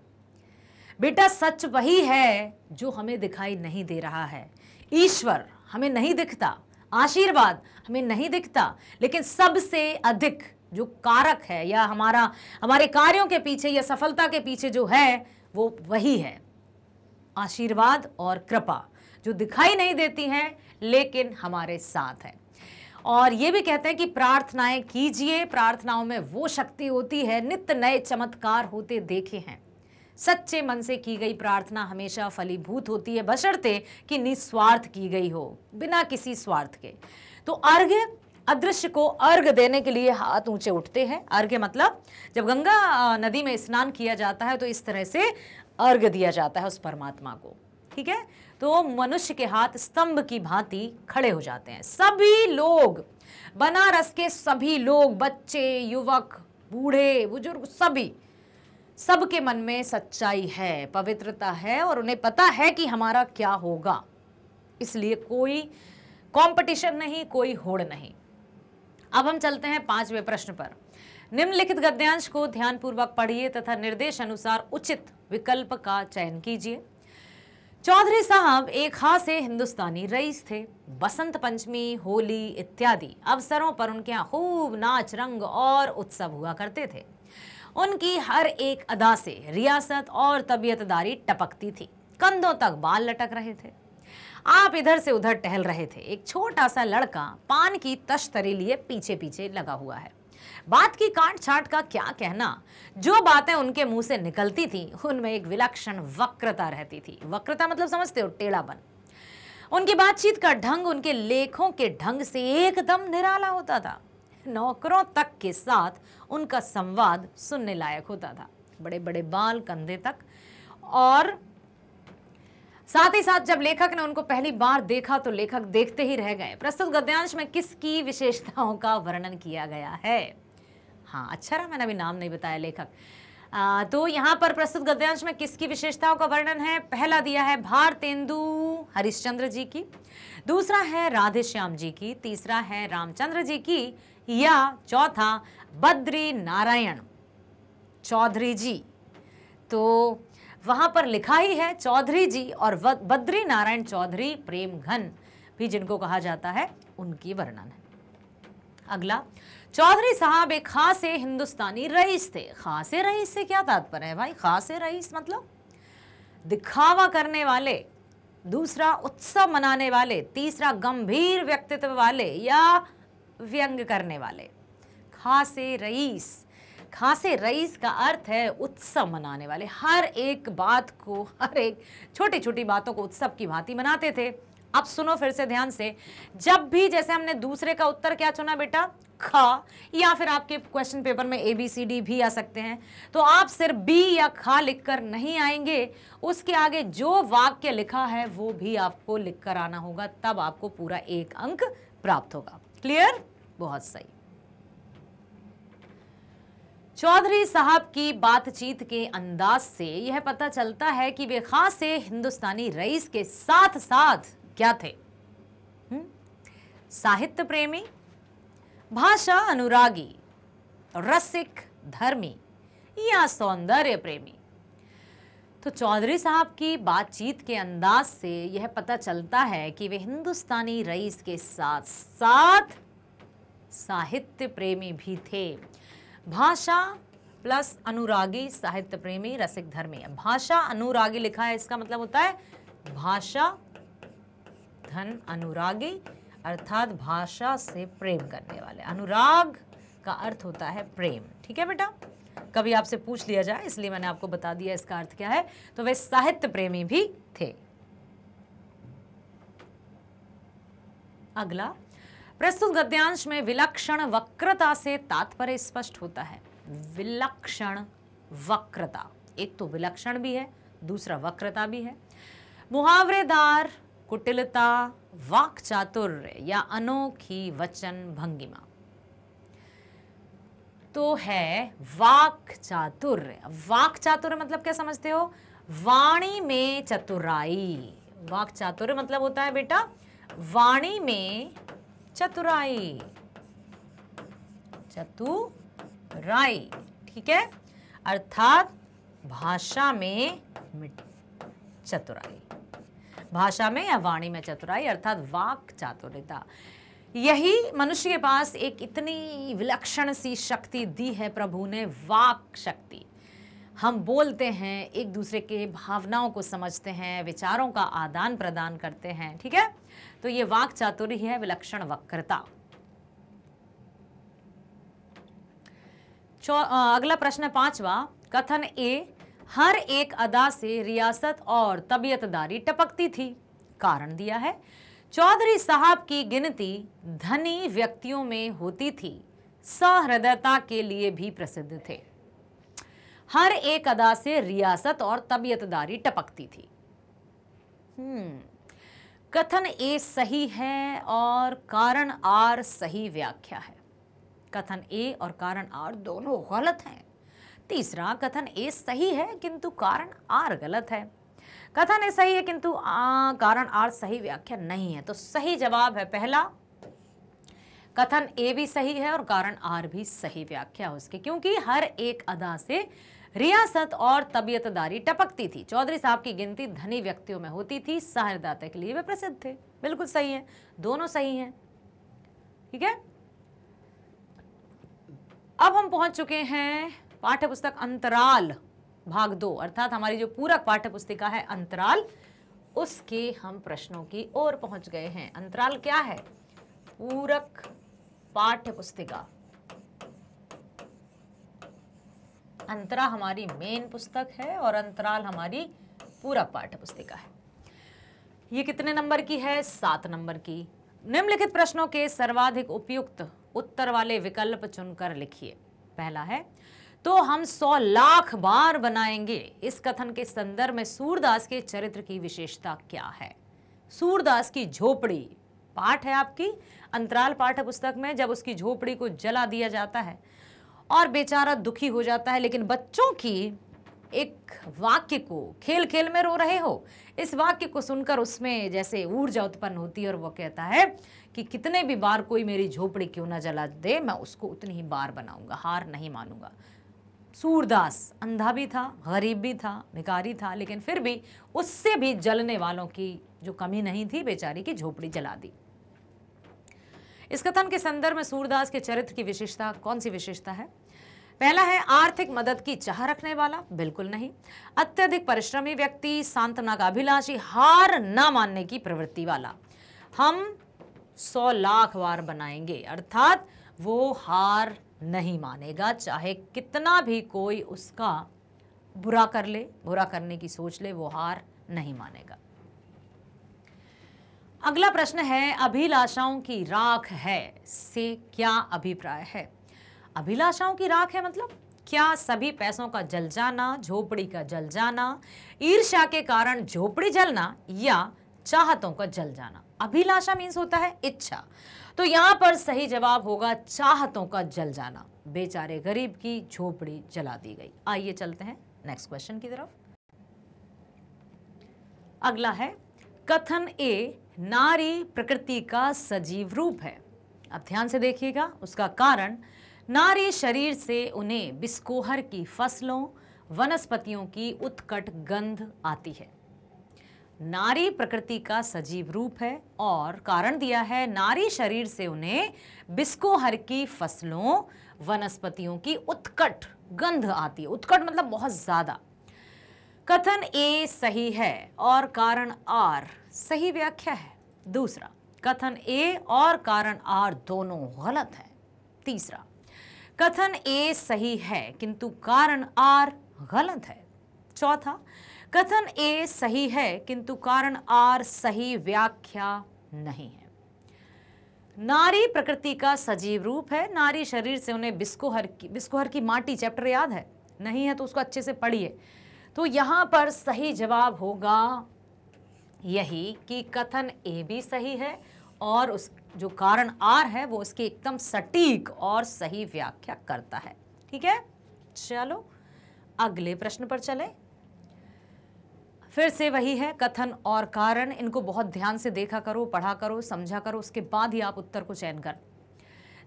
बेटा सच वही है जो हमें दिखाई नहीं दे रहा है। ईश्वर हमें नहीं दिखता, आशीर्वाद हमें नहीं दिखता, लेकिन सबसे अधिक जो कारक है या हमारे कार्यों के पीछे या सफलता के पीछे जो है वो वही है आशीर्वाद और कृपा, जो दिखाई नहीं देती हैं लेकिन हमारे साथ है। और ये भी कहते हैं कि प्रार्थनाएं कीजिए, प्रार्थनाओं में वो शक्ति होती है, नित्य नए चमत्कार होते देखे हैं। सच्चे मन से की गई प्रार्थना हमेशा फलीभूत होती है, बशर्ते कि निस्वार्थ की गई हो, बिना किसी स्वार्थ के। तो अर्घ्य, अदृश्य को अर्घ देने के लिए हाथ ऊंचे उठते हैं। अर्घ्य मतलब जब गंगा नदी में स्नान किया जाता है तो इस तरह से अर्घ दिया जाता है उस परमात्मा को, ठीक है। तो मनुष्य के हाथ स्तंभ की भांति खड़े हो जाते हैं। सभी लोग, बनारस के सभी लोग, बच्चे, युवक, बूढ़े, बुजुर्ग, सबके मन में सच्चाई है, पवित्रता है, और उन्हें पता है कि हमारा क्या होगा। इसलिए कोई कंपटीशन नहीं, कोई होड़ नहीं। अब हम चलते हैं 5वें प्रश्न पर। निम्नलिखित गद्यांश को ध्यानपूर्वक पढ़िए तथा निर्देश अनुसार उचित विकल्प का चयन कीजिए। चौधरी साहब एक खासे हिंदुस्तानी रईस थे। बसंत पंचमी, होली इत्यादि अवसरों पर उनके यहाँ खूब नाच, रंग और उत्सव हुआ करते थे। उनकी हर एक अदा से रियासत और तबीयतदारी टपकती थी। कंधों तक बाल लटक रहे थे। आप इधर से उधर टहल रहे थे। एक छोटा सा लड़का पान की तश्तरी लिए पीछे पीछे लगा हुआ है। बात की काट छाट का क्या कहना, जो बातें उनके मुंह से निकलती थी उनमें एक विलक्षण वक्रता रहती थी। वक्रता मतलब समझते हो, टेढ़ापन। उनकी बातचीत का ढंग उनके लेखों के ढंग से एकदम निराला होता था। नौकरों तक के साथ उनका संवाद सुनने लायक होता था। बड़े बड़े बाल कंधे तक। और साथ ही साथ जब लेखक ने उनको पहली बार देखा तो लेखक देखते ही रह गए। प्रस्तुत गद्यांश में किसकी विशेषताओं का वर्णन किया गया है? हाँ, अच्छा रहा मैंने अभी नाम नहीं बताया लेखक। तो यहाँ पर प्रस्तुत गद्यांश में किसकी विशेषताओं का वर्णन है? पहला दिया है भारतेंदु हरिश्चंद्र जी की, दूसरा है राधे श्याम जी की, तीसरा है रामचंद्र जी की, या चौथा बद्री नारायण चौधरी जी। तो वहां पर लिखा ही है चौधरी जी, और बद्री नारायण चौधरी प्रेम घन भी जिनको कहा जाता है, उनकी वर्णन है। अगला, चौधरी साहब एक खासे हिंदुस्तानी रईस थे। खासे रईस से क्या तात्पर्य है भाई? खासे रईस मतलब दिखावा करने वाले, दूसरा उत्सव मनाने वाले, तीसरा गंभीर व्यक्तित्व वाले या व्यंग करने वाले। खासे रईस, खासे रईस का अर्थ है उत्सव मनाने वाले। हर एक बात को, हर एक छोटी छोटी बातों को उत्सव की भांति मनाते थे। अब सुनो फिर से ध्यान से, जब भी जैसे हमने दूसरे का उत्तर क्या चुना बेटा, खा, या फिर आपके क्वेश्चन पेपर में ABCD भी आ सकते हैं, तो आप सिर्फ बी या खा लिखकर नहीं आएंगे, उसके आगे जो वाक्य लिखा है वो भी आपको लिखकर आना होगा, तब आपको पूरा 1 अंक प्राप्त होगा। क्लियर? बहुत सही। चौधरी साहब की बातचीत के अंदाज से यह पता चलता है कि वे खासे हिंदुस्तानी रईस के साथ साथ क्या थे? साहित्य प्रेमी, भाषा अनुरागी, रसिक, धर्मी या सौंदर्य प्रेमी। तो चौधरी साहब की बातचीत के अंदाज से यह पता चलता है कि वे हिंदुस्तानी रईस के साथ साथ साहित्य प्रेमी भी थे। भाषा प्लस अनुरागी, साहित्य प्रेमी, रसिक, धर्मी। भाषा अनुरागी लिखा है, इसका मतलब होता है भाषा धन अनुरागी, अर्थात भाषा से प्रेम करने वाले। अनुराग का अर्थ होता है प्रेम। ठीक है बेटा, कभी आपसे पूछ लिया जाए इसलिए मैंने आपको बता दिया इसका अर्थ क्या है। तो वे साहित्य प्रेमी भी थे। अगला, प्रस्तुत गद्यांश में विलक्षण वक्रता से तात्पर्य स्पष्ट होता है। विलक्षण वक्रता, एक तो विलक्षण भी है, दूसरा वक्रता भी है। मुहावरेदार, कुटिलता, वाक चातुर्य या अनोखी वचन भंगिमा। तो है वाक चातुर्य। वाक चातुर्य मतलब क्या समझते हो? वाणी में चतुराई। वाक चातुर्य मतलब होता है बेटा वाणी में चतुराई। चतुराई, ठीक है, अर्थात भाषा में चतुराई। भाषा में या वाणी में चतुराई अर्थात वाक चातुर्यता। यही मनुष्य के पास एक इतनी विलक्षण सी शक्ति दी है प्रभु ने, वाक शक्ति। हम बोलते हैं, एक दूसरे के भावनाओं को समझते हैं, विचारों का आदान प्रदान करते हैं। ठीक है, तो ये वाक चातुर्य है, विलक्षण वक्रता। अगला प्रश्न 5वां, कथन ए, हर एक अदा से रियासत और तबीयतदारी टपकती थी। कारण दिया है, चौधरी साहब की गिनती धनी व्यक्तियों में होती थी, सहृदयता के लिए भी प्रसिद्ध थे। हर एक अदा से रियासत और तबीयतदारी टपकती थी। कथन ए सही है और कारण आर सही व्याख्या है। कथन ए और कारण आर दोनों गलत हैं। तीसरा, कथन ए सही है किंतु कारण आर गलत है। कथन ए सही है किंतु कारण आर सही व्याख्या नहीं है। तो सही जवाब है पहला, कथन ए भी सही है और कारण आर भी सही व्याख्या उसके, क्योंकि हर एक अदा से रियासत और तबीयतदारी टपकती थी। चौधरी साहब की गिनती धनी व्यक्तियों में होती थी, सहृदयता के लिए वे प्रसिद्ध थे। बिल्कुल सही है, दोनों सही हैं। ठीक है, अब हम पहुंच चुके हैं पाठ्य पुस्तक अंतराल भाग 2, अर्थात हमारी जो पूरक पाठ्य पुस्तिका है अंतराल, उसके हम प्रश्नों की ओर पहुंच गए हैं। अंतराल क्या है? पूरक पाठ्य पुस्तिका। अंतरा हमारी मेन पुस्तक है और अंतराल हमारी पूरक पाठ्य पुस्तिका है। ये कितने नंबर की है? 7 नंबर की। निम्नलिखित प्रश्नों के सर्वाधिक उपयुक्त उत्तर वाले विकल्प चुनकर लिखिए। पहला है, तो हम 100 लाख बार बनाएंगे। इस कथन के संदर्भ में सूरदास के चरित्र की विशेषता क्या है? सूरदास की झोपड़ी पाठ है आपकी अंतराल पाठ्य पुस्तक में, जब उसकी झोपड़ी को जला दिया जाता है और बेचारा दुखी हो जाता है, लेकिन बच्चों की एक वाक्य को, खेल खेल में रो रहे हो, इस वाक्य को सुनकर उसमें जैसे ऊर्जा उत्पन्न होती है और वो कहता है कि कितने भी बार कोई मेरी झोपड़ी क्यों ना जला दे, मैं उसको उतनी ही बार बनाऊंगा, हार नहीं मानूंगा। सूरदास अंधा भी था, गरीब भी था, भिखारी था, लेकिन फिर भी उससे भी जलने वालों की जो कमी नहीं थी, बेचारी की झोपड़ी जला दी। इस कथन के संदर्भ में सूरदास के चरित्र की विशेषता, कौन सी विशेषता है? पहला है आर्थिक मदद की चाह रखने वाला, बिल्कुल नहीं। अत्यधिक परिश्रमी व्यक्ति, सांत्वना का अभिलाषी, हार ना मानने की प्रवृत्ति वाला। हम 100 लाख बार बनाएंगे, अर्थात वो हार नहीं मानेगा, चाहे कितना भी कोई उसका बुरा कर ले, बुरा करने की सोच ले, वो हार नहीं मानेगा। अगला प्रश्न है, अभिलाषाओं की राख है से क्या अभिप्राय है? अभिलाषाओं की राख है मतलब क्या सभी पैसों का जल जाना, झोपड़ी का जल जाना, ईर्ष्या के कारण झोपड़ी जलना, या चाहतों का जल जाना? अभिलाषा मीन्स होता है इच्छा, तो यहां पर सही जवाब होगा चाहतों का जल जाना। बेचारे गरीब की झोपड़ी जला दी गई। आइए चलते हैं नेक्स्ट क्वेश्चन की तरफ। अगला है, कथन ए नारी प्रकृति का सजीव रूप है। अब ध्यान से देखिएगा, उसका कारण नारी शरीर से उन्हें बिस्कोहर की फसलों, वनस्पतियों की उत्कट गंध आती है। नारी प्रकृति का सजीव रूप है और कारण दिया है नारी शरीर से उन्हें बिस्कोहर की फसलों, वनस्पतियों की उत्कट गंध आती है। उत्कट मतलब बहुत ज्यादा। कथन ए सही है और कारण आर सही व्याख्या है। दूसरा, कथन ए और कारण आर दोनों गलत है। तीसरा, कथन ए सही है किंतु कारण आर गलत है। चौथा, कथन ए सही है किंतु कारण आर सही व्याख्या नहीं है। नारी प्रकृति का सजीव रूप है, नारी शरीर से उन्हें बिस्कोहर की माटी चैप्टर याद है? नहीं है तो उसको अच्छे से पढ़िए। तो यहां पर सही जवाब होगा यही कि कथन ए भी सही है और उस जो कारण आर है वो उसकी एकदम सटीक और सही व्याख्या करता है। ठीक है, चलो अगले प्रश्न पर चले। फिर से वही है, कथन और कारण, इनको बहुत ध्यान से देखा करो, पढ़ा करो, समझा करो, उसके बाद ही आप उत्तर को चयन कर।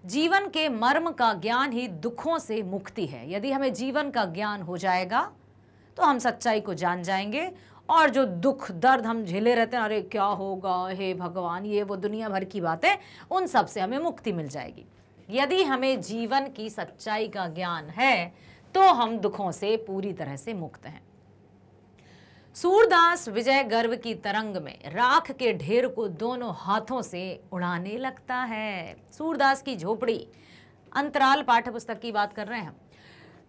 जीवन के मर्म का ज्ञान ही दुखों से मुक्ति है। यदि हमें जीवन का ज्ञान हो जाएगा तो हम सच्चाई को जान जाएंगे और जो दुख दर्द हम झेले रहते हैं, अरे क्या होगा, हे भगवान, ये वो दुनिया भर की बातें, उन सब से हमें मुक्ति मिल जाएगी। यदि हमें जीवन की सच्चाई का ज्ञान है तो हम दुखों से पूरी तरह से मुक्त हैं। सूरदास विजय गर्व की तरंग में राख के ढेर को दोनों हाथों से उड़ाने लगता है। सूरदास की झोपड़ी, अंतराल पाठ्य पुस्तक की बात कर रहे हैं हम।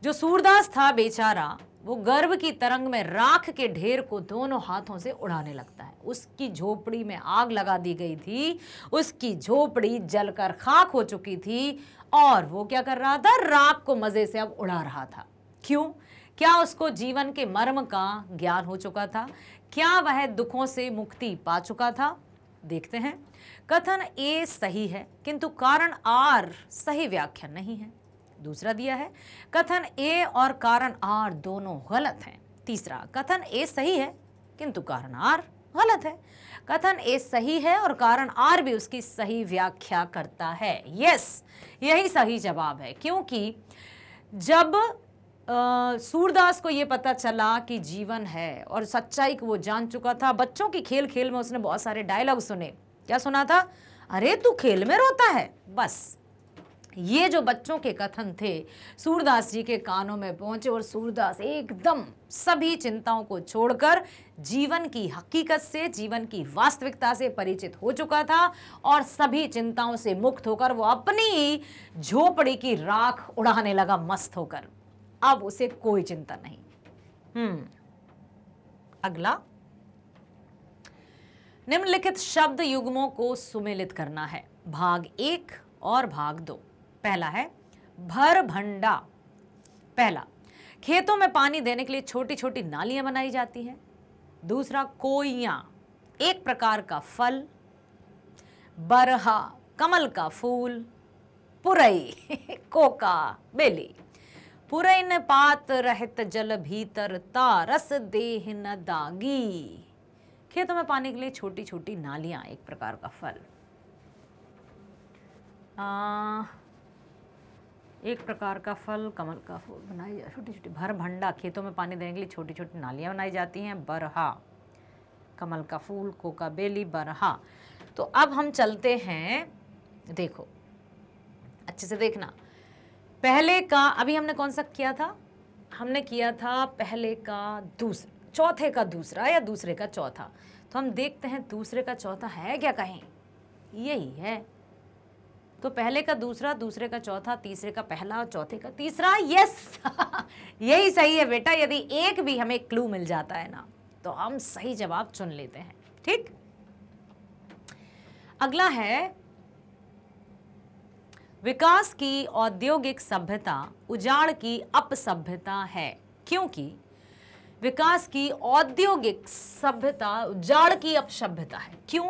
जो सूरदास था बेचारा, वो गर्व की तरंग में राख के ढेर को दोनों हाथों से उड़ाने लगता है। उसकी झोपड़ी में आग लगा दी गई थी, उसकी झोपड़ी जलकर खाक हो चुकी थी और वो क्या कर रहा था? राख को मजे से अब उड़ा रहा था। क्यों? क्या उसको जीवन के मर्म का ज्ञान हो चुका था? क्या वह दुखों से मुक्ति पा चुका था? देखते हैं। कथन ए सही है किंतु कारण आर सही व्याख्या नहीं है। दूसरा दिया है, कथन ए और कारण आर दोनों गलत हैं। तीसरा, कथन ए सही है किंतु कारण आर गलत है। कथन ए सही है और कारण आर भी उसकी सही व्याख्या करता है। यस, यही सही जवाब है, क्योंकि जब सूरदास को ये पता चला कि जीवन है और सच्चाई को वो जान चुका था, बच्चों की खेल खेल में उसने बहुत सारे डायलॉग सुने। क्या सुना था? अरे तू खेल में रोता है। बस ये जो बच्चों के कथन थे सूरदास जी के कानों में पहुंचे और सूरदास एकदम सभी चिंताओं को छोड़कर जीवन की हकीकत से, जीवन की वास्तविकता से परिचित हो चुका था और सभी चिंताओं से मुक्त होकर वो अपनी झोपड़ी की राख उड़ाने लगा मस्त होकर। अब उसे कोई चिंता नहीं। अगला, निम्नलिखित शब्द युग्मों को सुमेलित करना है। भाग 1 और भाग 2। पहला है भरभंडा। पहला, खेतों में पानी देने के लिए छोटी छोटी नालियां बनाई जाती हैं। दूसरा, कोइयां, एक प्रकार का फल। बरहा, कमल का फूल। पुरई, कोका, बेली। पुरैन पात रहत जल भीतर, तारस देह न दागी। खेतों में पानी के लिए छोटी छोटी नालियां, एक प्रकार का फल। एक प्रकार का फल, कमल का फूल बनाई छोटी छोटी। भरभंडा, खेतों में पानी देने के लिए छोटी छोटी नालियां बनाई जाती हैं। बरहा, कमल का फूल, कोका, बेली, बरहा। तो अब हम चलते हैं, देखो अच्छे से देखना। पहले का अभी हमने कौन सा किया था? हमने किया था पहले का दूसरा, चौथे का दूसरा या दूसरे का चौथा। तो हम देखते हैं दूसरे का चौथा है क्या कहीं? यही है। तो पहले का दूसरा, दूसरे का चौथा, तीसरे का पहला और चौथे का तीसरा। यस यही सही है बेटा। यदि एक भी हमें क्लू मिल जाता है ना तो हम सही जवाब चुन लेते हैं। ठीक, अगला है विकास की औद्योगिक सभ्यता उजाड़ की अपसभ्यता है, क्योंकि विकास की औद्योगिक सभ्यता उजाड़ की अपसभ्यता है। क्यों?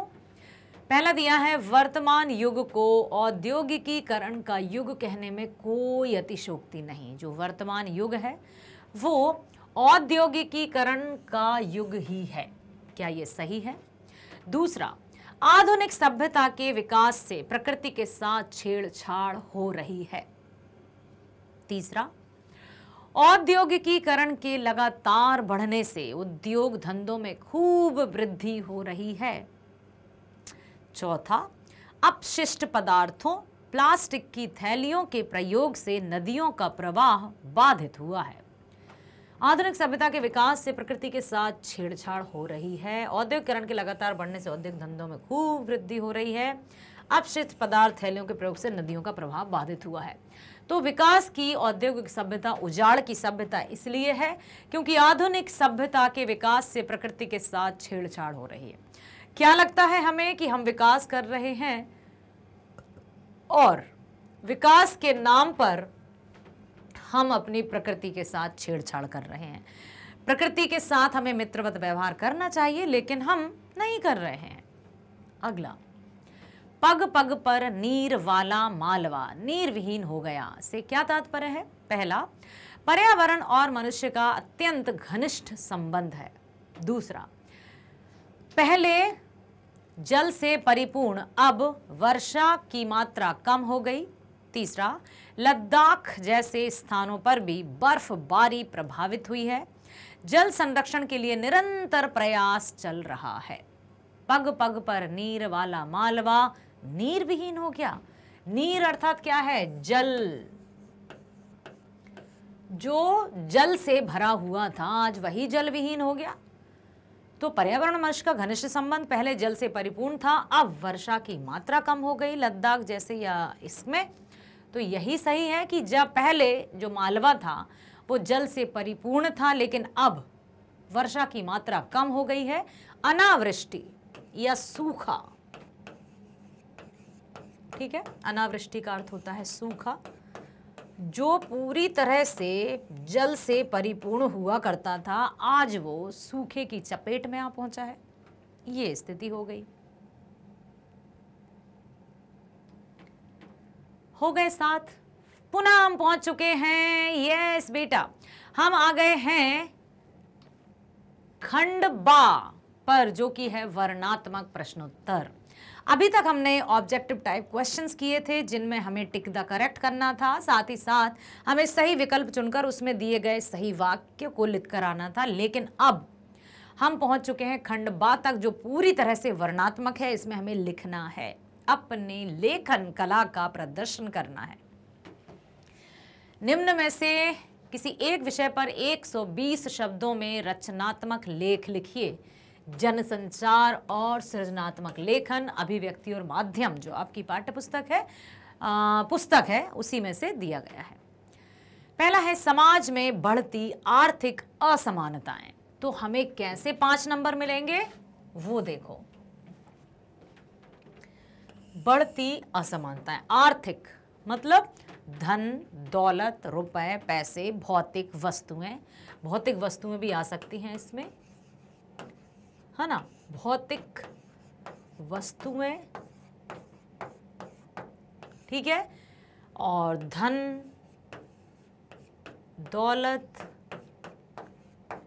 पहला दिया है वर्तमान युग को औद्योगिकीकरण का युग कहने में कोई अतिशयोक्ति नहीं। जो वर्तमान युग है वो औद्योगिकीकरण का युग ही है। क्या ये सही है? दूसरा, आधुनिक सभ्यता के विकास से प्रकृति के साथ छेड़छाड़ हो रही है। तीसरा, औद्योगिकीकरण के लगातार बढ़ने से उद्योग धंधों में खूब वृद्धि हो रही है। चौथा, अपशिष्ट पदार्थों प्लास्टिक की थैलियों के प्रयोग से नदियों का प्रवाह बाधित हुआ है। आधुनिक सभ्यता के विकास से प्रकृति के साथ छेड़छाड़ हो रही है। औद्योगिकरण के लगातार बढ़ने से औद्योगिक धंधों में खूब वृद्धि हो रही है। अपशिष्ट पदार्थ थैलियों के प्रयोग से नदियों का प्रभाव बाधित हुआ है। तो विकास की औद्योगिक सभ्यता उजाड़ की सभ्यता इसलिए है क्योंकि आधुनिक सभ्यता के विकास से प्रकृति के साथ छेड़छाड़ हो रही है। क्या लगता है हमें कि हम विकास कर रहे हैं और विकास के नाम पर हम अपनी प्रकृति के साथ छेड़छाड़ कर रहे हैं। प्रकृति के साथ हमें मित्रवत व्यवहार करना चाहिए लेकिन हम नहीं कर रहे हैं। अगला, पग पग पर नीर वाला मालवा नीर विहीन हो गया से क्या तात्पर्य है? पहला, पर्यावरण और मनुष्य का अत्यंत घनिष्ठ संबंध है। दूसरा, पहले जल से परिपूर्ण अब वर्षा की मात्रा कम हो गई। तीसरा, लद्दाख जैसे स्थानों पर भी बर्फबारी प्रभावित हुई है। जल संरक्षण के लिए निरंतर प्रयास चल रहा है। पग पग पर नीर वाला मालवा नीर विहीन हो गया। नीर अर्थात क्या है? जल। जो जल से भरा हुआ था आज वही जल विहीन हो गया। तो पर्यावरण मनुष्य का घनिष्ठ संबंध, पहले जल से परिपूर्ण था अब वर्षा की मात्रा कम हो गई लद्दाख जैसे या इसमें। तो यही सही है कि जब पहले जो मालवा था वो जल से परिपूर्ण था लेकिन अब वर्षा की मात्रा कम हो गई है। अनावृष्टि या सूखा, ठीक है, अनावृष्टि का अर्थ होता है सूखा। जो पूरी तरह से जल से परिपूर्ण हुआ करता था आज वो सूखे की चपेट में आ पहुंचा है। ये स्थिति हो गई। हो गए 7। पुनः हम पहुंच चुके हैं, यस बेटा, हम आ गए हैं खंड बा पर जो कि है वर्णात्मक प्रश्नोत्तर। अभी तक हमने ऑब्जेक्टिव टाइप क्वेश्चंस किए थे जिनमें हमें टिक द करेक्ट करना था, साथ ही साथ हमें सही विकल्प चुनकर उसमें दिए गए सही वाक्य को लिख कर आना था। लेकिन अब हम पहुंच चुके हैं खंड बा तक जो पूरी तरह से वर्णात्मक है। इसमें हमें लिखना है, अपने लेखन कला का प्रदर्शन करना है। निम्न में से किसी एक विषय पर 120 शब्दों में रचनात्मक लेख लिखिए। जनसंचार और सृजनात्मक लेखन, अभिव्यक्ति और माध्यम जो आपकी पाठ्य पुस्तक है उसी में से दिया गया है। पहला है समाज में बढ़ती आर्थिक असमानताएं। तो हमें कैसे 5 नंबर मिलेंगे वो देखो। बढ़ती असमानताएं, आर्थिक मतलब धन, दौलत, रुपए, पैसे, भौतिक वस्तुएं। भौतिक वस्तुएं भी आ सकती हैं इसमें, है ना, भौतिक वस्तुएं, ठीक है, और धन, दौलत,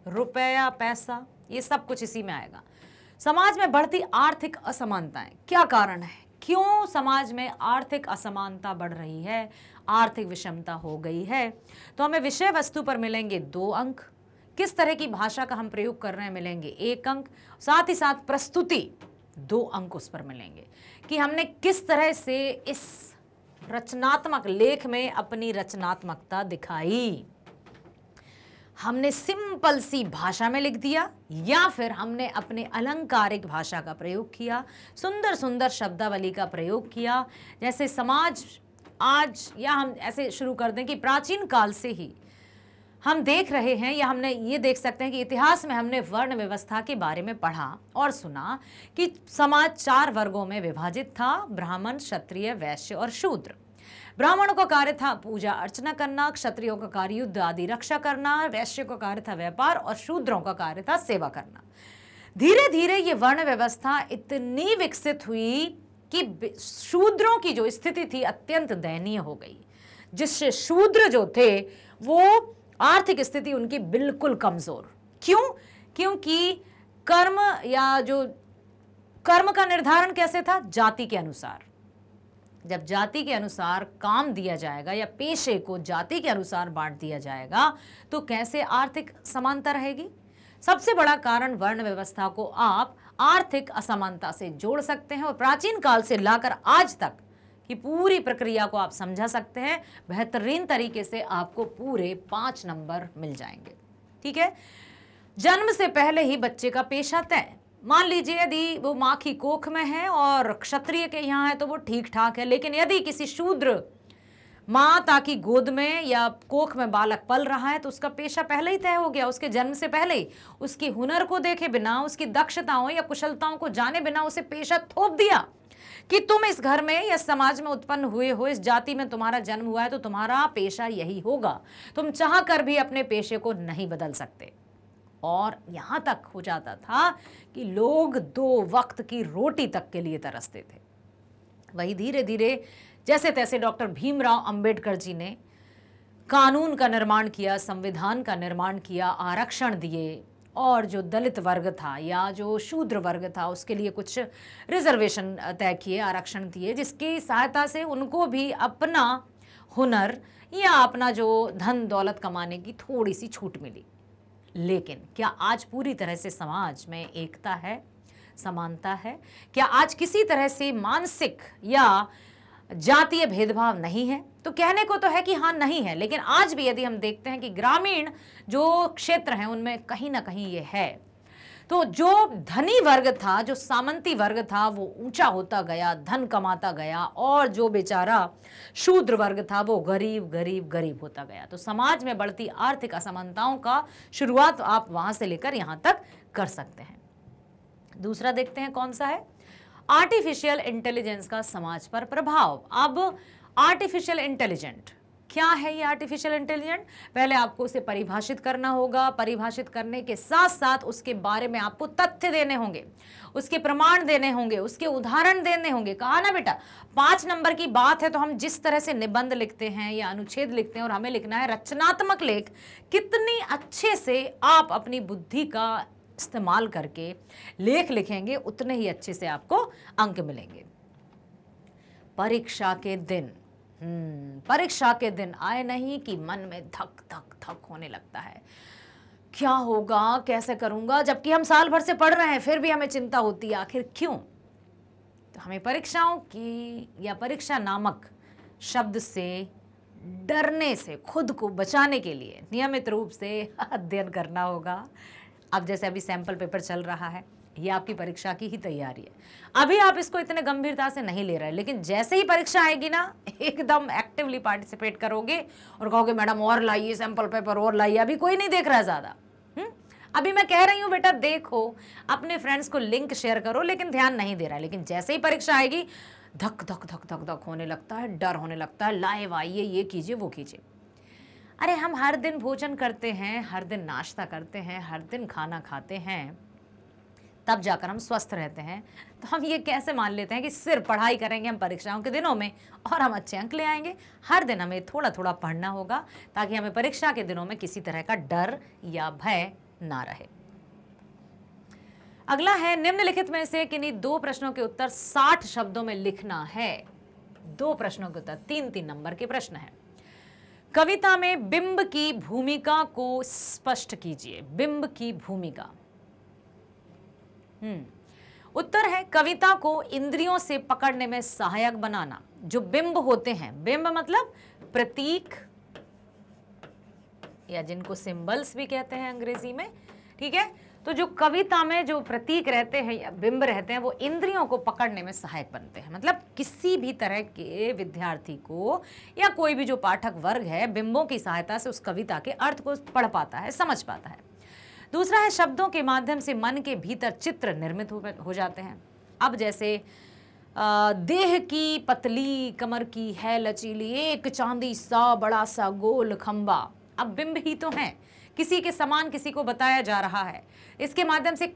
रुपया, पैसा, ये सब कुछ इसी में आएगा। समाज में बढ़ती आर्थिक असमानताएं, क्या कारण है? क्यों समाज में आर्थिक असमानता बढ़ रही है, आर्थिक विषमता हो गई है? तो हमें विषय वस्तु पर मिलेंगे 2 अंक, किस तरह की भाषा का हम प्रयोग कर रहे हैं मिलेंगे 1 अंक, साथ ही साथ प्रस्तुति 2 अंक उस पर मिलेंगे कि हमने किस तरह से इस रचनात्मक लेख में अपनी रचनात्मकता दिखाई। हमने सिंपल सी भाषा में लिख दिया या फिर हमने अपने अलंकारिक भाषा का प्रयोग किया, सुंदर सुंदर शब्दावली का प्रयोग किया। जैसे समाज आज, या हम ऐसे शुरू कर दें कि प्राचीन काल से ही हम देख रहे हैं या हमने ये देख सकते हैं कि इतिहास में हमने वर्ण व्यवस्था के बारे में पढ़ा और सुना कि समाज 4 वर्गों में विभाजित था, ब्राह्मण, क्षत्रिय, वैश्य और शूद्र। ब्राह्मणों का कार्य था पूजा अर्चना करना, क्षत्रियों का कार्य युद्ध आदि रक्षा करना, वैश्य का कार्य था व्यापार और शूद्रों का कार्य था सेवा करना। धीरे धीरे ये वर्ण व्यवस्था इतनी विकसित हुई कि शूद्रों की जो स्थिति थी अत्यंत दयनीय हो गई, जिससे शूद्र जो थे वो आर्थिक स्थिति उनकी बिल्कुल कमजोर। क्यों? क्योंकि कर्म या जो कर्म का निर्धारण कैसे था? जाति के अनुसार। जब जाति के अनुसार काम दिया जाएगा या पेशे को जाति के अनुसार बांट दिया जाएगा तो कैसे आर्थिक समानता रहेगी? सबसे बड़ा कारण वर्ण व्यवस्था को आप आर्थिक असमानता से जोड़ सकते हैं और प्राचीन काल से लाकर आज तक की पूरी प्रक्रिया को आप समझा सकते हैं। बेहतरीन तरीके से आपको पूरे 5 नंबर मिल जाएंगे। ठीक है। जन्म से पहले ही बच्चे का पेशा तय। मान लीजिए यदि वो माँ की कोख में है और क्षत्रिय के यहाँ है तो वो ठीक ठाक है, लेकिन यदि किसी शूद्र माता की गोद में या कोख में बालक पल रहा है तो उसका पेशा पहले ही तय हो गया। उसके जन्म से पहले ही उसकी हुनर को देखे बिना, उसकी दक्षताओं या कुशलताओं को जाने बिना उसे पेशा थोप दिया कि तुम इस घर में या समाज में उत्पन्न हुए हो, इस जाति में तुम्हारा जन्म हुआ है तो तुम्हारा पेशा यही होगा। तुम चाह कर भी अपने पेशे को नहीं बदल सकते। और यहां तक हो जाता था कि लोग 2 वक्त की रोटी तक के लिए तरसते थे। वही धीरे धीरे जैसे तैसे डॉक्टर भीमराव अंबेडकर जी ने कानून का निर्माण किया, संविधान का निर्माण किया, आरक्षण दिए और जो दलित वर्ग था या जो शूद्र वर्ग था उसके लिए कुछ रिजर्वेशन तय किए, आरक्षण दिए, जिसकी सहायता से उनको भी अपना हुनर या अपना जो धन दौलत कमाने की थोड़ी सी छूट मिली। लेकिन क्या आज पूरी तरह से समाज में एकता है, समानता है? क्या आज किसी तरह से मानसिक या जातीय भेदभाव नहीं है? तो कहने को तो है कि हाँ नहीं है, लेकिन आज भी यदि हम देखते हैं कि ग्रामीण जो क्षेत्र हैं उनमें कहीं ना कहीं ये है। तो जो धनी वर्ग था, जो सामंती वर्ग था, वो ऊंचा होता गया, धन कमाता गया, और जो बेचारा शूद्र वर्ग था वो गरीब गरीब गरीब होता गया। तो समाज में बढ़ती आर्थिक असमानताओं का शुरुआत आप वहां से लेकर यहां तक कर सकते हैं। दूसरा देखते हैं कौन सा है? आर्टिफिशियल इंटेलिजेंस का समाज पर प्रभाव। अब आर्टिफिशियल इंटेलिजेंट क्या है? ये आर्टिफिशियल इंटेलिजेंट पहले आपको उसे परिभाषित करना होगा। परिभाषित करने के साथ साथ उसके बारे में आपको तथ्य देने होंगे, उसके प्रमाण देने होंगे, उसके उदाहरण देने होंगे। कहा ना बेटा 5 नंबर की बात है तो हम जिस तरह से निबंध लिखते हैं या अनुच्छेद लिखते हैं और हमें लिखना है रचनात्मक लेख, कितनी अच्छे से आप अपनी बुद्धि का इस्तेमाल करके लेख लिखेंगे उतने ही अच्छे से आपको अंक मिलेंगे। परीक्षा के दिन, परीक्षा के दिन आए नहीं कि मन में धक धक धक होने लगता है। क्या होगा, कैसे करूंगा? जबकि हम साल भर से पढ़ रहे हैं फिर भी हमें चिंता होती है। आखिर क्यों? तो हमें परीक्षाओं की या परीक्षा नामक शब्द से डरने से खुद को बचाने के लिए नियमित रूप से अध्ययन करना होगा। अब जैसे अभी सैंपल पेपर चल रहा है, ये आपकी परीक्षा की ही तैयारी है। अभी आप इसको इतने गंभीरता से नहीं ले रहे, लेकिन जैसे ही परीक्षा आएगी ना एकदम एक्टिवली पार्टिसिपेट करोगे और कहोगे मैडम और लाइए सैंपल पेपर और लाइए। अभी कोई नहीं देख रहा है ज़्यादा। अभी मैं कह रही हूँ बेटा देखो, अपने फ्रेंड्स को लिंक शेयर करो, लेकिन ध्यान नहीं दे रहा है। लेकिन जैसे ही परीक्षा आएगी धक धक धक धक धक होने लगता है, डर होने लगता है, लाइव आइए, ये कीजिए वो कीजिए। अरे हम हर दिन भोजन करते हैं, हर दिन नाश्ता करते हैं, हर दिन खाना खाते हैं, तब जाकर हम स्वस्थ रहते हैं। तो हम ये कैसे मान लेते हैं कि सिर्फ पढ़ाई करेंगे हम परीक्षाओं के दिनों में और हम अच्छे अंक ले आएंगे? हर दिन हमें थोड़ा थोड़ा पढ़ना होगा ताकि हमें परीक्षा के दिनों में किसी तरह का डर या भय ना रहे। अगला है निम्नलिखित में से किन्हीं 2 प्रश्नों के उत्तर 60 शब्दों में लिखना है। 2 प्रश्नों के उत्तर 3-3 नंबर के प्रश्न है। कविता में बिंब की भूमिका को स्पष्ट कीजिए। बिंब की भूमिका। उत्तर है कविता को इंद्रियों से पकड़ने में सहायक बनाना। जो बिंब होते हैं, बिंब मतलब प्रतीक या जिनको सिंबल्स भी कहते हैं अंग्रेजी में, ठीक है। तो जो कविता में जो प्रतीक रहते हैं या बिंब रहते हैं वो इंद्रियों को पकड़ने में सहायक बनते हैं। मतलब किसी भी तरह के विद्यार्थी को या कोई भी जो पाठक वर्ग है बिंबों की सहायता से उस कविता के अर्थ को पढ़ पाता है, समझ पाता है। दूसरा है शब्दों के माध्यम से मन के भीतर चित्र निर्मित हो जाते हैं। अब जैसे देह की पतली कमर की है लचीली एक चांदी सा बड़ा सा गोल खंबा। अब बिंब ही तो है, किसी के समान किसी को बताया जा रहा है, इसके माध्यम से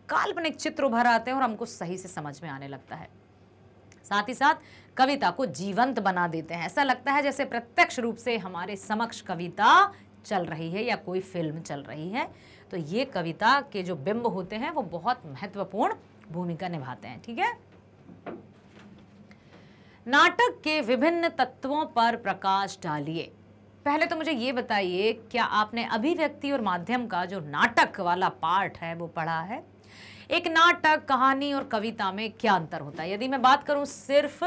काल्पनिक चित्र उभर आते हैं और हमको सही से समझ में आने लगता है। साथ ही साथ कविता को जीवंत बना देते हैं, ऐसा लगता है जैसे प्रत्यक्ष रूप से हमारे समक्ष कविता चल रही है या कोई फिल्म चल रही है। तो ये कविता के जो बिंब होते हैं वो बहुत महत्वपूर्ण भूमिका निभाते हैं। ठीक है, नाटक के विभिन्न तत्वों पर प्रकाश डालिए। पहले तो मुझे ये बताइए, क्या आपने अभिव्यक्ति और माध्यम का जो नाटक वाला पार्ट है वो पढ़ा है? एक नाटक, कहानी और कविता में क्या अंतर होता है? यदि मैं बात करूं सिर्फ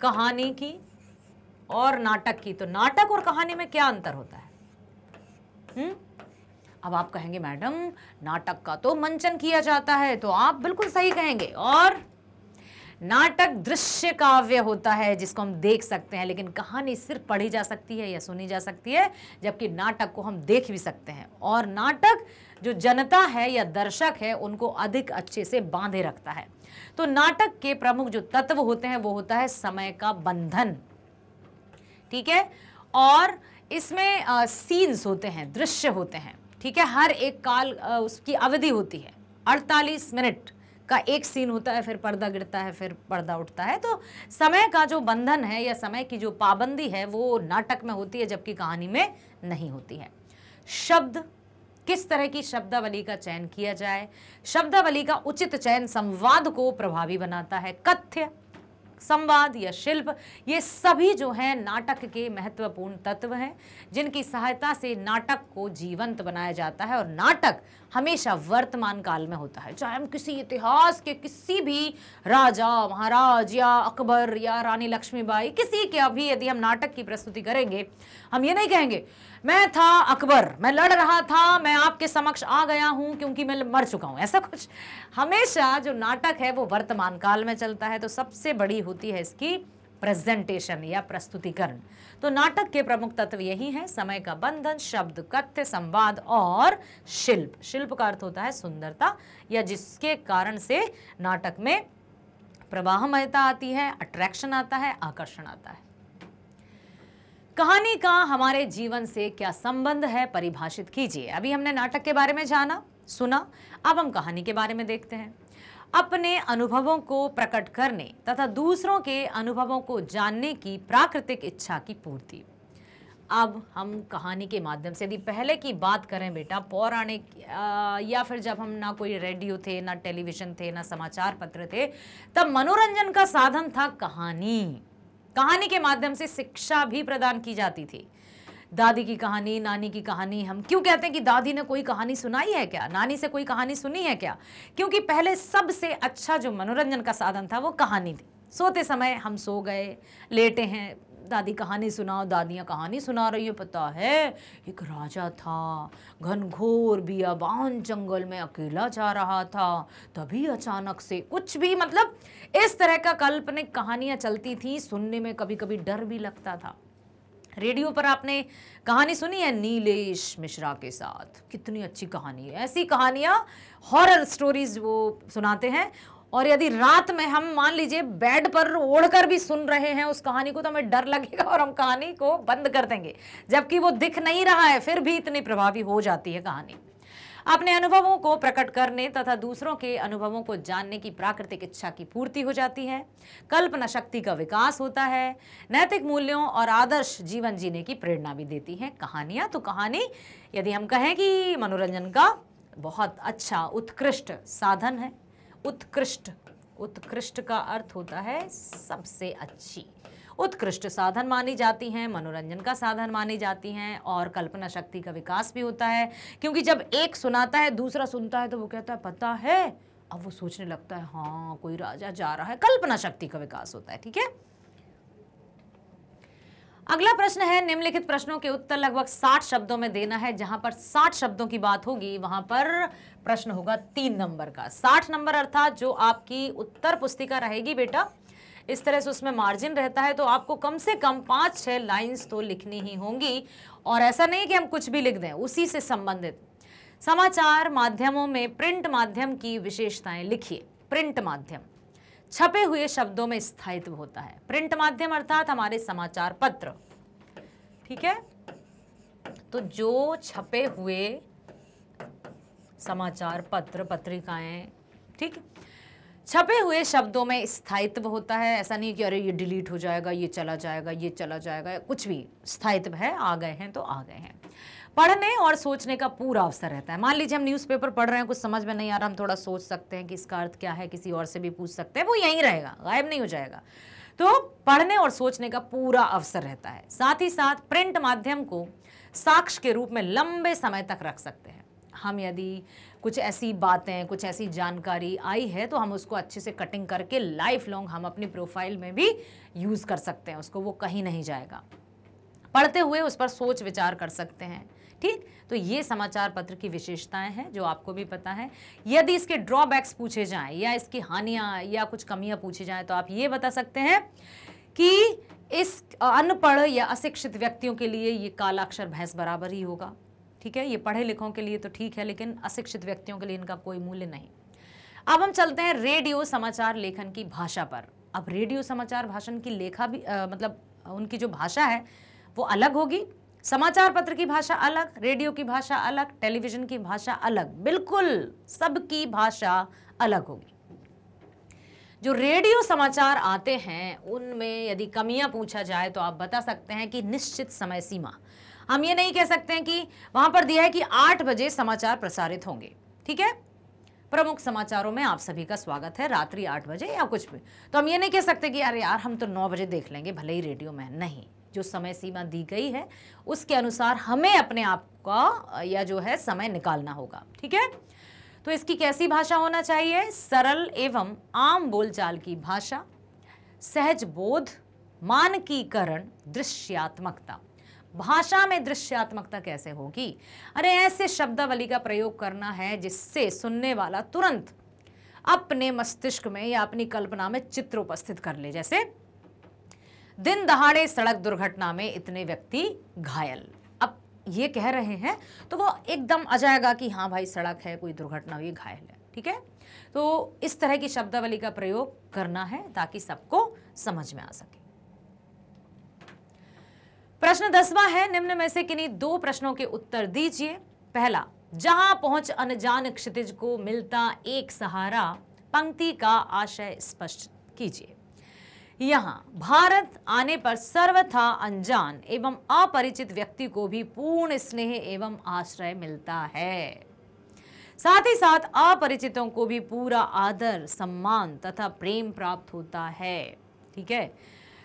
कहानी की और नाटक की, तो नाटक और कहानी में क्या अंतर होता है? अब आप कहेंगे मैडम नाटक का तो मंचन किया जाता है, तो आप बिल्कुल सही कहेंगे। और नाटक दृश्य काव्य होता है जिसको हम देख सकते हैं, लेकिन कहानी सिर्फ पढ़ी जा सकती है या सुनी जा सकती है, जबकि नाटक को हम देख भी सकते हैं। और नाटक जो जनता है या दर्शक है उनको अधिक अच्छे से बांधे रखता है। तो नाटक के प्रमुख जो तत्व होते हैं वो होता है समय का बंधन। ठीक है, और इसमें सीन्स होते हैं, दृश्य होते हैं। ठीक है, हर एक काल उसकी अवधि होती है, 48 मिनट का एक सीन होता है, फिर पर्दा गिरता है, फिर पर्दा उठता है। तो समय का जो बंधन है या समय की जो पाबंदी है वो नाटक में होती है, जबकि कहानी में नहीं होती है। शब्द, किस तरह की शब्दावली का चयन किया जाए? शब्दावली का उचित चयन संवाद को प्रभावी बनाता है। कथ्य, संवाद या शिल्प, ये सभी जो हैं नाटक के महत्वपूर्ण तत्व हैं, जिनकी सहायता से नाटक को जीवंत बनाया जाता है। और नाटक हमेशा वर्तमान काल में होता है, चाहे हम किसी इतिहास के किसी भी राजा महाराज या अकबर या रानी लक्ष्मीबाई, किसी के अभी यदि हम नाटक की प्रस्तुति करेंगे, हम ये नहीं कहेंगे मैं था अकबर, मैं लड़ रहा था, मैं आपके समक्ष आ गया हूं क्योंकि मैं मर चुका हूं, ऐसा कुछ। हमेशा जो नाटक है वो वर्तमान काल में चलता है। तो सबसे बड़ी होती है इसकी प्रेजेंटेशन या प्रस्तुतिकरण। तो नाटक के प्रमुख तत्व यही हैं: समय का बंधन, शब्द, कथ्य, संवाद और शिल्प। शिल्प का अर्थ होता है सुंदरता, या जिसके कारण से नाटक में प्रवाहमयता आती है, अट्रैक्शन आता है, आकर्षण आता है। कहानी का हमारे जीवन से क्या संबंध है, परिभाषित कीजिए। अभी हमने नाटक के बारे में जाना, सुना, अब हम कहानी के बारे में देखते हैं। अपने अनुभवों को प्रकट करने तथा दूसरों के अनुभवों को जानने की प्राकृतिक इच्छा की पूर्ति। अब हम कहानी के माध्यम से, यदि पहले की बात करें बेटा, पौराणिक या फिर जब हम ना कोई रेडियो थे, ना टेलीविजन थे, ना समाचार पत्र थे, तब मनोरंजन का साधन था कहानी। कहानी के माध्यम से शिक्षा भी प्रदान की जाती थी। दादी की कहानी, नानी की कहानी। हम क्यों कहते हैं कि दादी ने कोई कहानी सुनाई है क्या, नानी से कोई कहानी सुनी है क्या? क्योंकि पहले सबसे अच्छा जो मनोरंजन का साधन था वो कहानी थी। सोते समय हम सो गए, लेटे हैं, दादी कहानी सुनाओ, दादियाँ कहानी सुना रही है। पता है एक राजा था, घनघोर बियाबान जंगल में अकेला जा रहा था, तभी अचानक से कुछ भी, मतलब इस तरह का काल्पनिक कहानियां चलती थी। सुनने में कभी कभी डर भी लगता था। रेडियो पर आपने कहानी सुनी है नीलेश मिश्रा के साथ, कितनी अच्छी कहानी है। ऐसी कहानियां, हॉरर स्टोरीज वो सुनाते हैं। और यदि रात में हम मान लीजिए बेड पर ओढ़कर भी सुन रहे हैं उस कहानी को, तो हमें डर लगेगा और हम कहानी को बंद कर देंगे, जबकि वो दिख नहीं रहा है, फिर भी इतनी प्रभावी हो जाती है कहानी। अपने अनुभवों को प्रकट करने तथा दूसरों के अनुभवों को जानने की प्राकृतिक इच्छा की पूर्ति हो जाती है। कल्पना शक्ति का विकास होता है। नैतिक मूल्यों और आदर्श जीवन जीने की प्रेरणा भी देती हैं कहानियां। तो कहानी, यदि हम कहें कि मनोरंजन का बहुत अच्छा उत्कृष्ट साधन है। उत्कृष्ट, उत्कृष्ट का अर्थ होता है सबसे अच्छी। उत्कृष्ट साधन मानी जाती हैं, मनोरंजन का साधन मानी जाती हैं, और कल्पना शक्ति का विकास भी होता है। क्योंकि जब एक सुनाता है दूसरा सुनता है तो वो कहता है पता है, अब वो सोचने लगता है हाँ कोई राजा जा रहा है। कल्पना शक्ति का विकास होता है। ठीक है, अगला प्रश्न है, निम्नलिखित प्रश्नों के उत्तर लगभग 60 शब्दों में देना है। जहां पर 60 शब्दों की बात होगी वहां पर प्रश्न होगा 3 नंबर का। 60 नंबर अर्थात जो आपकी उत्तर पुस्तिका रहेगी बेटा, इस तरह से उसमें मार्जिन रहता है, तो आपको कम से कम 5-6 लाइंस तो लिखनी ही होंगी। और ऐसा नहीं कि हम कुछ भी लिख दें, उसी से संबंधित समाचार माध्यमों में प्रिंट माध्यम की विशेषताएं लिखिए। प्रिंट माध्यम छपे हुए शब्दों में स्थायित्व होता है। प्रिंट माध्यम अर्थात हमारे समाचार पत्र, ठीक है। तो जो छपे हुए समाचार पत्र, पत्रिकाएं, ठीक, छपे हुए शब्दों में स्थायित्व होता है। ऐसा नहीं कि अरे ये डिलीट हो जाएगा, ये चला जाएगा, ये चला जाएगा, कुछ भी स्थायित्व है, आ गए हैं तो आ गए हैं। पढ़ने और सोचने का पूरा अवसर रहता है। मान लीजिए हम न्यूज़पेपर पढ़ रहे हैं, कुछ समझ में नहीं आ रहा, हम थोड़ा सोच सकते हैं कि इसका अर्थ क्या है, किसी और से भी पूछ सकते हैं, वो यहीं रहेगा, गायब नहीं हो जाएगा। तो पढ़ने और सोचने का पूरा अवसर रहता है। साथ ही साथ प्रिंट माध्यम को साक्ष्य के रूप में लंबे समय तक रख सकते हैं। हम यदि कुछ ऐसी बातें, कुछ ऐसी जानकारी आई है तो हम उसको अच्छे से कटिंग करके लाइफ लॉन्ग हम अपनी प्रोफाइल में भी यूज़ कर सकते हैं उसको, वो कहीं नहीं जाएगा। पढ़ते हुए उस पर सोच विचार कर सकते हैं, ठीक। तो ये समाचार पत्र की विशेषताएं हैं जो आपको भी पता है। यदि इसके ड्रॉबैक्स पूछे जाएं या इसकी हानियां या कुछ कमियां पूछी जाएं तो आप ये बता सकते हैं कि इस अनपढ़ या अशिक्षित व्यक्तियों के लिए ये काला अक्षर भैंस बराबर ही होगा, ठीक है। ये पढ़े लिखों के लिए तो ठीक है, लेकिन अशिक्षित व्यक्तियों के लिए इनका कोई मूल्य नहीं। अब हम चलते हैं रेडियो समाचार लेखन की भाषा पर। अब रेडियो समाचार भाषण की लेखा भी मतलब उनकी जो भाषा है वो अलग होगी। समाचार पत्र की भाषा अलग, रेडियो की भाषा अलग, टेलीविजन की भाषा अलग, बिल्कुल सबकी भाषा अलग होगी। जो रेडियो समाचार आते हैं उनमें यदि कमियां पूछा जाए तो आप बता सकते हैं कि निश्चित समय सीमा। हम ये नहीं कह सकते हैं कि वहां पर दिया है कि 8 बजे समाचार प्रसारित होंगे, ठीक है। प्रमुख समाचारों में आप सभी का स्वागत है रात्रि 8 बजे या कुछ भी, तो हम ये नहीं कह सकते कि अरे यार हम तो 9 बजे देख लेंगे भले ही रेडियो में। नहीं, जो समय सीमा दी गई है उसके अनुसार हमें अपने आप का या जो है समय निकालना होगा, ठीक है। तो इसकी कैसी भाषा होना चाहिए? सरल एवं आम बोलचाल की भाषा, सहज बोध, मानकीकरण, दृश्यात्मकता। भाषा में दृश्यात्मकता कैसे होगी? अरे ऐसे शब्दावली का प्रयोग करना है जिससे सुनने वाला तुरंत अपने मस्तिष्क में या अपनी कल्पना में चित्र उपस्थित कर ले। जैसे दिन दहाड़े सड़क दुर्घटना में इतने व्यक्ति घायल। अब ये कह रहे हैं तो वो एकदम आ जाएगा कि हाँ भाई सड़क है, कोई दुर्घटना हुई, घायल है, ठीक है। तो इस तरह की शब्दावली का प्रयोग करना है ताकि सबको समझ में आ सके। प्रश्न 10वां है, निम्न में से किन्हीं 2 प्रश्नों के उत्तर दीजिए। पहला, जहां पहुंच अनजान क्षितिज को मिलता एक सहारा, पंक्ति का आशय स्पष्ट कीजिए। यहां भारत आने पर सर्वथा अनजान एवं अपरिचित व्यक्ति को भी पूर्ण स्नेह एवं आश्रय मिलता है। साथ ही साथ अपरिचितों को भी पूरा आदर, सम्मान तथा प्रेम प्राप्त होता है, ठीक है।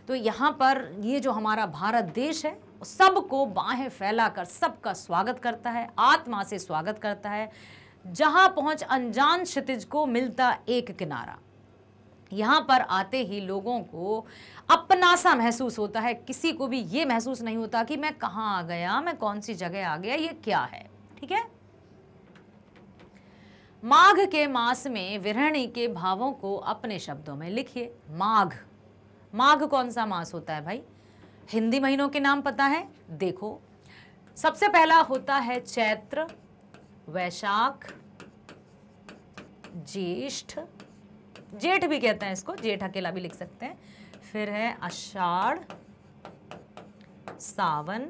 तो यहाँ पर ये जो हमारा भारत देश है सबको बाहें फैलाकर सबका स्वागत करता है, आत्मा से स्वागत करता है। जहां पहुंच अनजान क्षितिज को मिलता एक किनारा, यहाँ पर आते ही लोगों को अपना सा महसूस होता है। किसी को भी ये महसूस नहीं होता कि मैं कहाँ आ गया, मैं कौन सी जगह आ गया, ये क्या है, ठीक है। माघ के मास में विरहणी के भावों को अपने शब्दों में लिखिए। माघ, माघ कौन सा मास होता है भाई? हिंदी महीनों के नाम पता है? देखो, सबसे पहला होता है चैत्र, वैशाख, ज्येष्ठ, जेठ भी कहते हैं इसको, जेठ अकेला भी लिख सकते हैं। फिर है आषाढ़, सावन,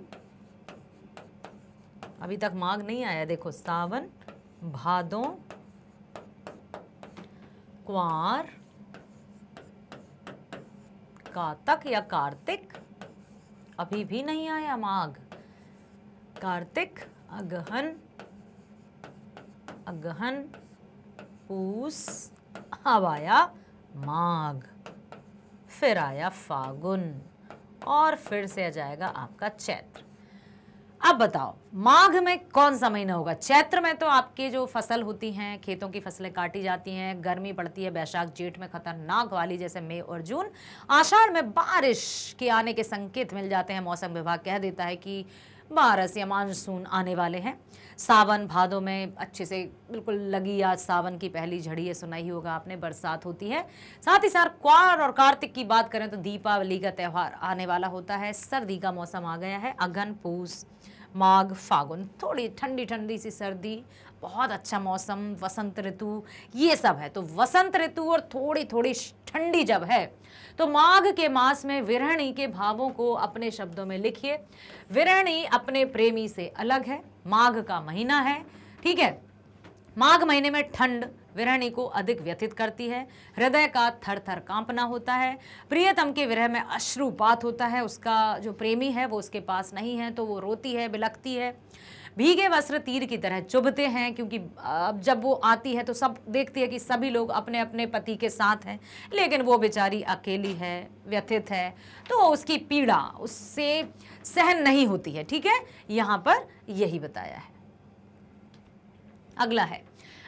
अभी तक माघ नहीं आया, देखो सावन, भादों, कुंवार, कातक या कार्तिक, अभी भी नहीं आया माघ, कार्तिक, अगहन, अगहन, पूस, अब आया माघ, फिर आया फागुन और फिर से आ जाएगा आपका चैत्र। अब बताओ माघ में कौन सा महीना होगा? चैत्र में तो आपके जो फसल होती हैं, खेतों की फसलें काटी जाती हैं, गर्मी पड़ती है वैशाख जेठ में खतरनाक वाली जैसे मई और जून। आषाढ़ में बारिश के आने के संकेत मिल जाते हैं, मौसम विभाग कह देता है कि बारिश या मानसून आने वाले हैं। सावन भादों में अच्छे से बिल्कुल लगी, आज सावन की पहली झड़ी है, सुना ही होगा आपने, बरसात होती है। साथ ही साथ क्वार और कार्तिक की बात करें तो दीपावली का त्यौहार आने वाला होता है। सर्दी का मौसम आ गया है, अगहन पूस माघ फागुन, थोड़ी ठंडी ठंडी सी सर्दी, बहुत अच्छा मौसम, वसंत ऋतु, ये सब है। तो वसंत ऋतु और थोड़ी थोड़ी ठंडी जब है तो माघ के मास में विरहणी के भावों को अपने शब्दों में लिखिए। विरहणी अपने प्रेमी से अलग है, माघ का महीना है, ठीक है। माघ महीने में ठंड विरहणी को अधिक व्यथित करती है, हृदय का थर थर कांपना होता है, प्रियतम के विरह में अश्रुपात होता है, उसका जो प्रेमी है वो उसके पास नहीं है तो वो रोती है, बिलखती है। भीगे वस्त्र तीर की तरह चुभते हैं, क्योंकि अब जब वो आती है तो सब देखती है कि सभी लोग अपने अपने पति के साथ हैं, लेकिन वो बेचारी अकेली है, व्यथित है, तो उसकी पीड़ा उससे सहन नहीं होती है, ठीक है। यहाँ पर यही बताया है। अगला है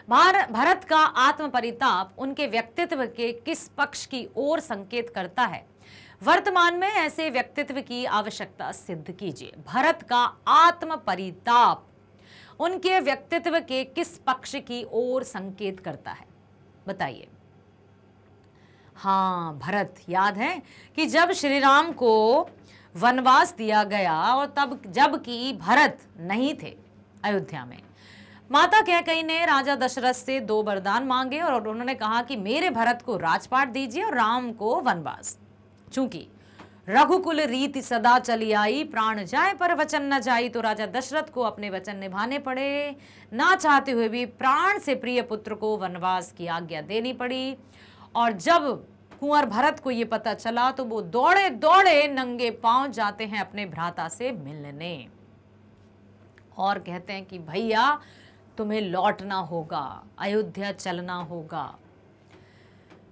भरत का आत्म परिताप उनके व्यक्तित्व के किस पक्ष की ओर संकेत करता है? वर्तमान में ऐसे व्यक्तित्व की आवश्यकता सिद्ध कीजिए। भरत का आत्म परिताप उनके व्यक्तित्व के किस पक्ष की ओर संकेत करता है, बताइए। हाँ, भरत, याद है कि जब श्री राम को वनवास दिया गया और तब जबकि भरत नहीं थे अयोध्या में, माता कैकेयी ने राजा दशरथ से 2 वरदान मांगे और उन्होंने कहा कि मेरे भरत को राजपाट दीजिए और राम को वनवास। चूंकि रघुकुल रीति सदा चली आई, प्राण जाए पर वचन न जाई, तो राजा दशरथ को अपने वचन निभाने पड़े। ना चाहते हुए भी प्राण से प्रिय पुत्र को वनवास की आज्ञा देनी पड़ी। और जब कुंवर भरत को ये पता चला तो वो दौड़े दौड़े नंगे पांव जाते हैं अपने भ्राता से मिलने और कहते हैं कि भैया तुम्हें लौटना होगा, अयोध्या चलना होगा।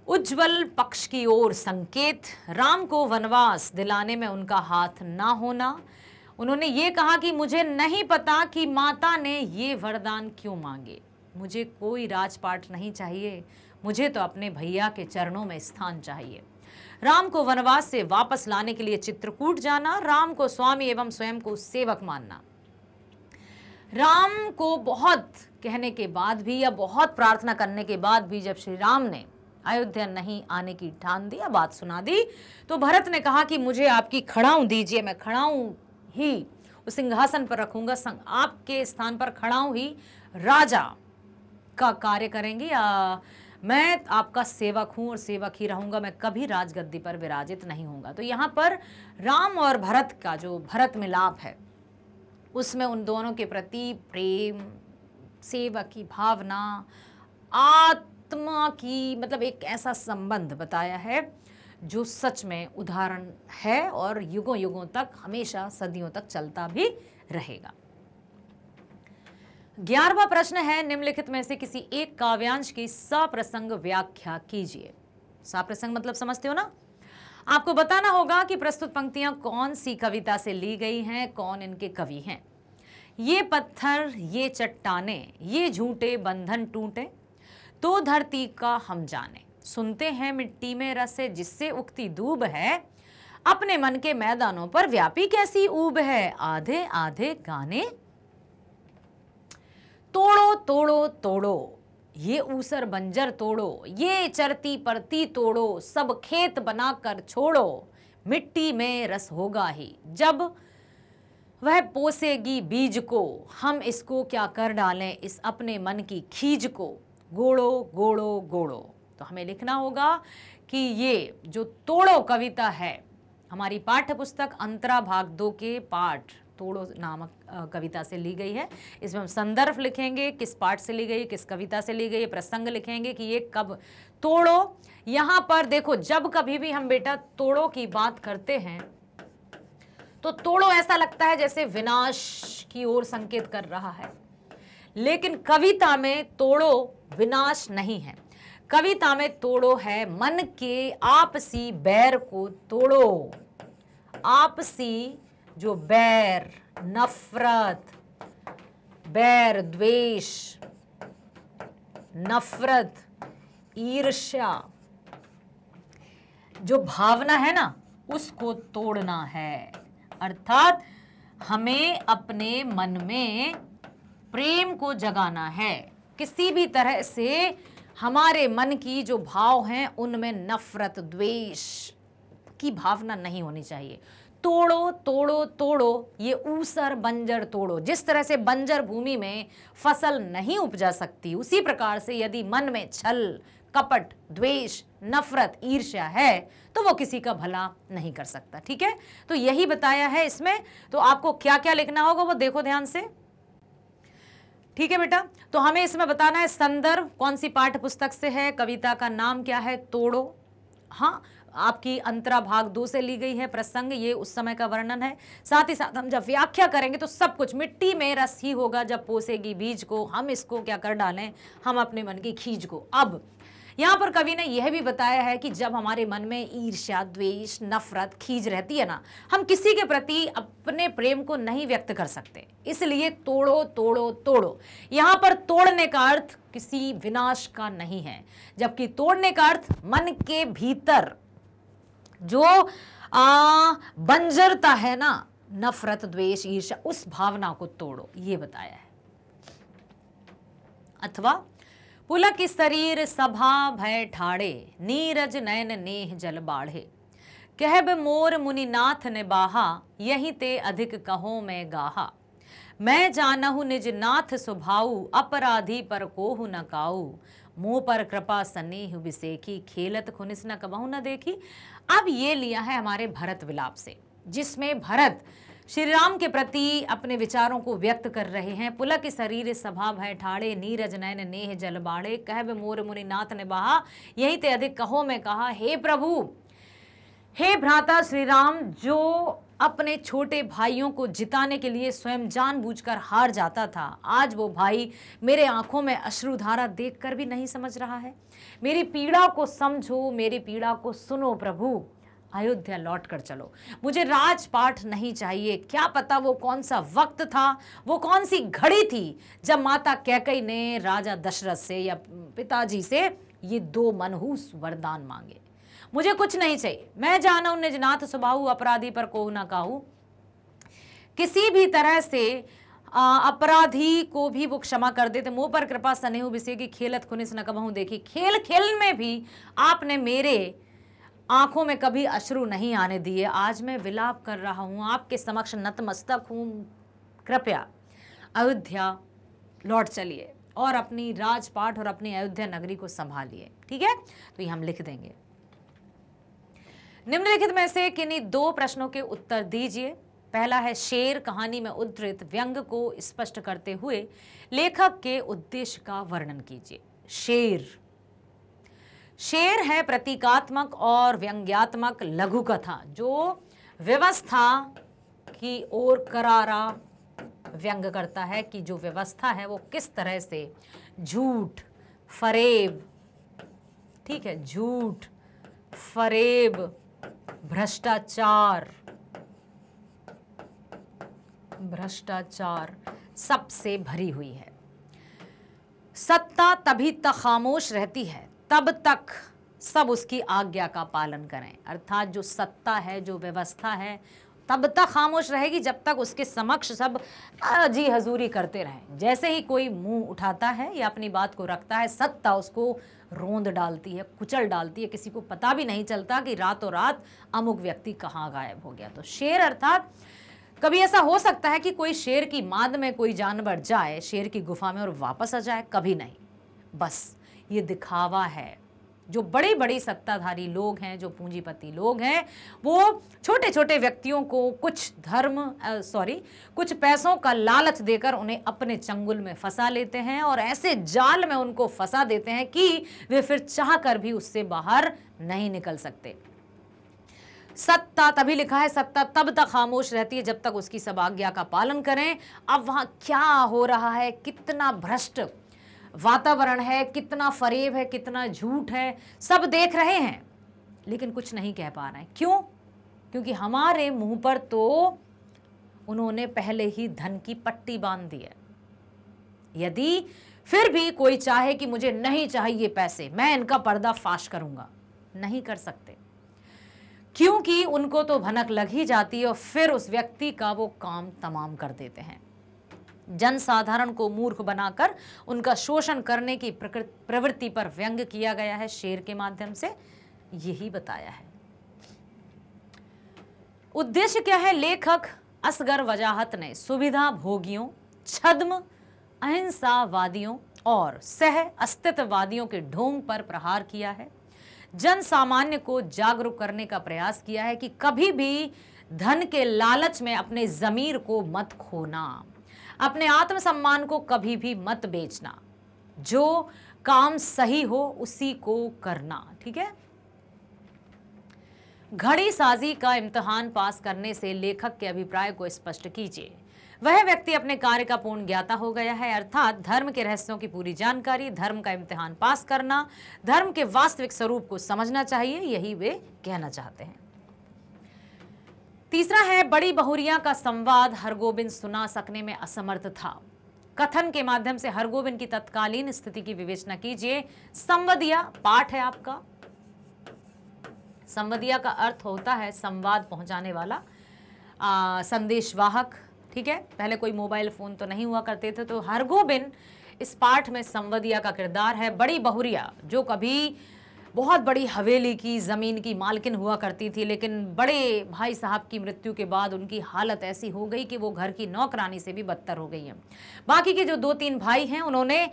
उज्जवल पक्ष की ओर संकेत, राम को वनवास दिलाने में उनका हाथ ना होना। उन्होंने ये कहा कि मुझे नहीं पता कि माता ने ये वरदान क्यों मांगे, मुझे कोई राजपाट नहीं चाहिए, मुझे तो अपने भैया के चरणों में स्थान चाहिए। राम को वनवास से वापस लाने के लिए चित्रकूट जाना, राम को स्वामी एवं स्वयं को सेवक मानना। राम को बहुत कहने के बाद भी या बहुत प्रार्थना करने के बाद भी जब श्री राम ने अयोध्या नहीं आने की ठान दी, बात सुना दी, तो भरत ने कहा कि मुझे आपकी खड़ाऊं दीजिए, मैं खड़ाऊं ही उस सिंहासन पर रखूंगा, आपके स्थान पर खड़ाऊं ही राजा का कार्य करेंगे, या मैं आपका सेवक हूं और सेवक ही रहूंगा, मैं कभी राजगद्दी पर विराजित नहीं होऊंगा। तो यहाँ पर राम और भरत का जो भरत मिलाप है उसमें उन दोनों के प्रति प्रेम, सेवक की भावना, आत्मा की मतलब एक ऐसा संबंध बताया है जो सच में उदाहरण है और युगों युगों तक, हमेशा सदियों तक चलता भी रहेगा। 11वां प्रश्न है, निम्नलिखित में से किसी एक काव्यांश की सप्रसंग व्याख्या कीजिए। सप्रसंग मतलब समझते हो ना? आपको बताना होगा कि प्रस्तुत पंक्तियां कौन सी कविता से ली गई हैं, कौन इनके कवि हैं। ये पत्थर, ये चट्टाने, ये झूठे बंधन टूटे, तो धरती का हम जाने, सुनते हैं मिट्टी में रस है, जिससे उगती दूब है, अपने मन के मैदानों पर व्यापी कैसी ऊब है, आधे आधे गाने। तोड़ो तोड़ो तोड़ो, ये ऊसर बंजर तोड़ो, ये चरती परती तोड़ो, सब खेत बनाकर छोड़ो, मिट्टी में रस होगा ही, जब वह पोसेगी बीज को, हम इसको क्या कर डालें इस अपने मन की खीज को, गोड़ो गोड़ो गोड़ो। तो हमें लिखना होगा कि ये जो तोड़ो कविता है हमारी पाठ्य पुस्तक अंतरा भाग 2 के पाठ तोड़ो नामक कविता से ली गई है। इसमें हम संदर्भ लिखेंगे, किस पाठ से ली गई, किस कविता से ली गई, प्रसंग लिखेंगे कि ये कब। तोड़ो, यहाँ पर देखो, जब कभी भी हम बेटा तोड़ो की बात करते हैं तो तोड़ो ऐसा लगता है जैसे विनाश की ओर संकेत कर रहा है, लेकिन कविता में तोड़ो विनाश नहीं है। कविता में तोड़ो है मन के आपसी बैर को तोड़ो। आपसी जो बैर नफरत, बैर, द्वेष, नफरत, ईर्ष्या, जो भावना है ना उसको तोड़ना है। अर्थात हमें अपने मन में प्रेम को जगाना है। किसी भी तरह से हमारे मन की जो भाव हैं उनमें नफरत, द्वेष की भावना नहीं होनी चाहिए। तोड़ो तोड़ो तोड़ो, ये ऊसर बंजर तोड़ो। जिस तरह से बंजर भूमि में फसल नहीं उपजा सकती, उसी प्रकार से यदि मन में छल, कपट, द्वेष, नफरत, ईर्ष्या है तो वो किसी का भला नहीं कर सकता। ठीक है, तो यही बताया है इसमें। तो आपको क्या क्या लिखना होगा वो देखो ध्यान से। ठीक है बेटा, तो हमें इसमें बताना है संदर्भ कौन सी पाठ्य पुस्तक से है, कविता का नाम क्या है, तोड़ो। हाँ, आपकी अंतरा भाग 2 से ली गई है, प्रसंग ये उस समय का वर्णन है। साथ ही साथ हम जब व्याख्या करेंगे तो सब कुछ मिट्टी में रस ही होगा जब पोसेगी बीज को। हम इसको क्या कर डालें, हम अपने मन की खींच को। अब यहाँ पर कवि ने यह भी बताया है कि जब हमारे मन में ईर्ष्या, द्वेष, नफरत, खींच रहती है ना, हम किसी के प्रति अपने प्रेम को नहीं व्यक्त कर सकते। इसलिए तोड़ो तोड़ो तोड़ो। यहाँ पर तोड़ने का अर्थ किसी विनाश का नहीं है, जबकि तोड़ने का अर्थ मन के भीतर जो बंजरता है ना, नफरत, द्वेष, ईर्ष्या, उस भावना को तोड़ो, ये बताया है। अथवा पुलक शरीर सभा भय ठाड़े, नीरज नयन नेह जल बाढ़े, कहब मोर मुनिनाथ ने बाहा, यही ते अधिक कहो मैं गाहा, मैं जानहु निज नाथ स्वभाऊ, अपराधी पर कोहु न काऊ, मुंह पर कृपा सनेह बिसेखी, खेलत खुनिस न कबहु न देखी। अब ये लिया है हमारे भरत विलाप से, जिसमें भरत श्री राम के प्रति अपने विचारों को व्यक्त कर रहे हैं। पुलक शरीर सभा भय ठाड़े, नीरज नयन नेह जल बाढ़े, कहब मोर मुनिनाथ ने बहा, यही ते अधिक कहो मैं कहा। हे प्रभु, हे भ्राता श्री राम, जो अपने छोटे भाइयों को जिताने के लिए स्वयं जानबूझकर हार जाता था, आज वो भाई मेरे आंखों में अश्रुधारा देखकर भी नहीं समझ रहा है। मेरी पीड़ा को समझो, मेरी पीड़ा को सुनो प्रभु, अयोध्या लौट कर चलो। मुझे राजपाट नहीं चाहिए। क्या पता वो कौन सा वक्त था, वो कौन सी घड़ी थी जब माता कैकेयी ने राजा दशरथ से या पिताजी से ये 2 मनहूस वरदान मांगे। मुझे कुछ नहीं चाहिए। मैं जानू निज नाथ स्वभाऊ, अपराधी पर कोहु न काहू। किसी भी तरह से अपराधी को भी वो क्षमा कर देते। मुंह पर कृपा सनेहु बिसेखी, खेलत खुनिस न कबहु देखी। खेल खेल में भी आपने मेरे आंखों में कभी अश्रु नहीं आने दिए। आज मैं विलाप कर रहा हूं, आपके समक्ष नतमस्तक हूं। कृपया अयोध्या लौट चलिए और अपनी राजपाट और अपनी अयोध्या नगरी को संभालिए। ठीक है, तो ये हम लिख देंगे। निम्नलिखित में से किन्हीं 2 प्रश्नों के उत्तर दीजिए। पहला है, शेर कहानी में उद्धृत व्यंग को स्पष्ट करते हुए लेखक के उद्देश्य का वर्णन कीजिए। शेर है प्रतीकात्मक और व्यंग्यात्मक लघु कथा जो व्यवस्था की ओर करारा व्यंग करता है कि जो व्यवस्था है वो किस तरह से झूठ, फरेब, ठीक है, झूठ, फरेब, भ्रष्टाचार सबसे भरी हुई है। सत्ता तभी तक खामोश रहती है तब तक सब उसकी आज्ञा का पालन करें। अर्थात जो सत्ता है, जो व्यवस्था है, तब तक खामोश रहेगी जब तक उसके समक्ष सब जी हजूरी करते रहें। जैसे ही कोई मुंह उठाता है या अपनी बात को रखता है, सत्ता उसको रोंद डालती है, कुचल डालती है। किसी को पता भी नहीं चलता कि रातों रात अमुक व्यक्ति कहाँ गायब हो गया। तो शेर अर्थात कभी ऐसा हो सकता है कि कोई शेर की माद में कोई जानवर जाए शेर की गुफा में और वापस आ जाए, कभी नहीं। बस ये दिखावा है। जो बड़ी बड़ी सत्ताधारी लोग हैं, जो पूंजीपति लोग हैं, वो छोटे छोटे व्यक्तियों को कुछ पैसों का लालच देकर उन्हें अपने चंगुल में फंसा लेते हैं और ऐसे जाल में उनको फंसा देते हैं कि वे फिर चाहकर भी उससे बाहर नहीं निकल सकते। सत्ता, तभी लिखा है सत्ता तब तक खामोश रहती है जब तक उसकी सब आज्ञा का पालन करें। अब वहां क्या हो रहा है, कितना भ्रष्ट वातावरण है, कितना फरेब है, कितना झूठ है, सब देख रहे हैं लेकिन कुछ नहीं कह पा रहे हैं। क्यों? क्योंकि हमारे मुंह पर तो उन्होंने पहले ही धन की पट्टी बांध दी है। यदि फिर भी कोई चाहे कि मुझे नहीं चाहिए पैसे, मैं इनका पर्दाफाश करूंगा, नहीं कर सकते, क्योंकि उनको तो भनक लग ही जाती है और फिर उस व्यक्ति का वो काम तमाम कर देते हैं। जनसाधारण को मूर्ख बनाकर उनका शोषण करने की प्रवृत्ति पर व्यंग्य किया गया है शेर के माध्यम से, यही बताया है। उद्देश्य क्या है? लेखक असगर वजाहत ने सुविधा भोगियों, छद्म अहिंसावादियों और सह अस्तित्ववादियों के ढोंग पर प्रहार किया है। जन सामान्य को जागरूक करने का प्रयास किया है कि कभी भी धन के लालच में अपने जमीर को मत खोना, अपने आत्मसम्मान को कभी भी मत बेचना, जो काम सही हो उसी को करना। ठीक है। घड़ी साजी का इम्तिहान पास करने से लेखक के अभिप्राय को स्पष्ट कीजिए। वह व्यक्ति अपने कार्य का पूर्ण ज्ञाता हो गया है, अर्थात धर्म के रहस्यों की पूरी जानकारी, धर्म का इम्तिहान पास करना, धर्म के वास्तविक स्वरूप को समझना चाहिए, यही वे कहना चाहते हैं। तीसरा है, बड़ी बहुरिया का संवाद हरगोबिंद सुना सकने में असमर्थ था। कथन के माध्यम से हरगोबिंद की तत्कालीन स्थिति की विवेचना कीजिए। संवदिया पाठ है आपका। संवदिया का अर्थ होता है संवाद पहुंचाने वाला, संदेशवाहक। ठीक है। पहले कोई मोबाइल फोन तो नहीं हुआ करते थे, तो हरगोबिंद इस पाठ में संवदिया का किरदार है। बड़ी बहुरिया जो कभी बहुत बड़ी हवेली की जमीन की मालकिन हुआ करती थी, लेकिन बड़े भाई साहब की मृत्यु के बाद उनकी हालत ऐसी हो गई कि वो घर की नौकरानी से भी बदतर हो गई है। बाकी के जो 2-3 भाई हैं उन्होंने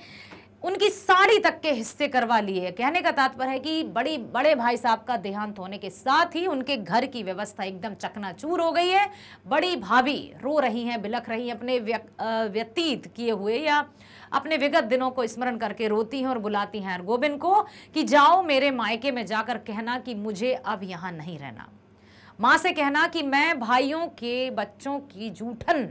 उनकी साड़ी तक के हिस्से करवा लिए। कहने का तात्पर्य है कि बड़े भाई साहब का देहांत होने के साथ ही उनके घर की व्यवस्था एकदम चकनाचूर हो गई है। बड़ी भाभी रो रही हैं, बिलख रही हैं, अपने व्यतीत किए हुए या अपने विगत दिनों को स्मरण करके रोती हैं और बुलाती हैं हरगोबिंद को कि जाओ मेरे मायके में जाकर कहना कि मुझे अब यहाँ नहीं रहना। माँ से कहना कि मैं भाइयों के बच्चों की जूठन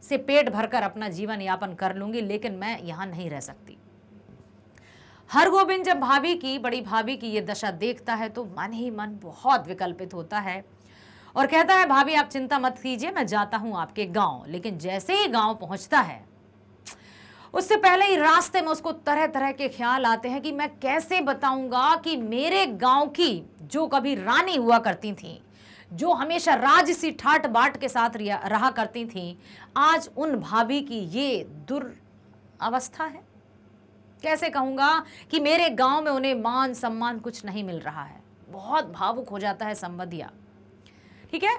से पेट भरकर अपना जीवन यापन कर लूंगी, लेकिन मैं यहाँ नहीं रह सकती। हरगोबिंद जब बड़ी भाभी की ये दशा देखता है तो मन ही मन बहुत विकल्पित होता है और कहता है, भाभी आप चिंता मत कीजिए, मैं जाता हूं आपके गांव। लेकिन जैसे ही गांव पहुंचता है, उससे पहले ही रास्ते में उसको तरह तरह के ख्याल आते हैं कि मैं कैसे बताऊंगा कि मेरे गांव की जो कभी रानी हुआ करती थी, जो हमेशा राज सी ठाट बाट के साथ रहा करती थी, आज उन भाभी की ये दुर्अवस्था है। कैसे कहूंगा कि मेरे गांव में उन्हें मान सम्मान कुछ नहीं मिल रहा है। बहुत भावुक हो जाता है संवदिया। ठीक है।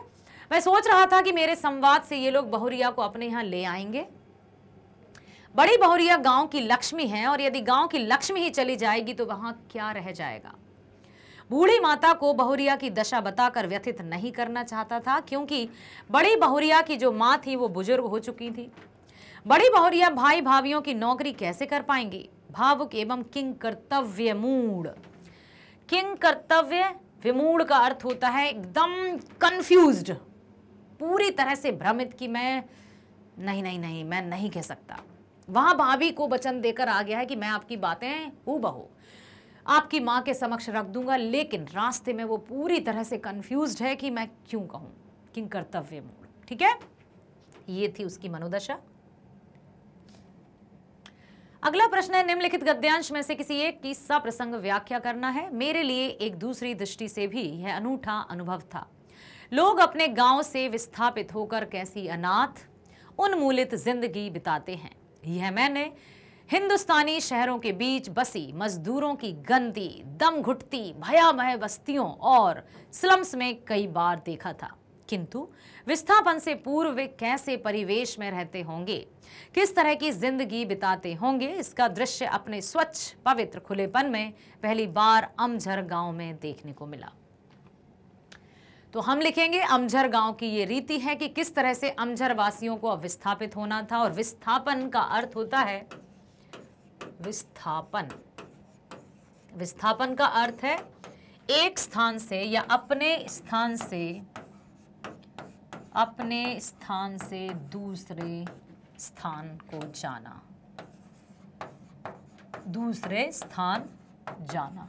मैं सोच रहा था कि मेरे संवाद से ये लोग बहुरिया को अपने यहां ले आएंगे। बड़ी बहुरिया गांव की लक्ष्मी है और यदि गांव की लक्ष्मी ही चली जाएगी तो वहां क्या रह जाएगा। बूढ़ी माता को बहुरिया की दशा बताकर व्यथित नहीं करना चाहता था, क्योंकि बड़ी बहुरिया की जो मां थी वो बुजुर्ग हो चुकी थी। बड़ी बहुरिया भाई भाभियों की नौकरी कैसे कर पाएंगी। भावुक एवं किंग कर्तव्य मूड। किंग कर्तव्य विमूढ़ का अर्थ होता है एकदम कंफ्यूज्ड, पूरी तरह से भ्रमित कि मैं नहीं मैं नहीं कह सकता। वहां भाभी को वचन देकर आ गया है कि मैं आपकी बातें हूबहू आपकी मां के समक्ष रख दूंगा, लेकिन रास्ते में वो पूरी तरह से कंफ्यूज्ड है कि मैं क्यों कहूं। किंग कर्तव्य मूड। ठीक है। ये थी उसकी मनोदशा। अगला प्रश्न है, निम्नलिखित गद्यांश में से किसी एक की सप्रसंग व्याख्या करना है। मेरे लिए एक दूसरी दृष्टि से भी यह अनूठा अनुभव था। लोग अपने गांव से विस्थापित होकर कैसी अनाथ उन्मूलित जिंदगी बिताते हैं, यह मैंने हिंदुस्तानी शहरों के बीच बसी मजदूरों की गंदी दम घुटती भयावह बस्तियों और स्लम्स में कई बार देखा था। किंतु विस्थापन से पूर्व वे कैसे परिवेश में रहते होंगे, किस तरह की जिंदगी बिताते होंगे, इसका दृश्य अपने स्वच्छ पवित्र खुलेपन में पहली बार अमझर गांव में देखने को मिला। तो हम लिखेंगे अमझर गांव की ये रीति है कि किस तरह से अमझर वासियों को अब विस्थापित होना था। और विस्थापन का अर्थ होता है विस्थापन। विस्थापन का अर्थ है एक स्थान से या अपने स्थान से दूसरे स्थान को जाना, दूसरे स्थान जाना।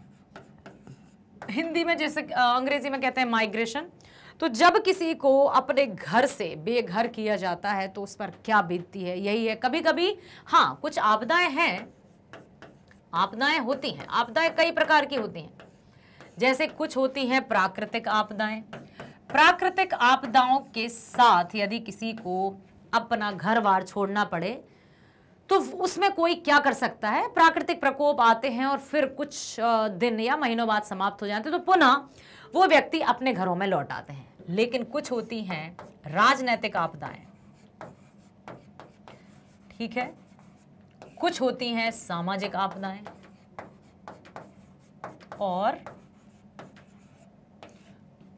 हिंदी में जैसे अंग्रेजी में कहते हैं माइग्रेशन, तो जब किसी को अपने घर से बेघर किया जाता है तो उस पर क्या बीतती है, यही है। कभी कभी हाँ कुछ आपदाएं हैं, आपदाएं होती हैं, आपदाएं कई प्रकार की होती हैं। जैसे कुछ होती हैं प्राकृतिक आपदाएं। प्राकृतिक आपदाओं के साथ यदि किसी को अपना घर बार छोड़ना पड़े तो उसमें कोई क्या कर सकता है। प्राकृतिक प्रकोप आते हैं और फिर कुछ दिन या महीनों बाद समाप्त हो जाते हैं, तो पुनः वो व्यक्ति अपने घरों में लौट आते हैं। लेकिन कुछ होती हैं राजनैतिक आपदाएं, ठीक है, कुछ होती हैं सामाजिक आपदाएं और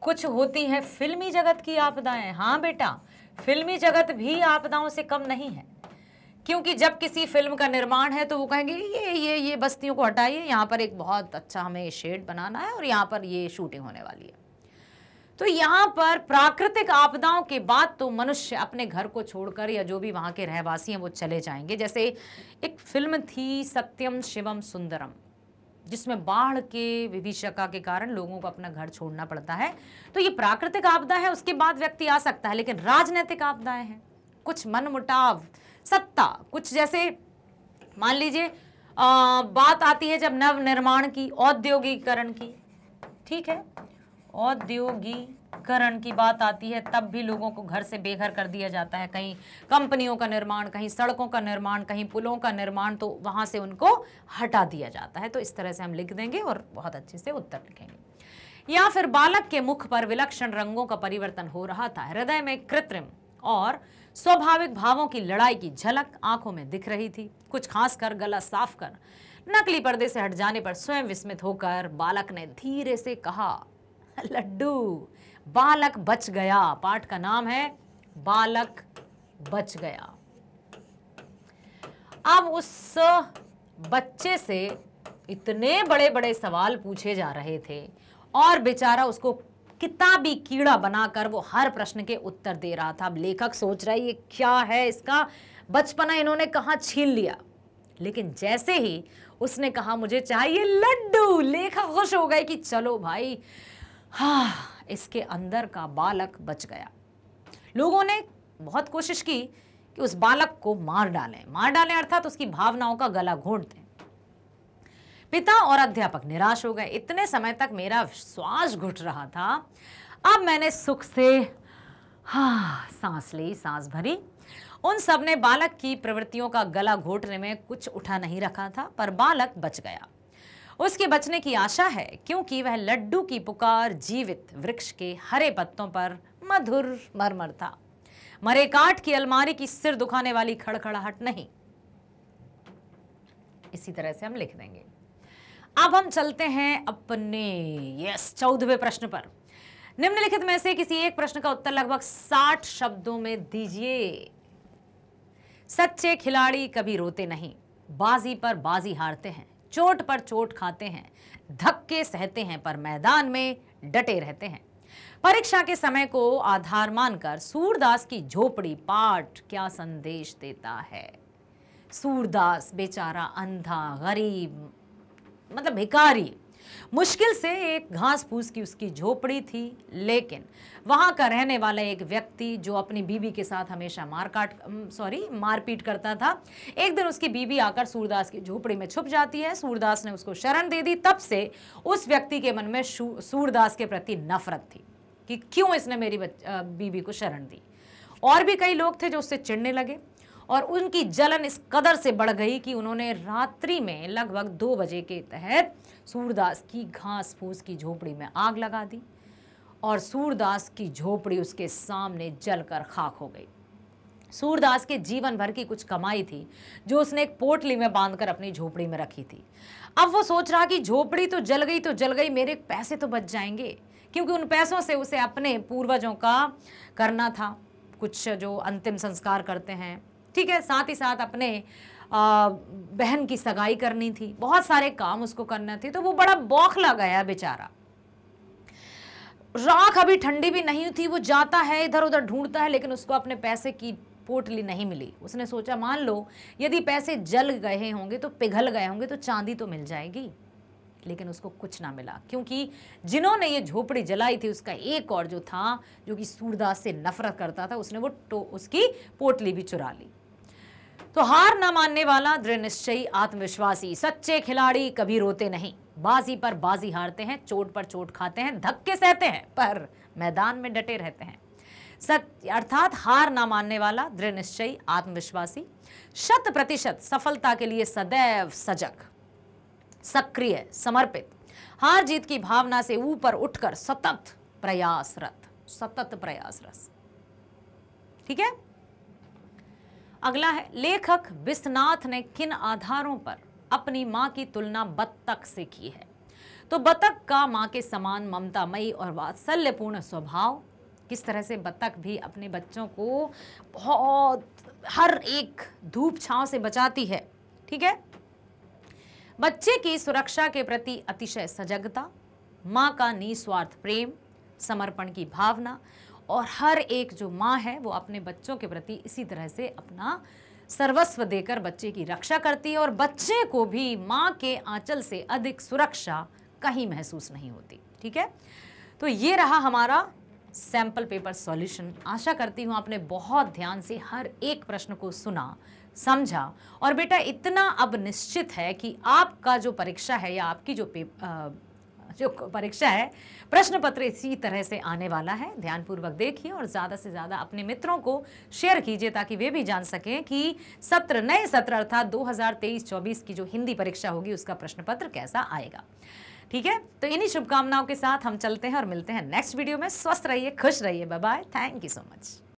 कुछ होती हैं फिल्मी जगत की आपदाएं। हाँ बेटा, फिल्मी जगत भी आपदाओं से कम नहीं है, क्योंकि जब किसी फिल्म का निर्माण है तो वो कहेंगे ये बस्तियों को हटाइए, यहाँ पर एक बहुत अच्छा हमें शेड बनाना है और यहाँ पर ये शूटिंग होने वाली है। तो यहाँ पर प्राकृतिक आपदाओं के बाद तो मनुष्य अपने घर को छोड़कर या जो भी वहाँ के रहवासी हैं वो चले जाएंगे। जैसे एक फिल्म थी सत्यम शिवम सुंदरम, जिसमें बाढ़ के विभीषिका के कारण लोगों को अपना घर छोड़ना पड़ता है। तो ये प्राकृतिक आपदा है, उसके बाद व्यक्ति आ सकता है। लेकिन राजनीतिक आपदाएं हैं, कुछ मनमुटाव, सत्ता, कुछ जैसे मान लीजिए बात आती है जब नव निर्माण की, औद्योगिकरण की, ठीक है, औद्योगिकरण की बात आती है, तब भी लोगों को घर से बेघर कर दिया जाता है। कहीं कंपनियों का निर्माण, कहीं सड़कों का निर्माण, कहीं पुलों का निर्माण, तो वहां से उनको हटा दिया जाता है। तो इस तरह से हम लिख देंगे और बहुत अच्छे से उत्तर लिखेंगे। या फिर बालक के मुख पर विलक्षण रंगों का परिवर्तन हो रहा था, हृदय में कृत्रिम और स्वाभाविक भावों की लड़ाई की झलक आंखों में दिख रही थी। कुछ खासकर गला साफ कर नकली पर्दे से हट जाने पर स्वयं विस्मित होकर बालक ने धीरे से कहा, लड्डू। बालक बच गया। पाठ का नाम है बालक बच गया। अब उस बच्चे से इतने बड़े बड़े सवाल पूछे जा रहे थे और बेचारा उसको किताबी कीड़ा बनाकर वो हर प्रश्न के उत्तर दे रहा था। अब लेखक सोच रहा है ये क्या है, इसका बचपना इन्होंने कहाँ छीन लिया। लेकिन जैसे ही उसने कहा मुझे चाहिए लड्डू, लेखक खुश हो गए कि चलो भाई, हाँ, इसके अंदर का बालक बच गया। लोगों ने बहुत कोशिश की कि उस बालक को मार डालें अर्थात उसकी भावनाओं का गला घोंट दें। पिता और अध्यापक निराश हो गए। इतने समय तक मेरा श्वास घुट रहा था, अब मैंने सुख से सांस ली, सांस भरी। उन सब ने बालक की प्रवृत्तियों का गला घोटने में कुछ उठा नहीं रखा था, पर बालक बच गया। उसके बचने की आशा है क्योंकि वह लड्डू की पुकार जीवित वृक्ष के हरे पत्तों पर मधुर मरमर था, मरे काठ की अलमारी की सिर दुखाने वाली खड़खड़ाहट नहीं। इसी तरह से हम लिख देंगे। अब हम चलते हैं अपने 14वें प्रश्न पर। निम्नलिखित में से किसी एक प्रश्न का उत्तर लगभग 60 शब्दों में दीजिए। सच्चे खिलाड़ी कभी रोते नहीं, बाजी पर बाजी हारते हैं, चोट पर चोट खाते हैं, धक्के सहते हैं, पर मैदान में डटे रहते हैं। परीक्षा के समय को आधार मानकर सूरदास की झोपड़ी पाठ क्या संदेश देता है। सूरदास बेचारा अंधा, गरीब, मतलब भिखारी, मुश्किल से एक घास फूस की उसकी झोपड़ी थी, लेकिन वहां का रहने वाला एक व्यक्ति जो अपनी बीबी के साथ हमेशा मारपीट करता था, एक दिन उसकी बीबी आकर सूरदास की झोपड़ी में छुप जाती है। सूरदास ने उसको शरण दे दी। तब से उस व्यक्ति के मन में सूरदास के प्रति नफरत थी कि क्यों इसने मेरी बीबी को शरण दी। और भी कई लोग थे जो उससे चिढ़ने लगे और उनकी जलन इस कदर से बढ़ गई कि उन्होंने रात्रि में लगभग 2 बजे के तहत सूरदास की घास फूस की झोपड़ी में आग लगा दी और सूरदास की झोपड़ी उसके सामने जलकर खाक हो गई। सूरदास के जीवन भर की कुछ कमाई थी जो उसने एक पोटली में बांधकर अपनी झोपड़ी में रखी थी। अब वो सोच रहा कि झोपड़ी तो जल गई, मेरे पैसे तो बच जाएंगे, क्योंकि उन पैसों से उसे अपने पूर्वजों का करना था, कुछ जो अंतिम संस्कार करते हैं, ठीक है, साथ ही साथ अपने बहन की सगाई करनी थी, बहुत सारे काम उसको करना थे। तो वो बड़ा बौखला गया बेचारा। राख अभी ठंडी भी नहीं थी, वो जाता है इधर उधर ढूंढता है, लेकिन उसको अपने पैसे की पोटली नहीं मिली। उसने सोचा मान लो यदि पैसे जल गए होंगे तो पिघल गए होंगे तो चांदी तो मिल जाएगी। लेकिन उसको कुछ ना मिला, क्योंकि जिन्होंने ये झोपड़ी जलाई थी उसका एक और जो था, जो कि सूरदास से नफरत करता था, उसने वो उसकी पोटली भी चुरा ली। तो हार ना मानने वाला, दृढ़ निश्चयी, आत्मविश्वासी, सच्चे खिलाड़ी कभी रोते नहीं, बाजी पर बाजी हारते हैं, चोट पर चोट खाते हैं, धक्के सहते हैं, पर मैदान में डटे रहते हैं। सत्य अर्थात हार ना मानने वाला, दृढ़ निश्चयी, आत्मविश्वासी, 100% सफलता के लिए सदैव सजग, सक्रिय, समर्पित, हार जीत की भावना से ऊपर उठकर सतत प्रयासरत, सतत प्रयासरत। ठीक है। अगला है, लेखक बिस्नाथ ने किन आधारों पर अपनी मां की तुलना बत्तख से की है? तो बत्तख का मां के समान ममतामयी और वात्सल्यपूर्ण स्वभाव, किस तरह से बत्तख भी अपने बच्चों को बहुत हर एक धूप छांव से बचाती है। ठीक है। बच्चे की सुरक्षा के प्रति अतिशय सजगता, मां का निस्वार्थ प्रेम, समर्पण की भावना, और हर एक जो माँ है वो अपने बच्चों के प्रति इसी तरह से अपना सर्वस्व देकर बच्चे की रक्षा करती है, और बच्चे को भी माँ के आंचल से अधिक सुरक्षा कहीं महसूस नहीं होती। ठीक है। तो ये रहा हमारा सैंपल पेपर सॉल्यूशन। आशा करती हूँ आपने बहुत ध्यान से हर एक प्रश्न को सुना, समझा, और बेटा इतना अब निश्चित है कि आपका जो परीक्षा है या आपकी जो परीक्षा है, प्रश्न पत्र इसी तरह से आने वाला है। ध्यानपूर्वक देखिए और ज़्यादा से ज़्यादा अपने मित्रों को शेयर कीजिए ताकि वे भी जान सकें कि नए सत्र अर्थात 2023-24 की जो हिंदी परीक्षा होगी उसका प्रश्न पत्र कैसा आएगा। ठीक है। तो इन्हीं शुभकामनाओं के साथ हम चलते हैं और मिलते हैं नेक्स्ट वीडियो में। स्वस्थ रहिए, खुश रहिए, bye bye, thank you so much.